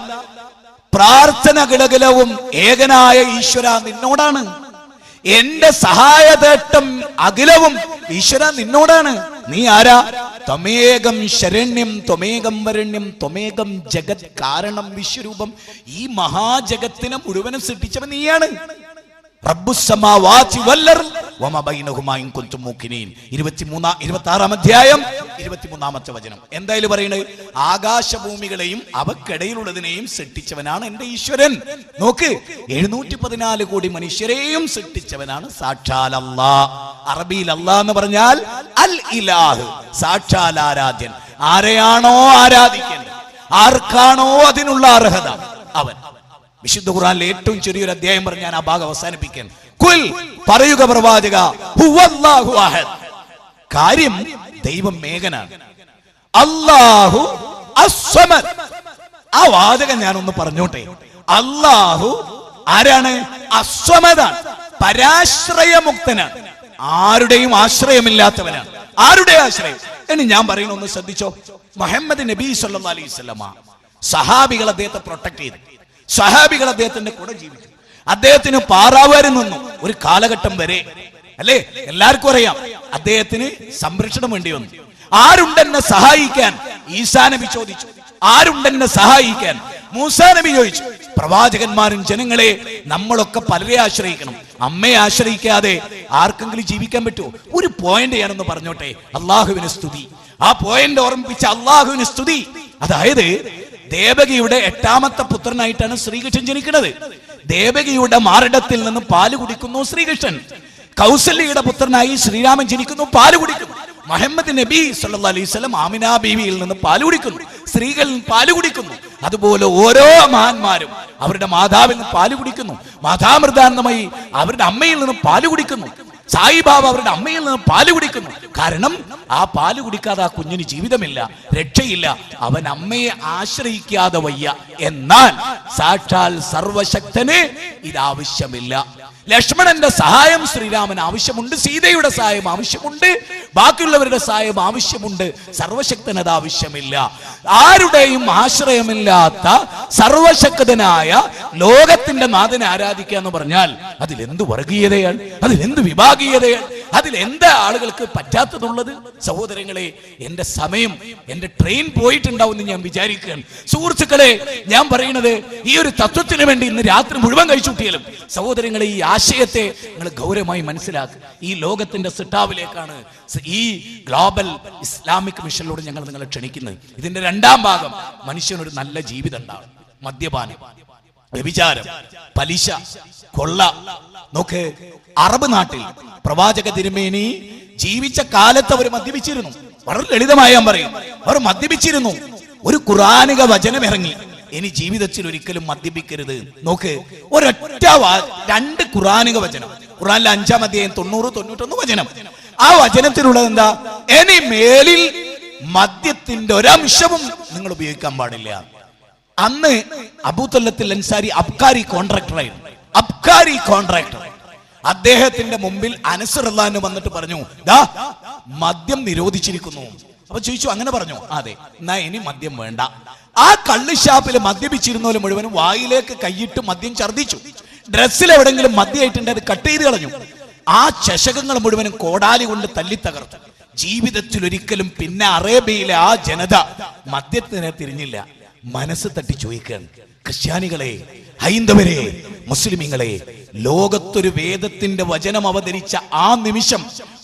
പ്രാർത്ഥന കിളകിലവും ഏകനായ ഈശ്വര നിന്നോടാണ്. എന്റെ സഹായതേട്ടം അഖിലവും ഈശ്വര നിന്നോടാണ്. നീ ആരാ? ത്വമേകം ശരണ്യം ത്വമേകം വരണ്യം ത്വമേകം ജഗത് കാരണം വിശ്വരൂപം. ഈ മഹാജഗത്തിനെ മുഴുവനും സൃഷ്ടിച്ചവൻ നീയാണ്. റബ്ബുസ് സമാവാതി വൽ അർദ് വമാ ബൈനഹുമാ ഇൻ കുൻതും മൂഖിനീൻ. 26-ാം അധ്യായം 23-ാമത്തെ വചനം. എന്തായാലും പറയുന്നത്, ആകാശഭൂമികളെയും അവക്കിടയിലുള്ളതിനെയും സൃഷ്ടിച്ചവനാണ് എന്റെ ഈശ്വരൻ. നോക്ക്, 714 കോടി മനുഷ്യരെയും സൃഷ്ടിച്ചവനാണ് സാക്ഷാൽ അല്ലാഹ്. അറബിയിൽ അല്ലാഹ് എന്ന് പറഞ്ഞാൽ അൽ ഇലാഹ്, സാക്ഷാൽ ആരാധ്യൻ. ആരെയാണോ ആരാധിക്കേണ്ടത്, ആർക്കാണോ അതിനുള്ള അർഹത, അവൻ. വിശുദ്ധ ഖുർആനിലെ ഏറ്റവും ചെറിയൊരു അധ്യായം പറഞ്ഞ് ഞാൻ ആ ഭാഗം അവസാനിപ്പിക്കാൻ. കുൽ, പറയുക പ്രവാചക, ഹുവല്ലാഹു അഹദ്. കാര്യം ദൈവം ഏകനാണ്. അല്ലാഹു അസ്സമദ്. ആ വാചകം ഞാനൊന്ന് പറഞ്ഞോട്ടെ. അല്ലാഹു ആരാണ്? അസ്സമദാണ്, പരാശ്രയമുക്തനാണ്, ആരുടെയും ആശ്രയമില്ലാത്തവനാണ്. ആരുടെ ആശ്രയം? ഇനി ഞാൻ പറയുന്ന ഒന്ന് ശ്രദ്ധിച്ചോ. മുഹമ്മദ് നബി സല്ലല്ലാഹു അലൈഹി വസല്ലമ സഹാബികൾ അദ്ദേഹത്തെ പ്രൊട്ടക്ട് ചെയ്തു. സഹാബികൾ അദ്ദേഹത്തിന്റെ കൂടെ ജീവിച്ചു. അദ്ദേഹത്തിന് പാറാവാരി നിന്നു ഒരു കാലഘട്ടം വരെ, അല്ലേ? എല്ലാവർക്കും അറിയാം അദ്ദേഹത്തിന് സംരക്ഷണം വേണ്ടി വന്നു. ആരുണ്ടെന്നെ സഹായിക്കാൻ? ഈസാ നബി ചോദിച്ചു. ആരുണ്ടെന്നെ സഹായിക്കാൻ? മൂസാ നബി ചോദിച്ചു. പ്രവാചകന്മാരും ജനങ്ങളെ നമ്മളൊക്കെ പലരെ ആശ്രയിക്കണം. അമ്മയെ ആശ്രയിക്കാതെ ആർക്കെങ്കിലും ജീവിക്കാൻ പറ്റുമോ? ഒരു പോയിന്റ് ഞാനൊന്ന് പറഞ്ഞോട്ടെ. അള്ളാഹുവിന് സ്തുതി. ആ പോയിന്റ് ഓർമ്മിപ്പിച്ച അള്ളാഹുവിന് സ്തുതി. അതായത് ദേവകിയുടെ 8ാമത്തെ പുത്രനായിട്ടാണ് ശ്രീകൃഷ്ണൻ ജനിക്കുന്നത്. ദേവകിയുടെ മാറിടത്തിൽ നിന്ന് പാല് കുടിക്കുന്നു ശ്രീകൃഷ്ണൻ. കൗസല്യയുടെ പുത്രനായി ശ്രീരാമൻ ജനിക്കുന്നു, പാല് കുടിക്കുന്നു. മുഹമ്മദ് നബി സല്ലല്ലാഹു അലൈഹി വസല്ലം ആമിന ബീവിയിൽ നിന്ന് പാല് കുടിക്കുന്നു, സ്ത്രീകൾ പാല് കുടിക്കുന്നു. അതുപോലെ ഓരോ മഹാന്മാരും അവരുടെ മാതാവിൽ നിന്ന് പാല് കുടിക്കുന്നു. മാതാമൃതാനന്ദമായി അവരുടെ അമ്മയിൽ നിന്ന് പാല് കുടിക്കുന്നു. സായിബാബ അവരുടെ അമ്മയിൽ നിന്ന് പാല് കുടിക്കുന്നു. കാരണം ആ പാല് കുടിക്കാതെ ആ കുഞ്ഞിന് ജീവിതമില്ല, രക്ഷയില്ല. അവൻ അമ്മയെ ആശ്രയിക്കാതെ വയ്യ. എന്നാൽ സാക്ഷാൽ സർവശക്തന് ഇതാവശ്യമില്ല. ലക്ഷ്മണന്റെ സഹായം ശ്രീരാമൻ ആവശ്യമുണ്ട്, സീതയുടെ സഹായം ആവശ്യമുണ്ട്, ബാക്കിയുള്ളവരുടെ സഹായം ആവശ്യമുണ്ട്. സർവശക്തന് അത് ആവശ്യമില്ല. ആരുടെയും ആശ്രയമില്ലാത്ത സർവശക്തനായ ലോകത്തിന്റെ നാഥനെ ആരാധിക്കുക എന്ന് പറഞ്ഞാൽ അതിലെന്ത് വർഗീയതയാണ്, അതിലെന്ത് വിഭാഗീയതയാണ്, അതിലെന്താ ആളുകൾക്ക് പറ്റാത്തതുള്ളത്? സഹോദരങ്ങളെ, എന്റെ സമയം, എന്റെ ട്രെയിൻ പോയിട്ടുണ്ടാവും എന്ന് ഞാൻ വിചാരിക്കുകയാണ്. സുഹൃത്തുക്കളെ, ഞാൻ പറയുന്നത് ഈ ഒരു തത്വത്തിന് വേണ്ടി ഇന്ന് രാത്രി മുഴുവൻ കഴിച്ചുകൂട്ടിയാലും സഹോദരങ്ങളെ, ഈ ആശയത്തെ നിങ്ങൾ ഗൗരവമായി മനസ്സിലാക്കുക. ഈ ലോകത്തിന്റെ സിട്ടാവിലേക്കാണ് ഈ ഗ്ലോബൽ ഇസ്ലാമിക് മിഷനിലൂടെ ഞങ്ങൾ നിങ്ങളെ ക്ഷണിക്കുന്നത്. ഇതിന്റെ 2ാം ഭാഗം മനുഷ്യനൊരു നല്ല ജീവിതം ഉണ്ടാവും. മദ്യപാനം, വ്യഭിചാരം, പലിശ, കൊള്ള. നോക്ക്, അറബ് നാട്ടിൽ പ്രവാചക തിരുമേനി ജീവിച്ച കാലത്ത് അവർ മദ്യപിച്ചിരുന്നു. വളരെ ലളിതമായി ഞാൻ പറയും, അവർ മദ്യപിച്ചിരുന്നു. ഒരു ഖുർആനിക വചനം ഇറങ്ങി, ഇനി ജീവിതത്തിൽ ഒരിക്കലും മദ്യപിക്കരുത്. നോക്ക്, ഒരൊറ്റ 2 ഖുർആനിക വചനം. ഖുർആനിലെ 5-ാം അധ്യായം 90-91 വചനം. ആ വചനത്തിലുള്ളത് എന്താ? ഇനി മേലിൽ മദ്യത്തിന്റെ ഒരംശവും നിങ്ങൾ ഉപയോഗിക്കാൻ പാടില്ല. അന്ന് അബൂതല്ലത്തുൽ അൻസാരി അബ്കാരി കോൺട്രാക്ടറായിരുന്നു. അബ്കാരി കോൺട്രാക്ടർ അദ്ദേഹത്തിന്റെ മുമ്പിൽ അനസ് റളിയല്ലാഹു വന്നിട്ട് പറഞ്ഞു, ദാ മദ്യം നിരോധിച്ചിരിക്കുന്നു. അപ്പൊ ചോദിച്ചു, അങ്ങനെ പറഞ്ഞു? അതെ. എന്നാ ഇനി മദ്യം വേണ്ട. ആ കള്ളുഷാപ്പിൽ മദ്യപിച്ചിരുന്നവര് മുഴുവനും വായിലേക്ക് കൈയിട്ട് മദ്യം ഛർദ്ദിച്ചു. ഡ്രസ്സിൽ എവിടെങ്കിലും മദ്യമായിട്ടുണ്ട്, അത് കട്ട് ചെയ്ത് കളഞ്ഞു. ആ ചഷകങ്ങൾ മുഴുവനും കോടാലി കൊണ്ട് തല്ലി തകർത്തു. ജീവിതത്തിൽ ഒരിക്കലും പിന്നെ അറേബ്യയിലെ ആ ജനത മദ്യത്തിനെ തിരിഞ്ഞില്ല. മനസ്സ് തട്ടി ചോദിക്കുകയാണ്, ക്രിസ്ത്യാനികളെ, ഹൈന്ദവരെ, മുസ്ലിമീങ്ങളെ, ലോകത്തൊരു വേദത്തിന്റെ വചനം അവതരിച്ച ആ നിമിഷം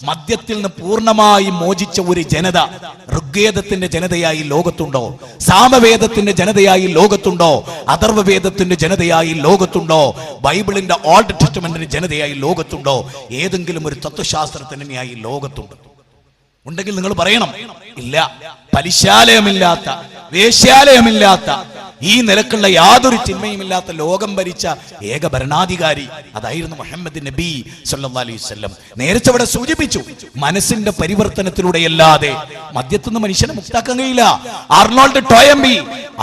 മദ്യത്തിൽ നിന്ന് പൂർണ്ണമായി മോചിച്ച ഒരു ജനത ഋഗ്വേദത്തിന്റെ ജനതയായി ലോകത്തുണ്ടോ? സാമവേദത്തിന്റെ ജനതയായി ലോകത്തുണ്ടോ? അഥർവവേദത്തിന്റെ ജനതയായി ലോകത്തുണ്ടോ? ബൈബിളിന്റെ ഓൾഡ് ടെസ്റ്റ്മെന്റിന്റെ ജനതയായി ലോകത്തുണ്ടോ? ഏതെങ്കിലും ഒരു തത്വശാസ്ത്രത്തിനായി ലോകത്തുണ്ടോ? ഉണ്ടെങ്കിൽ നിങ്ങൾ പറയണം. ഇല്ല. പലിശാലയമില്ലാത്ത, വേശ്യാലയമില്ലാത്ത, ഈ നിലക്കുള്ള യാതൊരു ചിന്മയുമില്ലാത്ത ലോകം ഭരിച്ച ഏക ഭരണാധികാരി അതായിരുന്നു മുഹമ്മദ് നബി സല്ലല്ലാഹു അലൈഹി വസല്ലം. നേരത്തെ അവിടെ സൂചിപ്പിച്ചു, മനസ്സിന്റെ പരിവർത്തനത്തിലൂടെയല്ലാതെ മദ്യത്തുനിന്ന് മനുഷ്യനെ മുക്താക്കാൻ കഴിയില്ല.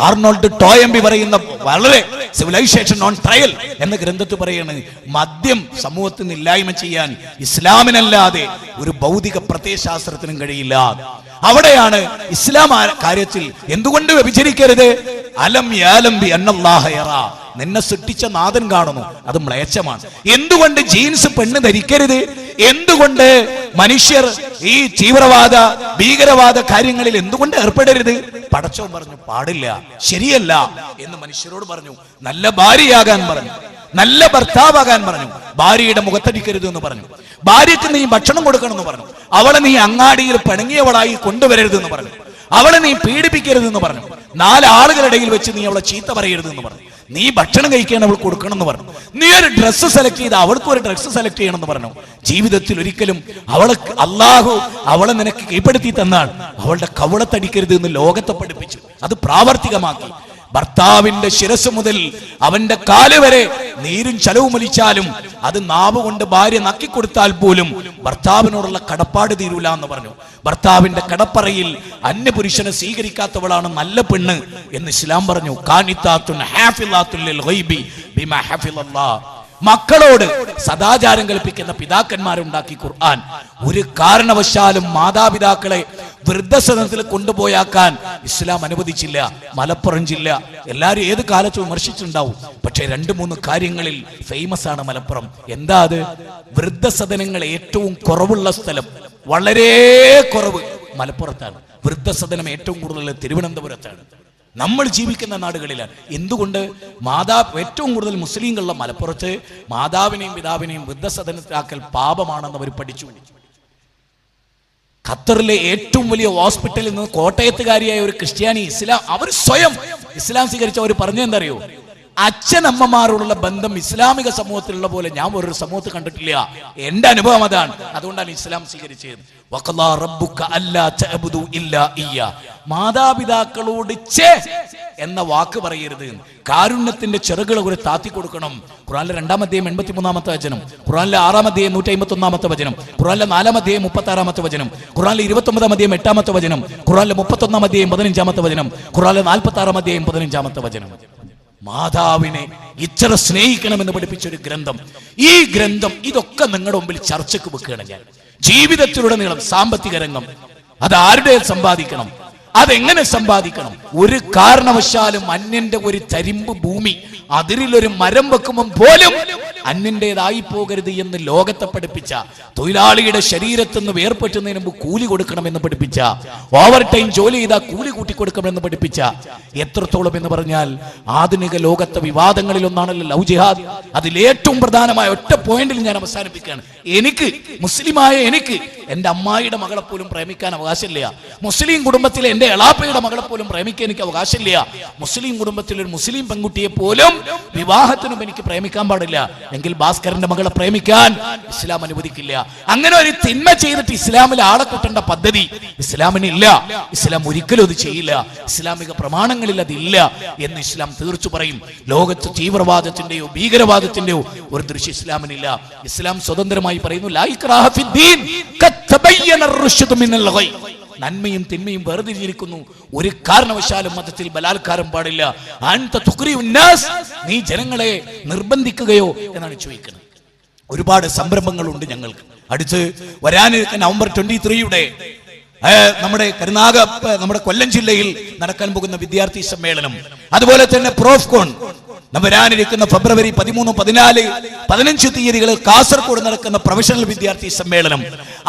ആർണോൾഡ് ടോയംബി പറയുന്ന വളരെ സിവിലൈസേഷൻ ഓൺ ട്രയൽ എന്ന ഗ്രന്ഥത്തിൽ പറയുന്നത്, മദ്യം സമൂഹത്തിൽ നിന്ന് ഇല്ലായ്മ ചെയ്യാൻ ഇസ്ലാമിനല്ലാതെ ഒരു ഭൗതിക പ്രത്യയശാസ്ത്രത്തിനും കഴിയില്ല. അവിടെയാണ് ഇസ്ലാം കാര്യത്തിൽ എന്തുകൊണ്ട് വ്യഭിചരിക്കരുത്? അലം യാലം ബി അന്നല്ലാഹ യറാ, നിന്നെ സൃഷ്ടിച്ച നാഥൻ കാണുന്നു, അത് മ്ലേച്ഛമാണ്. എന്തുകൊണ്ട് ജീൻസ് പെണ്ണ് ധരിക്കരുത്? എന്തുകൊണ്ട് മനുഷ്യർ ഈ തീവ്രവാദ ഭീകരവാദ കാര്യങ്ങളിൽ എന്തുകൊണ്ട് ഏർപ്പെടരുത്? പടച്ചോൻ പറഞ്ഞു പാടില്ല, ശരിയല്ല എന്ന് മനുഷ്യരോട് പറഞ്ഞു. നല്ല ഭാര്യയാകാൻ പറഞ്ഞു, നല്ല ഭർത്താവാകാൻ പറഞ്ഞു. ഭാര്യയുടെ മുഖത്തടിക്കരുത് എന്ന് പറഞ്ഞു. ഭാര്യയ്ക്ക് നീ ഭക്ഷണം കൊടുക്കണമെന്ന് പറഞ്ഞു. അവളെ നീ അങ്ങാടിയിൽ പിണങ്ങിയവളായി കൊണ്ടുവരരുതെന്ന് പറഞ്ഞു. അവളെ നീ പീഡിപ്പിക്കരുതെന്ന് പറഞ്ഞു. 4 ആളുകളിടയിൽ വെച്ച് നീ അവളെ ചീത്ത പറയരുതെന്ന് പറഞ്ഞു. നീ ഭക്ഷണം കഴിക്കാൻ അവൾ കൊടുക്കണം എന്ന് പറഞ്ഞു. നീ ഒരു ഡ്രസ്സ് സെലക്ട് ചെയ്ത് അവൾക്ക് ഒരു ഡ്രസ്സ് സെലക്ട് ചെയ്യണമെന്ന് പറഞ്ഞു. ജീവിതത്തിൽ ഒരിക്കലും അള്ളാഹു അവളെ നിനക്ക് കീഴ്പ്പെടുത്തി തന്നാൽ അവളുടെ കവളത്തടിക്കരുത് എന്ന് ലോകത്തെ പഠിപ്പിച്ചു. അത് പ്രാവർത്തികമാക്കി. ഭർത്താവിന്റെ ശിരസ് മുതൽ അവന്റെ കാല് വരെ നീരും ചലവും ഒലിച്ചാലും അത് നാവ് കൊണ്ട് ഭാര്യ നക്കിക്കൊടുത്താൽ പോലും ഭർത്താവിനോടുള്ള കടപ്പാട് തീരൂല എന്ന് പറഞ്ഞു. ഭർത്താവിന്റെ കടപ്പറയിൽ അന്യപുരുഷനെ സ്വീകരിക്കാത്തവളാണ് നല്ല പെണ്ണ് എന്ന് ഇസ്ലാം പറഞ്ഞു. കാനിത്താത്തുൻ ഹാഫിളാത്തുൽ ലിൽ ഗൈബി ബിമാ ഹഫിളല്ലാഹ്. മക്കളോട് സദാചാരം കൽപ്പിക്കുന്ന പിതാക്കന്മാരുണ്ടാക്കി ഖുർആൻ. ഒരു കാരണവശാലും മാതാപിതാക്കളെ വൃദ്ധസദനത്തിൽ കൊണ്ടുപോയാക്കാൻ ഇസ്ലാം അനുവദിച്ചില്ല. മലപ്പുറം ജില്ല എല്ലാവരും ഏത് കാലത്തും വിമർശിച്ചിട്ടുണ്ടാവും. പക്ഷെ 2-3 കാര്യങ്ങളിൽ ഫേമസ് ആണ് മലപ്പുറം. എന്താ അത്? വൃദ്ധസദനങ്ങൾ ഏറ്റവും കുറവുള്ള സ്ഥലം, വളരെ കുറവ് മലപ്പുറത്താണ്. വൃദ്ധസദനം ഏറ്റവും കൂടുതൽ തിരുവനന്തപുരത്താണ്. നമ്മൾ ജീവിക്കുന്ന നാടുകളിലാണ്. എന്തുകൊണ്ട്? ഏറ്റവും കൂടുതൽ മുസ്ലിങ്ങളുള്ള മലപ്പുറത്ത് മാതാവിനെയും പിതാവിനെയും വൃദ്ധസദനത്തിലാക്കൽ പാപമാണെന്ന് അവർ പഠിച്ചു. ഖത്തറിലെ ഏറ്റവും വലിയ ഹോസ്പിറ്റലിൽ നിന്ന് കോട്ടയത്തുകാരിയായ ഒരു ക്രിസ്ത്യാനി അവർ സ്വയം ഇസ്ലാം സ്വീകരിച്ച അവർ പറഞ്ഞെന്തറിയോ? അച്ഛനമ്മമാരോടുള്ള ബന്ധം ഇസ്ലാമിക സമൂഹത്തിലുള്ള പോലെ ഞാൻ വേറൊരു സമൂഹത്തിൽ കണ്ടിട്ടില്ല. എന്റെ അനുഭവം അതാണ്. അതുകൊണ്ടാണ് ഇസ്ലാം സ്വീകരിച്ചത്. മാതാപിതാക്കളോട് എന്ന വാക്ക് പറയരുത്. കാരുണ്യത്തിന്റെ ചെറുകൾ ഒരു താത്തി കൊടുക്കണം. ഖുർആനിലെ 2-ാം അധ്യായം 83-ാമത്തെ വചനം, ഖുർആനിലെ 6-ാം അധ്യായം 151-ാമത്തെ വചനം, ഖുർആനിലെ 4-ാം അധ്യായം 36-ാമത്തെ വചനം, ഖുർആനിലെ 29-ാം അധ്യായം 8-ാമത്തെ വചനം, ഖുർആനിലെ 31-ാം അധ്യായം 15-ാമത്തെ വചനം, ഖുർആനിലെ 46-ാം അധ്യായം 15-ാമത്തെ വചനം. മാതാവിനെ ഇത്ര സ്നേഹിക്കണമെന്ന് പഠിപ്പിച്ച ഒരു ഗ്രന്ഥം. ഈ ഗ്രന്ഥം ഇതൊക്കെ നിങ്ങളുടെ മുമ്പിൽ ചർച്ചയ്ക്ക് വെക്കുകയാണ് ഞാൻ. ജീവിതത്തിലുടനീളം സാമ്പത്തിക രംഗം, അത് ആരുടെ സമ്പാദിക്കണം, അതെങ്ങനെ സമ്പാദിക്കണം, ഒരു കാരണവശാലും അന്യന്റെ ഒരു തരിമ്പ് ഭൂമി അതിരിലൊരു മരം വെക്കുമ്പോൾ പോലും അന്യന്റേതായി പോകരുത് എന്ന് ലോകത്തെ പഠിപ്പിച്ച, തൊഴിലാളിയുടെ ശരീരത്തിൽ നിന്ന് വേർപെട്ടുന്നതിന് മുമ്പ് കൂലി കൊടുക്കണമെന്ന് പഠിപ്പിച്ച, ഓവർ ടൈം ജോലി ചെയ്താൽ കൂലി കൂട്ടിക്കൊടുക്കണമെന്ന് പഠിപ്പിച്ച, എത്രത്തോളം എന്ന് പറഞ്ഞാൽ ആധുനിക ലോകത്തെ വിവാദങ്ങളിൽ ഒന്നാണല്ലോ ലവ് ജിഹാദ്. അതിലേറ്റവും പ്രധാനമായ ഒറ്റ പോയിന്റിൽ ഞാൻ അവസാനിപ്പിക്കുകയാണ്. മുസ്ലിമായ എനിക്ക് എന്റെ അമ്മായിയുടെ മകളെ പോലും പ്രേമിക്കാൻ അവകാശമില്ല. മുസ്ലിം കുടുംബത്തിലെ എന്റെ എളാപ്പയുടെ മകളെ പോലും പ്രേമിക്കാൻ എനിക്ക് അവകാശമില്ല. മുസ്ലിം കുടുംബത്തിലെ ഒരു മുസ്ലിം പെൺകുട്ടിയെ പോലും വിവാഹത്തിനും എനിക്ക് പ്രേമിക്കാൻ പാടില്ല. എങ്കിൽ ഭാസ്കരന്റെ മകളെ പ്രേമിക്കാൻ ഇസ്ലാം അനുവദിക്കില്ല. അങ്ങനെ ഒരു തിന്മ ചെയ്തിട്ട് ഇസ്ലാമിൽ ആളെ കൂട്ടേണ്ട പദ്ധതി ഇസ്ലാമിനില്ല. ഇസ്ലാം ഒരിക്കലും അത് ചെയ്യില്ല. ഇസ്ലാമിക പ്രമാണങ്ങളിൽ അതില്ല എന്ന് ഇസ്ലാം തീർച്ചു പറയും. ലോകത്ത് തീവ്രവാദത്തിന്റെയോ ഭീകരവാദത്തിന്റെയോ ഒരു ദൃശ്യം ഇസ്ലാമിനില്ല. ഇസ്ലാം സ്വതന്ത്രമായി പറയുന്നു, ലാ ഇക്റാഹ ഫിദ്ദീൻ ഖദ് തബയ്യന അർ-റുശ്ദു മിനൽ ഗയ്. നന്മയും തിന്മയും വേർതിരിച്ചിരിക്കുന്നു. ഒരു കാരണവശാലും മതത്തിൽ ബലാത്കാരം പാടില്ല. അൻത തുഖ്രിഉൻ നാസ്, നീ ജനങ്ങളെ നിർബന്ധിക്കുകയോ എന്നാണ് ചോദിക്കുന്നത്. ഒരുപാട് സംരംഭങ്ങളുണ്ട് ഞങ്ങൾക്ക്. അടുത്ത് വരാനിരിക്കുന്ന നവംബർ 23 നമ്മുടെ നമ്മുടെ കൊല്ലം ജില്ലയിൽ നടക്കാൻ പോകുന്ന വിദ്യാർത്ഥി സമ്മേളനം, അതുപോലെ തന്നെ പ്രോഫ്കോൺ, വരാനിരിക്കുന്ന ഫെബ്രുവരി 13, 14, 15 തീയതികളിൽ കാസർഗോഡ് നടക്കുന്ന പ്രൊഫഷണൽ വിദ്യാർത്ഥി സമ്മേളനം,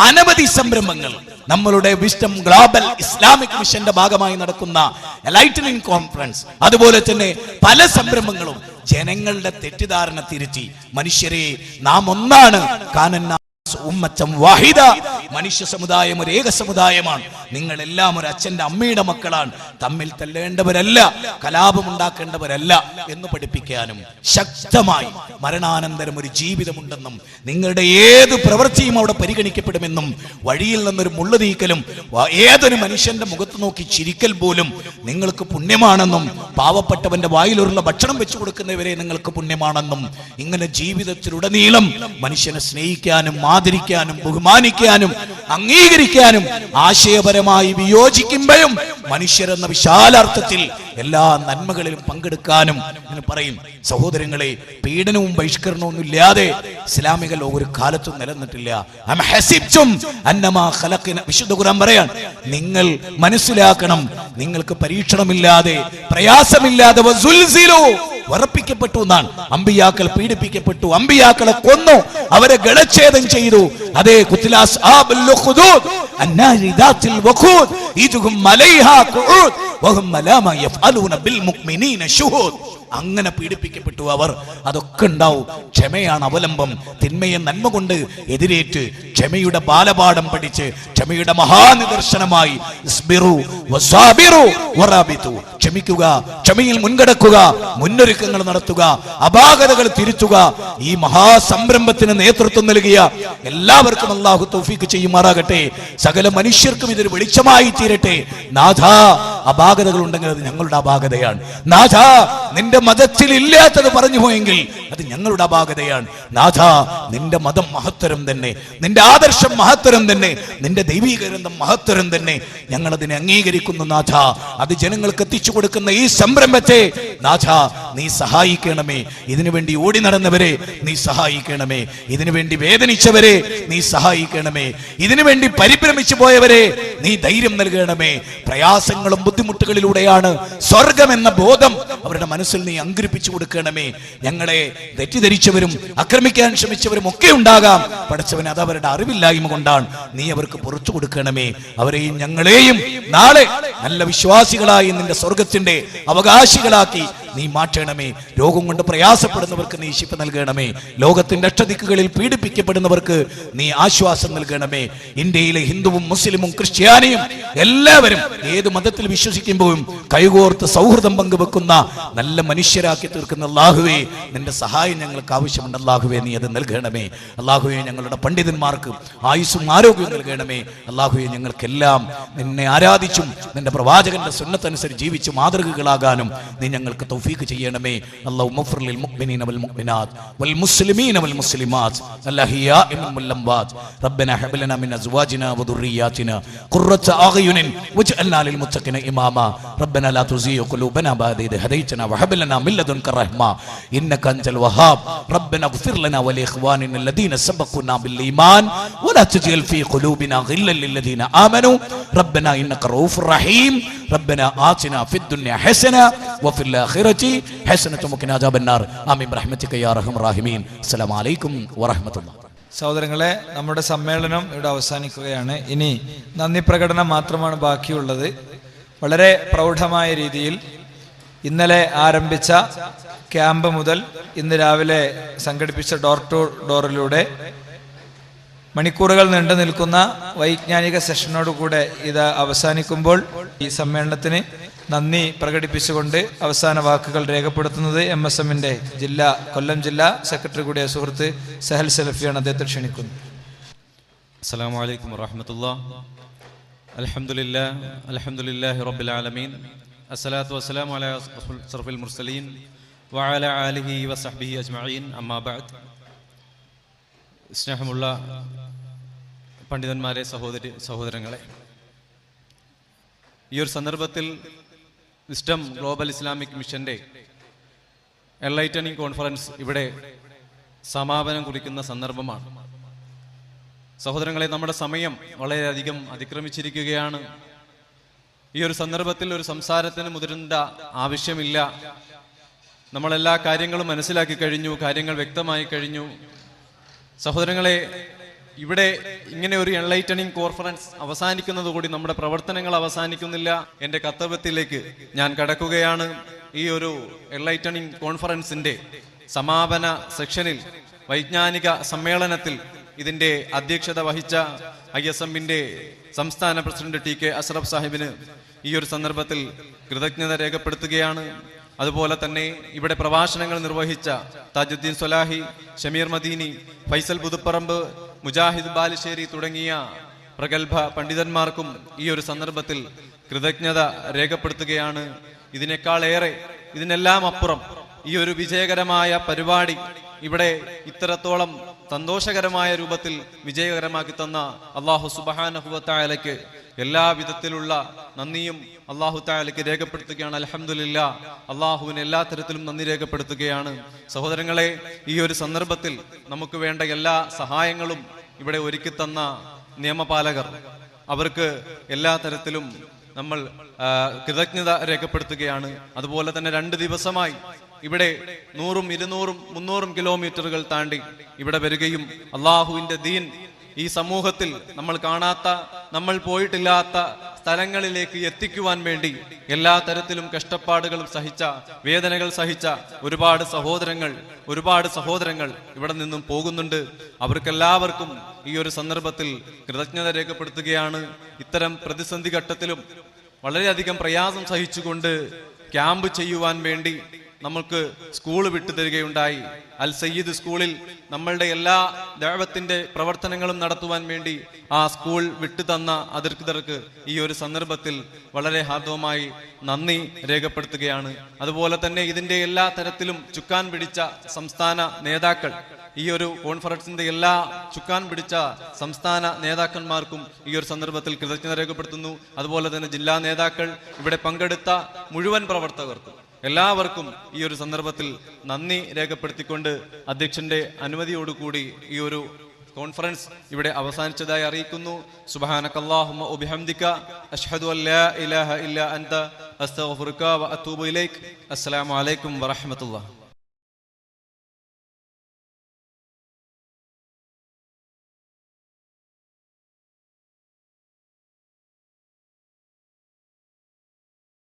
അനവധി സംരംഭങ്ങൾ, നമ്മളുടെ വിസ്ഡം ഗ്ലോബൽ ഇസ്ലാമിക് മിഷന്റെ ഭാഗമായി നടക്കുന്ന എലൈറ്റനിങ് കോൺഫറൻസ്, അതുപോലെ തന്നെ പല സംരംഭങ്ങളും ജനങ്ങളുടെ തെറ്റിദ്ധാരണ തിരുത്തി മനുഷ്യരെ നാം ഒന്നാണ്, മനുഷ്യ സമുദായം ഒരു ഏക സമുദായമാണ്, നിങ്ങൾ എല്ലാം ഒരു അച്ഛന്റെ അമ്മയുടെ മക്കളാണ്, തമ്മിൽ തല്ലേണ്ടവരല്ല, കലാപമുണ്ടാക്കേണ്ടവരല്ല എന്ന് പഠിപ്പിക്കാനും ശക്തമായി മരണാനന്തരം ഒരു ജീവിതമുണ്ടെന്നും നിങ്ങളുടെ ഏത് പ്രവൃത്തിയും അവിടെ പരിഗണിക്കപ്പെടുമെന്നും വഴിയിൽ നിന്നൊരു മുള്ളു നീക്കലും ഏതൊരു മനുഷ്യന്റെ മുഖത്ത് നോക്കി ചിരിക്കൽ പോലും നിങ്ങൾക്ക് പുണ്യമാണെന്നും പാവപ്പെട്ടവന്റെ വായിലുള്ള ഭക്ഷണം വെച്ചു കൊടുക്കുന്നവരെ നിങ്ങൾക്ക് പുണ്യമാണെന്നും ഇങ്ങനെ ജീവിതത്തിലുടനീളം മനുഷ്യനെ സ്നേഹിക്കാനും ആദരിക്കാനും ബഹുമാനിക്കാനും അംഗീകരിക്കാനും ആശയപരമായി വിയോജിക്കുമ്പോഴും മനുഷ്യരെന്ന വിശാലാർത്ഥത്തിൽ എല്ലാ നന്മകളിലും പങ്കെടുക്കാനും എന്ന് പറയും. സഹോദരങ്ങളെ, പീഡനവും ബഹിഷ്കരണവും ഇല്ലാതെ ഇസ്ലാമിക ലോകം ഒരു കാലത്തും നിലനിന്നിട്ടില്ല. വിശുദ്ധ ഖുർആൻ പറയാൻ, നിങ്ങൾ മനസ്സിലാക്കണം, നിങ്ങൾക്ക് പരീക്ഷണമില്ലാതെ പ്രയാസമില്ലാതെ ഉറപ്പിക്കപ്പെട്ടു എന്നാണ്. അമ്പിയാക്കൾ പീഡിപ്പിക്കപ്പെട്ടു, അമ്പിയാക്കളെ കൊന്നു, അവരെ ഗളച്ഛേദം ചെയ്തു. അതേ വഹും അലാ മാ യഫ്അലൂന ബിൽ മുഅ്മിനീന ശുഹൂദ്. അങ്ങനെ പീഡിപ്പിക്കപ്പെട്ടു അവർ. അതൊക്കെ ഉണ്ടാവും. ക്ഷമയാണ് അവലംബം. തിന്മയെ നന്മ കൊണ്ട് എതിരേറ്റ് ക്ഷമയുടെ ബാലപാഠം പഠിച്ച് ക്ഷമയുടെ മഹാനിദർശനമായി ഇസ്ബിറു വസാബിറു വറാബിതു, ക്ഷമിക്കുക, ക്ഷമയിൽ മുൻകടക്കുക, മുന്നൊരുക്കങ്ങൾ നടത്തുക, അപാകതകൾ തിരുത്തുക. ഈ മഹാസംരംഭത്തിന് നേതൃത്വം നൽകിയ എല്ലാവർക്കും അല്ലാഹു തൗഫീഖ് ചെയ്യുമാറാകട്ടെ. സകല മനുഷ്യർക്കും ഇതൊരു വെളിച്ചമായി തീരട്ടെ. നാഥ, അപാകതകൾ ഉണ്ടെങ്കിൽ അത് ഞങ്ങളുടെ അപാകതയാണ്. നാഥ, നിന്റെ മതത്തിൽ ഇല്ലാത്തത് പറഞ്ഞു പോയെങ്കിൽ അത് ഞങ്ങളുടെ അപാകതയാണ്. നാഥ, നിന്റെ മതം മഹത്തരം തന്നെ, നിന്റെ ആദർശം മഹത്തരം തന്നെ, നിന്റെ ദൈവീക ഗ്രന്ഥം മഹത്തരം തന്നെ. ഞങ്ങൾ അതിനെ അംഗീകരിക്കുന്നു നാഥ. അത് ജനങ്ങൾക്ക് എത്തിച്ചു കൊടുക്കുന്ന ഈ സംരംഭത്തെ നാഥ നീ സഹായിക്കണമേ. ഇതിനു വേണ്ടി ഓടി നടന്നവരെ നീ സഹായിക്കണമേ. ഇതിനു വേണ്ടി വേദനിച്ചവരെ നീ സഹായിക്കണമേ. ഇതിനു വേണ്ടി പരിഭ്രമിച്ചു പോയവരെ നീ ധൈര്യം നൽകണമേ. പ്രയാസങ്ങളും ബുദ്ധിമുട്ടുകളിലൂടെയാണ് സ്വർഗം എന്ന ബോധം അവരുടെ മനസ്സിൽ നീ അങ്കുരിപ്പിച്ചു കൊടുക്കണമേ. ഞങ്ങളെ തെറ്റിദ്ധരിച്ചവരും ആക്രമിക്കാൻ ശ്രമിച്ചവരും ഒക്കെ ഉണ്ടാകാം. പഠിച്ചവൻ അത് അവരുടെ അറിവില്ലായ്മ കൊണ്ടാണ്. നീ അവർക്ക് പുറത്തു കൊടുക്കണമേ. അവരെയും ഞങ്ങളെയും നാളെ നല്ല വിശ്വാസികളായി നിന്റെ സ്വർഗത്തിന്റെ അവകാശികളാക്കി നീ മാറ്റണമേ. രോഗം കൊണ്ട് പ്രയാസപ്പെടുന്നവർക്ക് നീ ശിഫ നൽകണമേ. ലോകത്തിന്റെ അഷ്ടദിക്കുകളിൽ പീഡിപ്പിക്കപ്പെടുന്നവർക്ക് നീ ആശ്വാസം നൽകണമേ. ഇന്ത്യയിലെ ഹിന്ദുവും മുസ്ലിമും ക്രിസ്ത്യാനിയും എല്ലാവരും ഏത് മതത്തിൽ വിശ്വസിക്കുമ്പോഴും കൈകോർത്ത് സൗഹൃദം പങ്കുവെക്കുന്ന നല്ല മനുഷ്യരാക്കി തീർക്കുന്ന അല്ലാഹുവേ, നിന്റെ സഹായം ഞങ്ങൾക്ക് ആവശ്യമുണ്ട്. അല്ലാഹുവേ, നീ അത് നൽകണമേ. അല്ലാഹുവേ, ഞങ്ങളുടെ പണ്ഡിതന്മാർക്ക് ആയുസ്സും ആരോഗ്യവും നൽകണമേ. അല്ലാഹുവേ, ഞങ്ങൾക്കെല്ലാം നിന്നെ ആരാധിച്ചും നിന്റെ പ്രവാചകന്റെ സുന്നത്തനുസരിച്ച് ജീവിച്ച് മാതൃകകളാകാനും നീ ഞങ്ങൾക്ക് തൗഫീഖ് ചെയ്യണമേ. അല്ലാഹുമ്മ ഗ്ഫിർ ലിൽ മുഅ്മിനീന വൽ മുഅ്മിനാത്ത് വൽ മുസ്ലിമീന വൽ മുസ്ലിമാത്ത് അൽഅഹ്യാഇ വൽ അംവാത്ത് റബ്ബനാ ഹബ് ലനാ മിൻ അസ്വാജിനാ വദുർരിയാതിനാ ഖുർറത അഅ്യുനിൻ വജ്അൽനാ ലിൽ മുത്തഖീന ഇമാമാ റബ്ബനാ ലാ തുസിഗ ഖുലൂബനാ ബഅദ ഇദ് ഹദൈതനാ വഹബ് ലനാ മിൻ ലദുൻക റഹ്മ ഇന്നക അൻതൽ വഹാബ് റബ്ബനാ ഗ്ഫിർ ലനാ വലി ഇഖ്വാനിന الذين سبقونا بالإيمان ولا تجعل في قلوبنا غلا للذين آمنوا ربنا إنك رؤوف رحيم ربنا آتنا في الدنيا حسنة وفي الآخرة حسنة وقنا عذاب النار آمين برحمتك يا أرحم الراحمين السلام عليكم ورحمة الله. സഹോദരങ്ങളെ, നമ്മുടെ സമ്മേളനം ഇവിടെ അവസാനിക്കുകയാണ്. ഇനി നന്ദി പ്രകടനം മാത്രമാണ് ബാക്കിയുള്ളത്. വളരെ പ്രൗഢമായ രീതിയിൽ ഇന്നലെ ആരംഭിച്ച ക്യാമ്പ് മുതൽ ഇന്ന് രാവിലെ സംഘടിപ്പിച്ച ഡോർ ടു ഡോറിലൂടെ മണിക്കൂറുകൾ നീണ്ടു നിൽക്കുന്ന വൈജ്ഞാനിക സെഷനോടുകൂടെ ഇത് അവസാനിക്കുമ്പോൾ ഈ സമ്മേളനത്തിന് നന്ദി പ്രകടിപ്പിച്ചുകൊണ്ട് അവസാന വാക്കുകൾ രേഖപ്പെടുത്തുന്നത് MSMന്റെ കൊല്ലം ജില്ലാ സെക്രട്ടറി കൂടിയ സുഹൃത്ത് സഹൽ സലഫിയാണ്. അദ്ദേഹത്തെ ക്ഷണിക്കുന്നു. അസ്സലാമു അലൈക്കും വറഹ്മത്തുള്ളാഹി. അൽഹംദുലില്ലാഹി റബ്ബിൽ ആലമീൻ. അസ്സലാത്തു വസ്സലാമു അലാ അഷ്റഫിൽ മുർസലീൻ വഅലാ ആലിഹി വസഹ്ബിഹി അജ്മഈൻ. അമ്മാ ബഅദ്. സ്നേഹമുള്ള പണ്ഡിതന്മാരെ, സഹോദരങ്ങളെ, ഈ ഒരു സന്ദർഭത്തിൽ വിസ്ഡം ഗ്ലോബൽ ഇസ്ലാമിക് മിഷന്റെ എൻലൈറ്റനിങ് കോൺഫറൻസ് ഇവിടെ സമാപനം കുറിക്കുന്ന സന്ദർഭമാണ്. സഹോദരങ്ങളെ, നമ്മുടെ സമയം വളരെയധികം അതിക്രമിച്ചിരിക്കുകയാണ്. ഈ ഒരു സന്ദർഭത്തിൽ ഒരു സംസാരത്തിന് മുതിരേണ്ട ആവശ്യമില്ല. നമ്മളെല്ലാ കാര്യങ്ങളും മനസ്സിലാക്കി കഴിഞ്ഞു, കാര്യങ്ങൾ വ്യക്തമായി കഴിഞ്ഞു. സഹോദരങ്ങളെ, ഇവിടെ ഇങ്ങനെ ഒരു എൻലൈറ്റനിങ് കോൺഫറൻസ് അവസാനിക്കുന്നതുകൂടി നമ്മുടെ പ്രവർത്തനങ്ങൾ അവസാനിക്കുന്നില്ല. എൻ്റെ കർത്തവ്യത്തിലേക്ക് ഞാൻ കടക്കുകയാണ്. ഈ ഒരു എൻലൈറ്റനിങ് കോൺഫറൻസിന്റെ സമാപന സെക്ഷനിൽ വൈജ്ഞാനിക സമ്മേളനത്തിൽ ഇതിന്റെ അധ്യക്ഷത വഹിച്ച ISMന്റെ സംസ്ഥാന പ്രസിഡന്റ് TK അഷ്റഫ് സാഹിബിന് ഈ ഒരു സന്ദർഭത്തിൽ കൃതജ്ഞത രേഖപ്പെടുത്തുകയാണ്. അതുപോലെ തന്നെ ഇവിടെ പ്രഭാഷണങ്ങൾ നിർവഹിച്ച താജുദ്ദീൻ സ്വലാഹി, ഷമീർ മദീനി, ഫൈസൽ പുതുപ്പറമ്പ്, മുജാഹിദ് ബാലുശ്ശേരി തുടങ്ങിയ പ്രഗത്ഭ പണ്ഡിതന്മാർക്കും ഈ ഒരു സന്ദർഭത്തിൽ കൃതജ്ഞത രേഖപ്പെടുത്തുകയാണ്. ഇതിനേക്കാളേറെ, ഇതിനെല്ലാം അപ്പുറം ഈ ഒരു വിജയകരമായ പരിപാടി ഇവിടെ ഇത്രത്തോളം സന്തോഷകരമായ രൂപത്തിൽ വിജയകരമാക്കി തന്ന അല്ലാഹു സുബ്ഹാനഹു വ തആലയ്ക്ക് എല്ലാ വിധത്തിലുള്ള നന്ദിയും അല്ലാഹു തആലയ്ക്ക് രേഖപ്പെടുത്തുകയാണ്. അൽഹംദുലില്ലാഹ്. അല്ലാഹുവിന് എല്ലാ തരത്തിലും നന്ദി രേഖപ്പെടുത്തുകയാണ്. സഹോദരങ്ങളെ, ഈ ഒരു സന്ദർഭത്തിൽ നമുക്ക് വേണ്ട എല്ലാ സഹായങ്ങളും ഇവിടെ ഒരുക്കി തന്ന നിയമപാലകർ, അവർക്ക് എല്ലാ തരത്തിലും നമ്മൾ കൃതജ്ഞത രേഖപ്പെടുത്തുകയാണ്. അതുപോലെ തന്നെ 2 ദിവസമായി ഇവിടെ 100ഉം 200ഉം 300ഉം കിലോമീറ്ററുകൾ താണ്ടി ഇവിടെ വരികയും അള്ളാഹുവിന്റെ ദീൻ ഈ സമൂഹത്തിൽ നമ്മൾ കാണാത്ത നമ്മൾ പോയിട്ടില്ലാത്ത സ്ഥലങ്ങളിലേക്ക് എത്തിക്കുവാൻ വേണ്ടി എല്ലാ തരത്തിലും കഷ്ടപ്പാടുകളും സഹിച്ച, വേദനകൾ സഹിച്ച ഒരുപാട് സഹോദരങ്ങൾ ഇവിടെ നിന്നും പോകുന്നുണ്ട്. അവർക്കെല്ലാവർക്കും ഈ ഒരു സന്ദർഭത്തിൽ കൃതജ്ഞത രേഖപ്പെടുത്തുകയാണ്. ഇത്തരം പ്രതിസന്ധി ഘട്ടത്തിലും വളരെയധികം പ്രയാസം സഹിച്ചുകൊണ്ട് ക്യാമ്പ് ചെയ്യുവാൻ വേണ്ടി നമ്മൾക്ക് സ്കൂൾ വിട്ടുതരികയുണ്ടായി. അൽ സയ്യിദ് സ്കൂളിൽ നമ്മളുടെ എല്ലാ ദഅവത്തിന്റെ പ്രവർത്തനങ്ങളും നടത്തുവാൻ വേണ്ടി ആ സ്കൂൾ വിട്ടുതന്ന അധികൃതർക്ക് ഈ ഒരു സന്ദർഭത്തിൽ വളരെ ഹാർദവമായി നന്ദി രേഖപ്പെടുത്തുകയാണ്. അതുപോലെ തന്നെ ഇതിന്റെ എല്ലാ തരത്തിലും ചുക്കാൻ പിടിച്ച സംസ്ഥാന നേതാക്കൾ, ഈ ഒരു കോൺഫറൻസിന്റെ എല്ലാ ചുക്കാൻ പിടിച്ച സംസ്ഥാന നേതാക്കന്മാർക്കും ഈ ഒരു സന്ദർഭത്തിൽ കൃതജ്ഞത രേഖപ്പെടുത്തുന്നു. അതുപോലെ തന്നെ ജില്ലാ നേതാക്കൾ, ഇവിടെ പങ്കെടുത്ത മുഴുവൻ പ്രവർത്തകർക്കും എല്ലാവർക്കും ഈ ഒരു സന്ദർഭത്തിൽ നന്ദി രേഖപ്പെടുത്തിക്കൊണ്ട് അധ്യക്ഷന്റെ അനുമതിയോടുകൂടി ഈ ഒരു കോൺഫറൻസ് ഇവിടെ അവസാനിച്ചതായി അറിയിക്കുന്നു. സുബ്ഹാനകല്ലാഹുമ്മ വബിഹംദിക അഷ്ഹദു അല്ലാ ഇലാഹ ഇല്ലാ അൻത അസ്തഗ്ഫിറുക വഅതൂബു ഇലൈക്. അസ്സലാമു അലൈക്കും വറഹ്മത്തുള്ളാഹി.